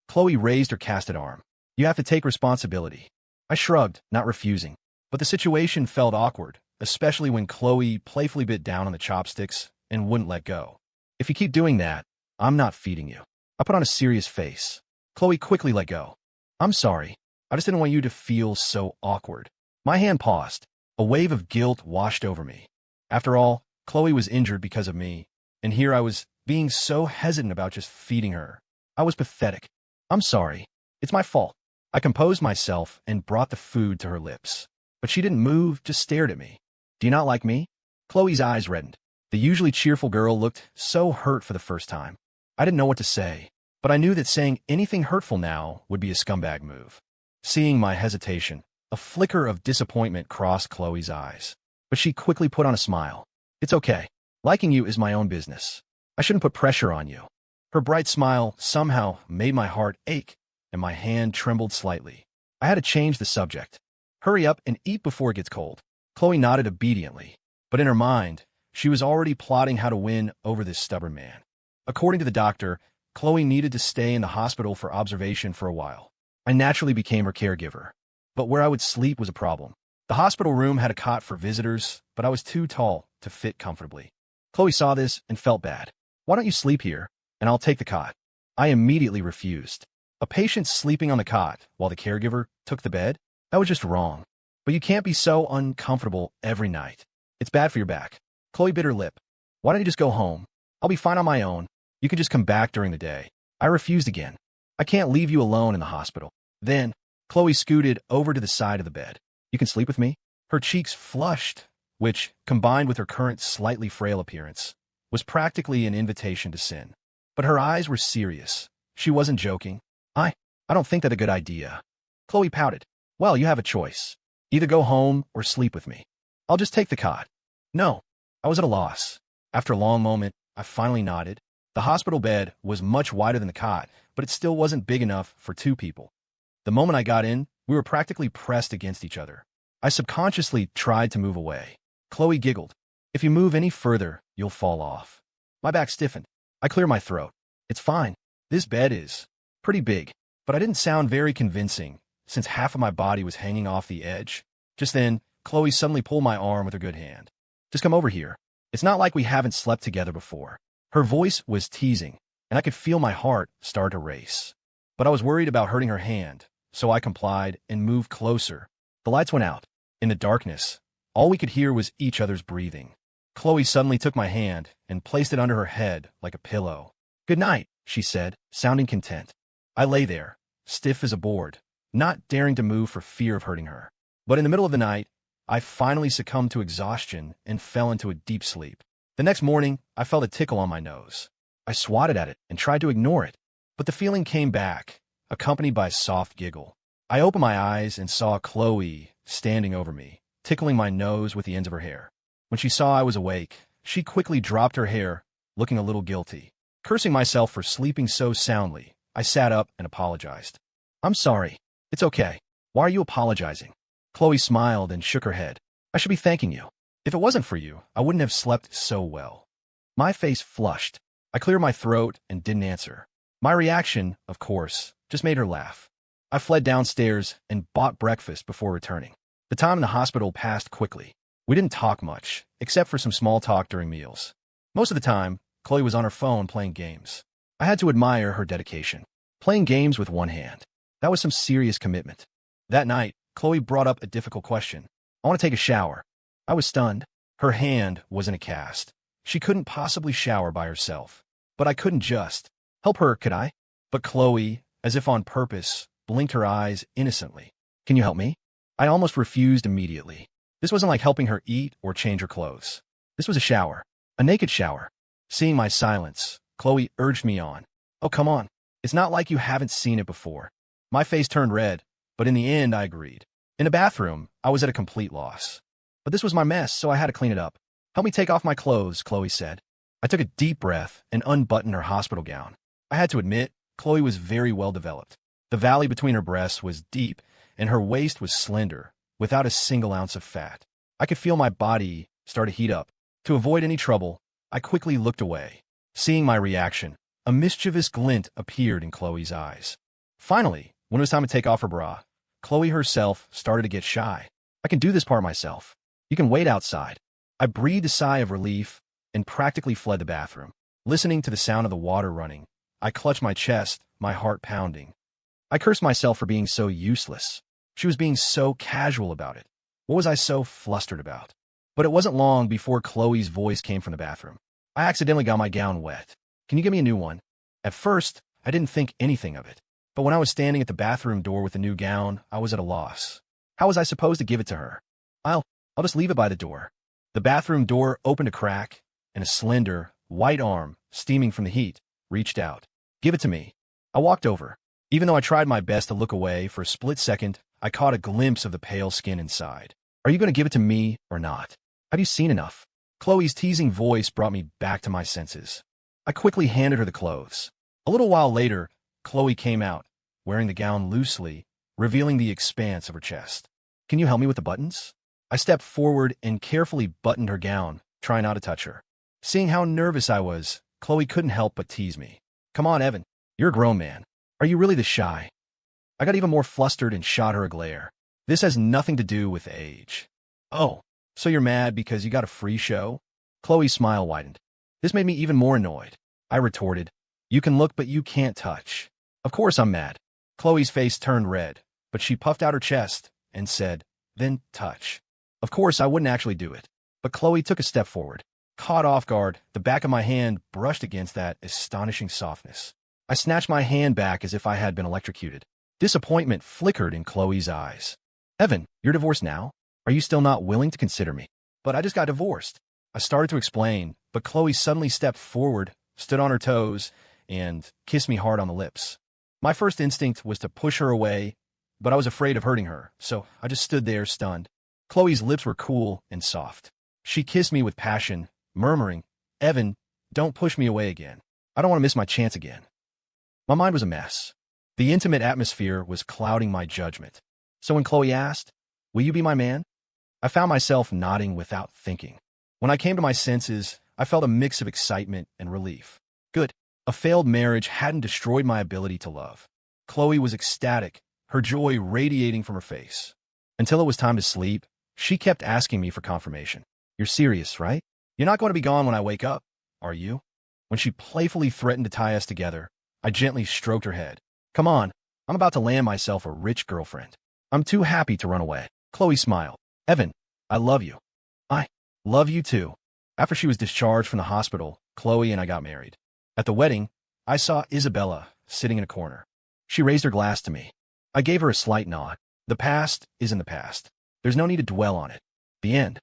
Chloe raised her casted arm. You have to take responsibility. I shrugged, not refusing. But the situation felt awkward, especially when Chloe playfully bit down on the chopsticks and wouldn't let go. If you keep doing that, I'm not feeding you. I put on a serious face. Chloe quickly let go. I'm sorry. I just didn't want you to feel so awkward. My hand paused. A wave of guilt washed over me. After all, Chloe was injured because of me, and here I was being so hesitant about just feeding her. I was pathetic. I'm sorry. It's my fault. I composed myself and brought the food to her lips. But she didn't move, just stared at me. Do you not like me? Chloe's eyes reddened. The usually cheerful girl looked so hurt for the first time. I didn't know what to say, but I knew that saying anything hurtful now would be a scumbag move. Seeing my hesitation, a flicker of disappointment crossed Chloe's eyes. But she quickly put on a smile. It's okay. Liking you is my own business. I shouldn't put pressure on you. Her bright smile somehow made my heart ache, and my hand trembled slightly. I had to change the subject. Hurry up and eat before it gets cold. Chloe nodded obediently, but in her mind, she was already plotting how to win over this stubborn man. According to the doctor, Chloe needed to stay in the hospital for observation for a while. I naturally became her caregiver, but where I would sleep was a problem. The hospital room had a cot for visitors, but I was too tall to fit comfortably. Chloe saw this and felt bad. Why don't you sleep here, and I'll take the cot? I immediately refused. A patient sleeping on the cot while the caregiver took the bed? That was just wrong. But you can't be so uncomfortable every night. It's bad for your back. Chloe bit her lip. Why don't you just go home? I'll be fine on my own. You can just come back during the day. I refused again. I can't leave you alone in the hospital. Then, Chloe scooted over to the side of the bed. You can sleep with me? Her cheeks flushed, which, combined with her current slightly frail appearance, was practically an invitation to sin. But her eyes were serious. She wasn't joking. I don't think that's a good idea. Chloe pouted. Well, you have a choice. Either go home or sleep with me. I'll just take the cot. No. I was at a loss. After a long moment, I finally nodded. The hospital bed was much wider than the cot, but it still wasn't big enough for two people. The moment I got in, we were practically pressed against each other. I subconsciously tried to move away. Chloe giggled. If you move any further, you'll fall off. My back stiffened. I cleared my throat. It's fine. This bed is pretty big, but I didn't sound very convincing since half of my body was hanging off the edge. Just then, Chloe suddenly pulled my arm with her good hand. Just come over here. It's not like we haven't slept together before. Her voice was teasing, and I could feel my heart start to race. But I was worried about hurting her hand, so I complied and moved closer. The lights went out. In the darkness, all we could hear was each other's breathing. Chloe suddenly took my hand and placed it under her head like a pillow. Good night, she said, sounding content. I lay there, stiff as a board, not daring to move for fear of hurting her. But in the middle of the night, I finally succumbed to exhaustion and fell into a deep sleep. The next morning, I felt a tickle on my nose. I swatted at it and tried to ignore it, but the feeling came back, accompanied by a soft giggle. I opened my eyes and saw Chloe standing over me, tickling my nose with the ends of her hair. When she saw I was awake, she quickly dropped her hair, looking a little guilty. Cursing myself for sleeping so soundly, I sat up and apologized. I'm sorry. It's okay. Why are you apologizing? Chloe smiled and shook her head. I should be thanking you. If it wasn't for you, I wouldn't have slept so well. My face flushed. I cleared my throat and didn't answer. My reaction, of course, just made her laugh. I fled downstairs and bought breakfast before returning. The time in the hospital passed quickly. We didn't talk much, except for some small talk during meals. Most of the time, Chloe was on her phone playing games. I had to admire her dedication. Playing games with one hand. That was some serious commitment. That night, Chloe brought up a difficult question. I want to take a shower. I was stunned. Her hand was in a cast. She couldn't possibly shower by herself. But I couldn't just help her, could I? But Chloe, as if on purpose, blinked her eyes innocently. Can you help me? I almost refused immediately. This wasn't like helping her eat or change her clothes. This was a shower. A naked shower. Seeing my silence, Chloe urged me on. Oh, come on. It's not like you haven't seen it before. My face turned red, but in the end I agreed. In the bathroom, I was at a complete loss. But this was my mess, so I had to clean it up. Help me take off my clothes, Chloe said. I took a deep breath and unbuttoned her hospital gown. I had to admit, Chloe was very well developed. The valley between her breasts was deep, and her waist was slender, without a single ounce of fat. I could feel my body start to heat up. To avoid any trouble, I quickly looked away. Seeing my reaction, a mischievous glint appeared in Chloe's eyes. Finally, when it was time to take off her bra, Chloe herself started to get shy. I can do this part myself. You can wait outside. I breathed a sigh of relief and practically fled the bathroom. Listening to the sound of the water running, I clutched my chest, my heart pounding. I cursed myself for being so useless. She was being so casual about it. What was I so flustered about? But it wasn't long before Chloe's voice came from the bathroom. I accidentally got my gown wet. Can you give me a new one? At first, I didn't think anything of it. But when I was standing at the bathroom door with the new gown, I was at a loss. How was I supposed to give it to her? I'll just leave it by the door. The bathroom door opened a crack, and a slender, white arm, steaming from the heat, reached out. Give it to me. I walked over. Even though I tried my best to look away, for a split second, I caught a glimpse of the pale skin inside. Are you going to give it to me or not? Have you seen enough? Chloe's teasing voice brought me back to my senses. I quickly handed her the clothes. A little while later, Chloe came out, wearing the gown loosely, revealing the expanse of her chest. Can you help me with the buttons? I stepped forward and carefully buttoned her gown, trying not to touch her. Seeing how nervous I was, Chloe couldn't help but tease me. Come on, Evan. You're a grown man. Are you really this shy? I got even more flustered and shot her a glare. This has nothing to do with age. Oh, so you're mad because you got a free show? Chloe's smile widened. This made me even more annoyed. I retorted, you can look but you can't touch. Of course I'm mad. Chloe's face turned red, but she puffed out her chest and said, then touch. Of course I wouldn't actually do it. But Chloe took a step forward. Caught off guard, the back of my hand brushed against that astonishing softness. I snatched my hand back as if I had been electrocuted. Disappointment flickered in Chloe's eyes. Evan, you're divorced now? Are you still not willing to consider me? But I just got divorced. I started to explain, but Chloe suddenly stepped forward, stood on her toes, and kissed me hard on the lips. My first instinct was to push her away, but I was afraid of hurting her, so I just stood there stunned. Chloe's lips were cool and soft. She kissed me with passion, murmuring, Evan, don't push me away again. I don't want to miss my chance again. My mind was a mess. The intimate atmosphere was clouding my judgment. So when Chloe asked, will you be my man? I found myself nodding without thinking. When I came to my senses, I felt a mix of excitement and relief. Good. A failed marriage hadn't destroyed my ability to love. Chloe was ecstatic, her joy radiating from her face. Until it was time to sleep, she kept asking me for confirmation. You're serious, right? You're not going to be gone when I wake up, are you? When she playfully threatened to tie us together, I gently stroked her head. Come on, I'm about to land myself a rich girlfriend. I'm too happy to run away. Chloe smiled. Evan, I love you. I love you too. After she was discharged from the hospital, Chloe and I got married. At the wedding, I saw Isabella sitting in a corner. She raised her glass to me. I gave her a slight nod. The past is in the past. There's no need to dwell on it. The end.